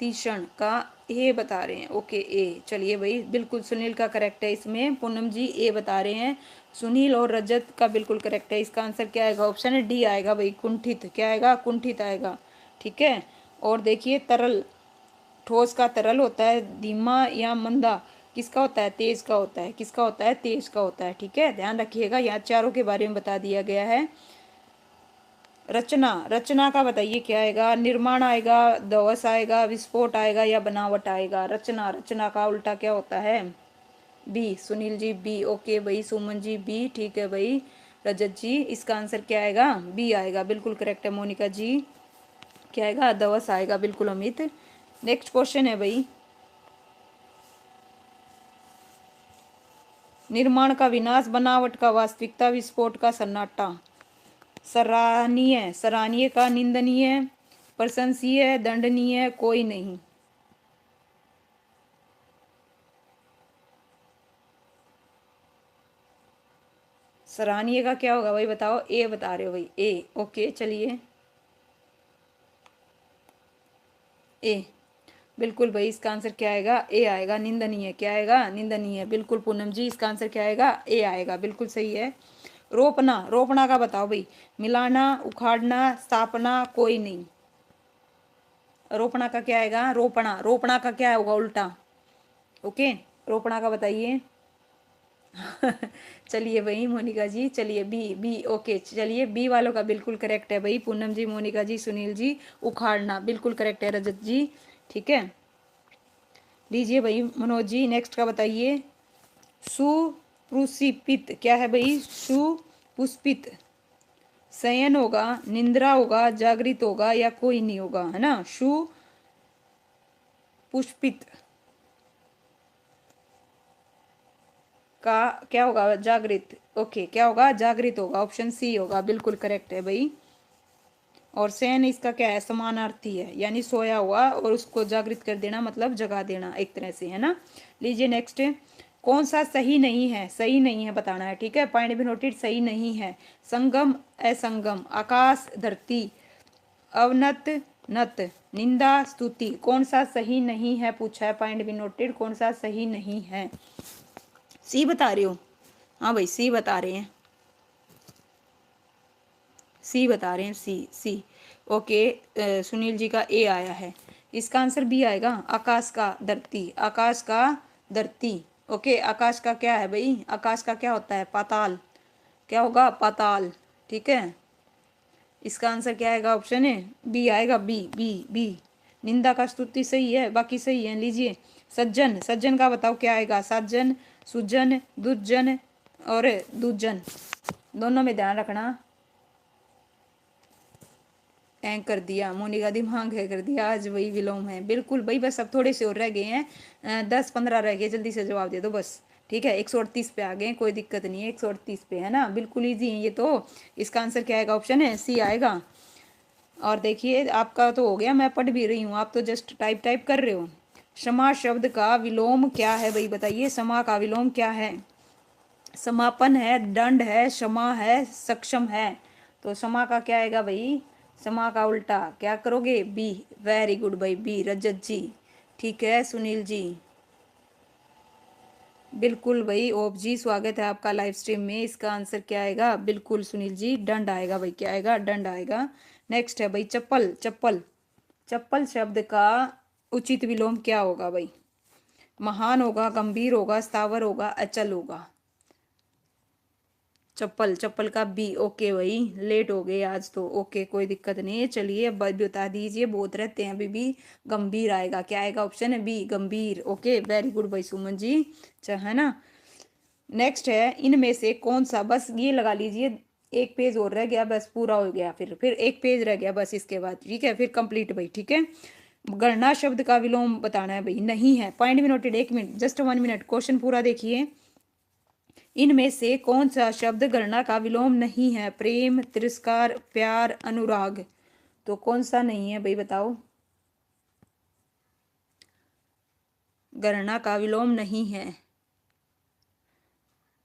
तीक्ष्ण का ए बता रहे हैं, ओके ए। चलिए भाई बिल्कुल सुनील का करेक्ट है इसमें। पूनम जी ए बता रहे हैं। सुनील और रजत का बिल्कुल करेक्ट है। इसका आंसर क्या आएगा? ऑप्शन डी आएगा भाई, कुंठित। क्या आएगा? कुंठित आएगा, ठीक है। और देखिए तरल, ठोस का तरल होता है। धीमा या मंदा किसका होता है? तेज का होता है। किसका होता है? तेज का होता है, ठीक है, ध्यान रखिएगा। यहाँ चारों के बारे में बता दिया गया है। रचना, रचना का बताइए क्या आएगा? निर्माण आएगा, ध्वंस आएगा, विस्फोट आएगा या बनावट आएगा? रचना, रचना का उल्टा क्या होता है? B. Sunil ji B, okay भाई। सुमन जी बी, ठीक है भाई। रजत जी, इसका आंसर क्या आएगा? बी आएगा, बिल्कुल करेक्ट है। मोनिका जी क्या आएगा? ध्वंस आएगा, बिल्कुल अमित। नेक्स्ट क्वेश्चन है भाई, निर्माण का विनाश, बनावट का वास्तविकता, विस्फोट का सन्नाटा। सराहनीय, सराहनीय का निंदनीय, प्रशंसीय, दंडनीय, कोई नहीं। सराहनीय का क्या होगा भाई? बताओ। ए बता रहे हो भाई, ए, ओके। चलिए ए, बिल्कुल भाई। इसका आंसर क्या आएगा? ए आएगा, निंदनीय। क्या आएगा? निंदनीय, बिल्कुल। पूनम जी, इसका आंसर क्या आएगा? ए आएगा, बिल्कुल सही है। रोपना, रोपना का बताओ भाई। मिलाना, उखाड़ना, स्थापना, कोई नहीं। रोपना का क्या आएगा? रोपना, रोपना का क्या होगा उल्टा? ओके, रोपना का बताइए। चलिए भाई मोनिका जी, चलिए बी, बी, ओके। चलिए बी वालों का बिल्कुल करेक्ट है भाई। पूनम जी, मोनिका जी, सुनील जी। उखाड़ना बिल्कुल करेक्ट है। रजत जी, ठीक है। लीजिए भाई मनोज जी, नेक्स्ट का बताइए। सुपुष्पित क्या है भाई? सुपुष्पित शयन होगा, निंद्रा होगा, जागृत होगा या कोई नहीं होगा, है ना। सुपुष्पित का क्या होगा? जागृत, ओके। क्या होगा? जागृत होगा, ऑप्शन सी होगा, बिल्कुल करेक्ट है भाई। और शयन इसका क्या है? समानार्थी है, यानी सोया हुआ और उसको जागृत कर देना, मतलब जगा देना एक तरह से, है ना। लीजिए नेक्स्ट, कौन सा सही नहीं है? सही नहीं है बताना है, ठीक है, पॉइंट भी नोटेड। सही नहीं है। संगम, असंगम, आकाश, धरती, अवनत, नत, निंदा, स्तुति। कौन सा सही नहीं है पूछा है, पॉइंट भी नोटेड। कौन सा सही नहीं है? सी बता रहे हो? हाँ भाई सी बता रहे हैं, सी बता रहे हैं, सी, सी, ओके। सुनील जी का ए आया है। इसका आंसर बी आएगा, आकाश का धरती, आकाश का धरती। ओके, आकाश का क्या है भाई, आकाश का क्या होता है, पाताल। क्या होगा, पाताल। ठीक है, इसका आंसर क्या आएगा, ऑप्शन है बी आएगा, बी बी बी। निंदा का स्तुति सही है, बाकी सही है, लीजिए। सज्जन, सज्जन का बताओ क्या आएगा, सज्जन, सुजन, दुर्जन और दुर्जन, दोनों में ध्यान रखना। हैंग कर दिया, मोनिका दिमाग है कर दिया, आज वही विलोम है, बिल्कुल भाई। बस अब थोड़े से और रह गए हैं, 10-15 रह गए, जल्दी से जवाब दे दो बस। ठीक है, 138 पे आ गए, कोई दिक्कत नहीं है, 138 पे है ना, बिल्कुल इजी है ये तो। इसका आंसर क्या आएगा, ऑप्शन है सी आएगा। और देखिए आपका तो हो गया, मैं पढ़ भी रही हूँ, आप तो जस्ट टाइप टाइप कर रहे हो। क्षमा शब्द का विलोम क्या है भाई, बताइए, क्षमा का विलोम क्या है। समापन है, दंड है, क्षमा है, सक्षम है। तो क्षमा का क्या आएगा भाई, क्षमा का उल्टा क्या करोगे, बी। वेरी गुड भाई, बी, रजत जी। ठीक है सुनील जी, बिल्कुल भाई। ओप जी, स्वागत है आपका लाइव स्ट्रीम में। इसका आंसर क्या आएगा, बिल्कुल सुनील जी, दंड आएगा भाई, क्या आएगा, दंड आएगा। नेक्स्ट है भाई चप्पल, चप्पल। चप्पल शब्द का उचित विलोम क्या होगा भाई, महान होगा, गंभीर होगा, स्थावर होगा, अचल होगा। चप्पल, चप्पल का बी। ओके भाई, लेट हो गए आज तो, ओके कोई दिक्कत नहीं है, चलिए अब बता दीजिए, बहुत रहते हैं अभी भी। गंभीर आएगा, क्या आएगा, ऑप्शन है बी, गंभीर। ओके वेरी गुड भाई सुमन जी, अच्छा है ना। नेक्स्ट है, इनमें से कौन सा, बस ये लगा लीजिए, एक पेज और रह गया, बस पूरा हो गया, फिर एक पेज रह गया बस इसके बाद, ठीक है, फिर कंप्लीट भाई, ठीक है। गणना शब्द का विलोम बताना है भाई, नहीं है, पॉइंट भी noted, 1 minute, just 1 minute, question पूरा देखिए। इनमें से कौन सा शब्द गणना का विलोम नहीं है, प्रेम, तिरस्कार, प्यार, अनुराग। तो कौन सा नहीं है भाई बताओ, गणना का विलोम नहीं है,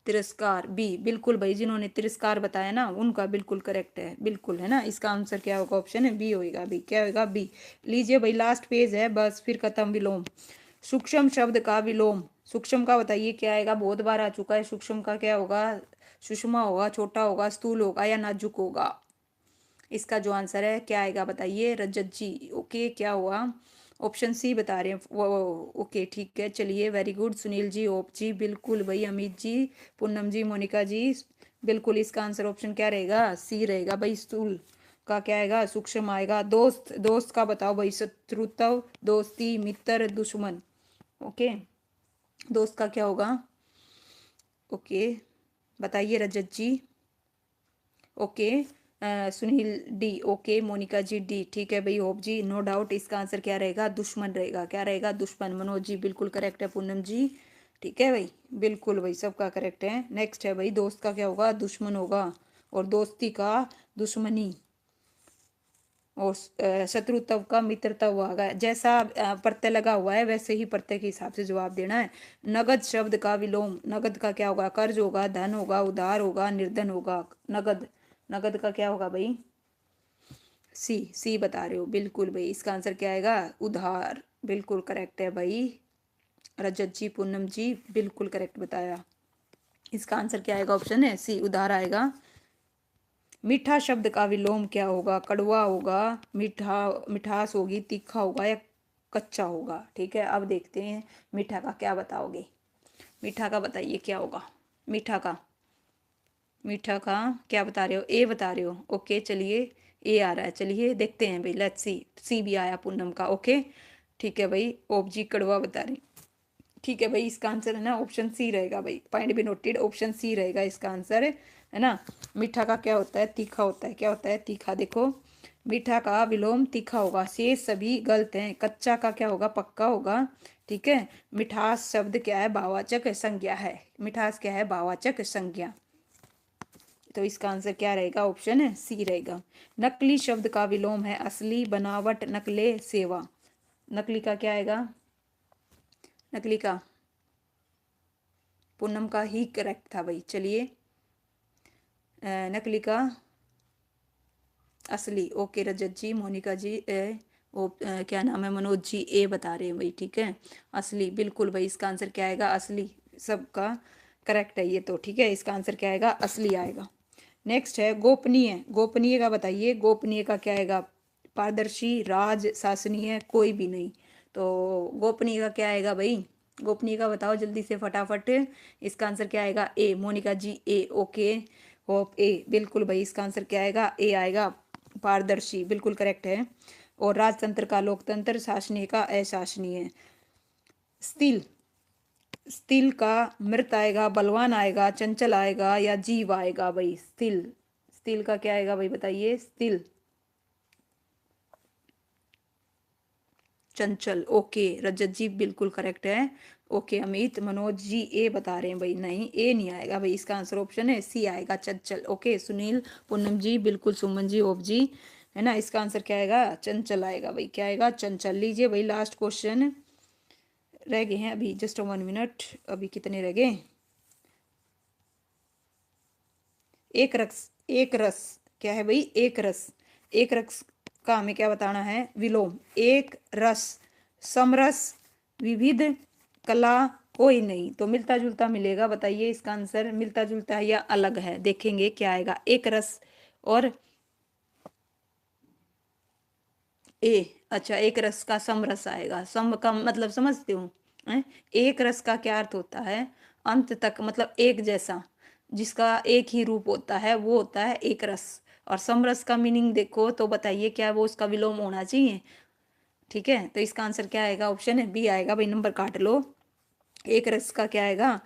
तिरस्कार, बी, बिल्कुल भाई, जिन्होंने तिरस्कार बताया ना उनका बिल्कुल करेक्ट है, बिल्कुल है ना। इसका आंसर क्या होगा, ऑप्शन है बी होगा, बी, क्या होगा, बी। लीजिए भाई, लास्ट पेज है बस, फिर खत्म विलोम। सूक्ष्म शब्द का विलोम, सूक्ष्म का बताइए क्या आएगा, बहुत बार आ चुका है, सूक्ष्म का क्या होगा, सुषमा होगा, छोटा होगा, स्थूल होगा या नाजुक होगा। इसका जो आंसर है क्या आएगा बताइए, रजत जी। ओके, क्या हुआ, ऑप्शन सी बता रहे हैं वो। ओके ठीक है, चलिए वेरी गुड, सुनील जी, ओप जी, बिल्कुल भाई, अमित जी, पूनम जी, मोनिका जी, बिल्कुल इसका आंसर ऑप्शन क्या रहेगा, सी रहेगा भाई, स्थूल का क्या आएगा, सूक्ष्म आएगा। दोस्त, दोस्त का बताओ भाई, शत्रुत्व, दोस्ती, मित्र, दुश्मन। ओके, दोस्त का क्या होगा, ओके बताइए Rajat ji. Okay, Sunil D, okay Monika ji D, ठीक है भाई, होप जी, नो डाउट इसका आंसर क्या रहेगा, दुश्मन रहेगा, क्या रहेगा, दुश्मन। मनोज जी बिल्कुल करेक्ट है, पूनम जी, ठीक है भाई, बिल्कुल भाई, सबका करेक्ट है। नेक्स्ट है भाई, दोस्त का क्या होगा, दुश्मन होगा, और दोस्ती का दुश्मनी, और शत्रुत्व का मित्रत्व होगा। जैसा प्रत्यय लगा हुआ है वैसे ही प्रत्यय के हिसाब से जवाब देना है। नगद शब्द का विलोम, नगद का क्या होगा, कर्ज होगा, धन होगा, उधार होगा, निर्धन होगा। नगद, नगद का क्या होगा भाई, सी, सी बता रहे हो, बिल्कुल भाई, इसका आंसर क्या आएगा, उधार, बिल्कुल करेक्ट है भाई। रजत जी, पूनम जी, बिल्कुल करेक्ट बताया। इसका आंसर क्या आएगा, ऑप्शन है सी, उधार आएगा। मीठा शब्द का विलोम क्या होगा, कड़वा होगा, मीठा, मिठास होगी, तीखा होगा या कच्चा होगा। ठीक है, अब देखते हैं मीठा का क्या बताओगे, मीठा का बताइए क्या होगा, मीठा का, मीठा का क्या बता रहे हो, ए बता रहे हो। ओके चलिए, ए आ रहा है, चलिए देखते हैं भाई, लेट्स सी। सी भी आया पूनम का, ओके ठीक है भाई। ओपजी कड़वा बता रही, ठीक है भाई, इसका आंसर है ना ऑप्शन सी रहेगा भाई, पॉइंट भी नोटेड, ऑप्शन सी रहेगा इसका आंसर, है ना। मीठा का क्या होता है, तीखा होता है, क्या होता है, तीखा। देखो, मीठा का विलोम तीखा होगा, शेष सभी गलत हैं। कच्चा का क्या होगा, पक्का होगा, ठीक है। मिठास शब्द क्या है, भाववाचक संज्ञा है, मिठास क्या है, भाववाचक संज्ञा। तो इसका आंसर क्या रहेगा, ऑप्शन है सी रहेगा। नकली शब्द का विलोम है असली, बनावट, नकले, सेवा। नकली का क्या आएगा, नकली का, पूनम का ही करेक्ट था भाई, चलिए। नकली का असली, ओके रजत जी, मोनिका जी, क्या नाम है, मनोज जी, ए बता रहे हैं भाई, ठीक है। असली, बिल्कुल भाई, इसका आंसर क्या आएगा, असली, सबका करेक्ट है ये तो, ठीक है। इसका आंसर क्या आएगा, असली आएगा। नेक्स्ट है गोपनीय, गोपनीय का बताइए, गोपनीय का क्या आएगा, पारदर्शी, राज, शासनीय, कोई भी नहीं। तो गोपनीय का क्या आएगा भाई, गोपनीय का बताओ जल्दी से फटाफट। इसका आंसर क्या आएगा? ए। मोनिका जी ए। ओके, होप ए। बिल्कुल भाई, इसका आंसर क्या आएगा? ए आएगा, पारदर्शी, बिल्कुल करेक्ट है। और राजतंत्र का लोकतंत्र, शासनीय का अशासनीय। स्थिल, स्थिल का मृत आएगा, बलवान आएगा, चंचल आएगा या जीव आएगा भाई? स्थिल, स्थिल का क्या आएगा भाई बताइए? स्थिल, चंचल। ओके, रजत जी बिल्कुल करेक्ट है। ओके अमित, मनोज जी ए बता रहे हैं भाई, नहीं ए नहीं आएगा भाई, इसका आंसर ऑप्शन है सी आएगा, चंचल। ओके सुनील, पूनम जी बिल्कुल, सुमन जी, ओप जी, है ना, इसका आंसर क्या आएगा? चंचल आएगा भाई। क्या आएगा? चंचल। लीजिए भाई लास्ट क्वेश्चन रह गए हैं अभी, जस्ट 1 मिनट। अभी कितने रह गए? एक रस, एक रस क्या है भाई? एक रस। एक रस का हमें क्या बताना है? विलोम। एक रस, समरस, विविध, कला, कोई नहीं। तो मिलता जुलता मिलेगा, बताइए इसका आंसर मिलता जुलता है या अलग है? देखेंगे क्या आएगा। एक रस और ए। अच्छा, एक रस का समरस आएगा। सम का मतलब समझते हो हैं? एक रस का क्या अर्थ होता है? अंत तक, मतलब एक जैसा, जिसका एक ही रूप होता है वो होता है एक रस। और समरस का मीनिंग देखो तो बताइए क्या वो उसका विलोम होना चाहिए? ठीक है, तो इसका आंसर क्या आएगा? ऑप्शन है बी आएगा भाई, नंबर काट लो। एक रस का क्या आएगा?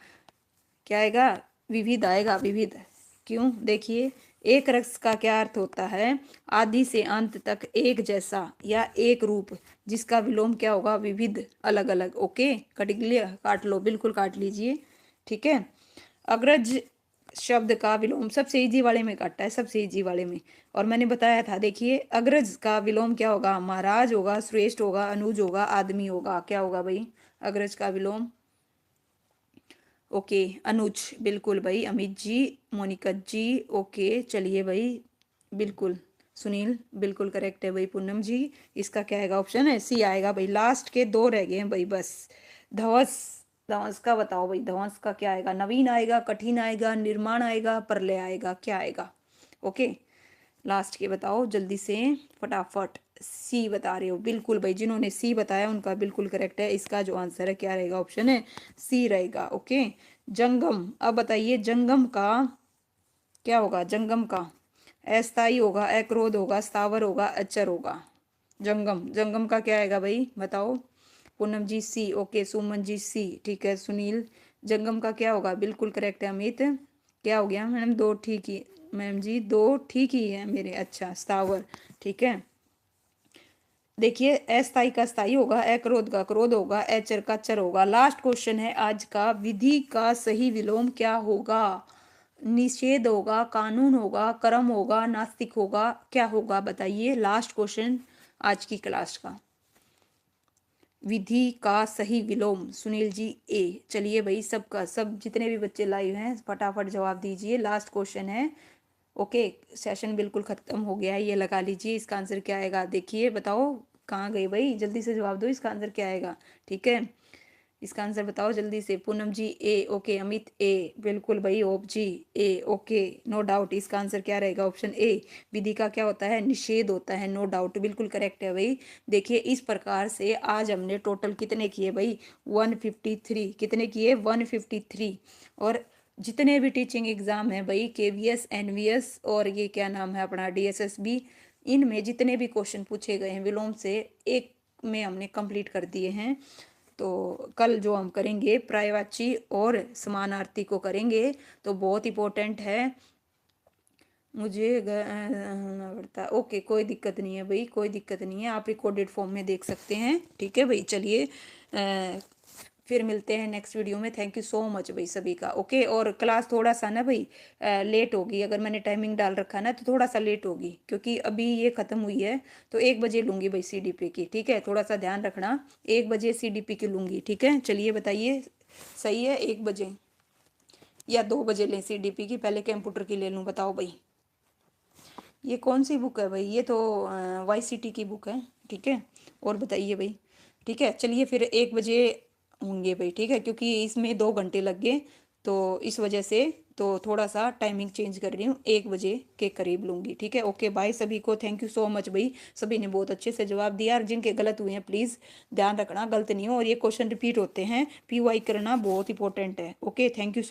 क्या आएगा? विविध आएगा, विविध। क्यों? देखिए, एक रस का क्या अर्थ होता है? आदि से अंत तक एक जैसा या एक रूप, जिसका विलोम क्या होगा? विविध, अलग अलग। ओके, कट लिया? काट लो, बिल्कुल काट लीजिए। ठीक है, अग्रज शब्द का विलोम सबसे इजी वाले में काटा है, सबसे इजी वाले में। और मैंने बताया था, देखिए अग्रज का विलोम क्या होगा? महाराज होगा, श्रेष्ठ होगा, अनुज होगा, आदमी होगा। क्या होगा भाई अग्रज का विलोम? ओके अनुज, बिल्कुल भाई। अमित जी, मोनिका जी, ओके चलिए भाई, बिल्कुल। सुनील बिल्कुल करेक्ट है भाई। पूनम जी, इसका क्या आएगा? ऑप्शन है सी आएगा भाई। लास्ट के दो रह गए हैं भाई बस। धवस, धवस का बताओ भाई, धवस का क्या आएगा? नवीन आएगा, कठिन आएगा, निर्माण आएगा, प्रलय आएगा? क्या आएगा? ओके, लास्ट के बताओ जल्दी से फटाफट। सी बता रहे हो, बिल्कुल भाई, जिन्होंने सी बताया उनका बिल्कुल करेक्ट है। इसका जो आंसर है क्या रहेगा? ऑप्शन है सी रहेगा। ओके, जंगम, अब बताइए जंगम का क्या होगा? जंगम का अस्थाई होगा, अक्रोध होगा, स्थावर होगा, अचर होगा? जंगम, जंगम का क्या आएगा भाई बताओ? पूनम जी सी। ओके, सुमन जी सी। ठीक है सुनील, जंगम का क्या होगा? बिल्कुल करेक्ट है। अमित, क्या हो गया मैडम? दो ठीक ही, मैम जी दो ठीक ही है मेरे। अच्छा, स्थावर, ठीक है। देखिए, अस्थाई का स्थाई होगा, अक्रोध का क्रोध होगा, अचर का चर होगा। लास्ट क्वेश्चन है आज का, विधि का सही विलोम क्या होगा? निषेध होगा, कानून होगा, कर्म होगा, नास्तिक होगा? क्या होगा बताइए? लास्ट क्वेश्चन आज की क्लास का, विधि का सही विलोम। सुनील जी ए। चलिए भाई, सबका सब जितने भी बच्चे लाइव हैं फटाफट जवाब दीजिए, लास्ट क्वेश्चन है। ओके, सेशन बिल्कुल खत्म हो गया है, ये लगा लीजिए। इसका आंसर क्या आएगा? देखिए बताओ, कहाँ गए भाई? जल्दी से जवाब दो, इसका आंसर क्या आएगा? ठीक है, इसका आंसर बताओ जल्दी से। पूनम जी ए। ओके, अमित ए, बिल्कुल भाई। ओप जी ए। ओके, नो डाउट, इसका आंसर क्या रहेगा? Option A. विधि का क्या होता है? निषेध होता है, नो डाउट, बिल्कुल करेक्ट है भाई। देखिए, इस प्रकार से आज हमने टोटल कितने किए भाई? 153। कितने किए? 153। और जितने भी टीचिंग एग्जाम है भाई, केवीएस, एनवीएस और ये क्या नाम है अपना, डीएसएसबी, इनमें जितने भी क्वेश्चन पूछे गए हैं विलोम से, एक में हमने कंप्लीट कर दिए हैं। तो कल जो हम करेंगे पर्यायवाची और समानार्थी को करेंगे, तो बहुत इंपॉर्टेंट है। मुझे होना पड़ता। ओके, कोई दिक्कत नहीं है भाई, कोई दिक्कत नहीं है, आप रिकॉर्डेड फॉर्म में देख सकते हैं। ठीक है भाई, चलिए फिर मिलते हैं नेक्स्ट वीडियो में। थैंक यू सो मच भाई सभी का। ओके, और क्लास थोड़ा सा ना भाई लेट होगी, अगर मैंने टाइमिंग डाल रखा है ना तो थोड़ा सा लेट होगी, क्योंकि अभी ये ख़त्म हुई है। तो 1 बजे लूँगी भाई सीडीपी की, ठीक है, थोड़ा सा ध्यान रखना। 1 बजे सीडीपी की लूँगी, ठीक है। चलिए बताइए, सही है 1 बजे या 2 बजे लें सीडीपी की? पहले कंप्यूटर की ले लूँ, बताओ भाई। ये कौन सी बुक है भाई? ये तो वाईसीटी की बुक है, ठीक है। और बताइए भाई, ठीक है। चलिए फिर 1 बजे होंगे भाई, ठीक है, क्योंकि इसमें 2 घंटे लग गए, तो इस वजह से तो थोड़ा सा टाइमिंग चेंज कर रही हूँ, 1 बजे के करीब लूंगी। ठीक है, ओके बाय सभी को, थैंक यू सो मच भाई, सभी ने बहुत अच्छे से जवाब दिया। और जिनके गलत हुए हैं प्लीज ध्यान रखना गलत नहीं हो, और ये क्वेश्चन रिपीट होते हैं, PY करना बहुत इंपॉर्टेंट है। Okay, thank you.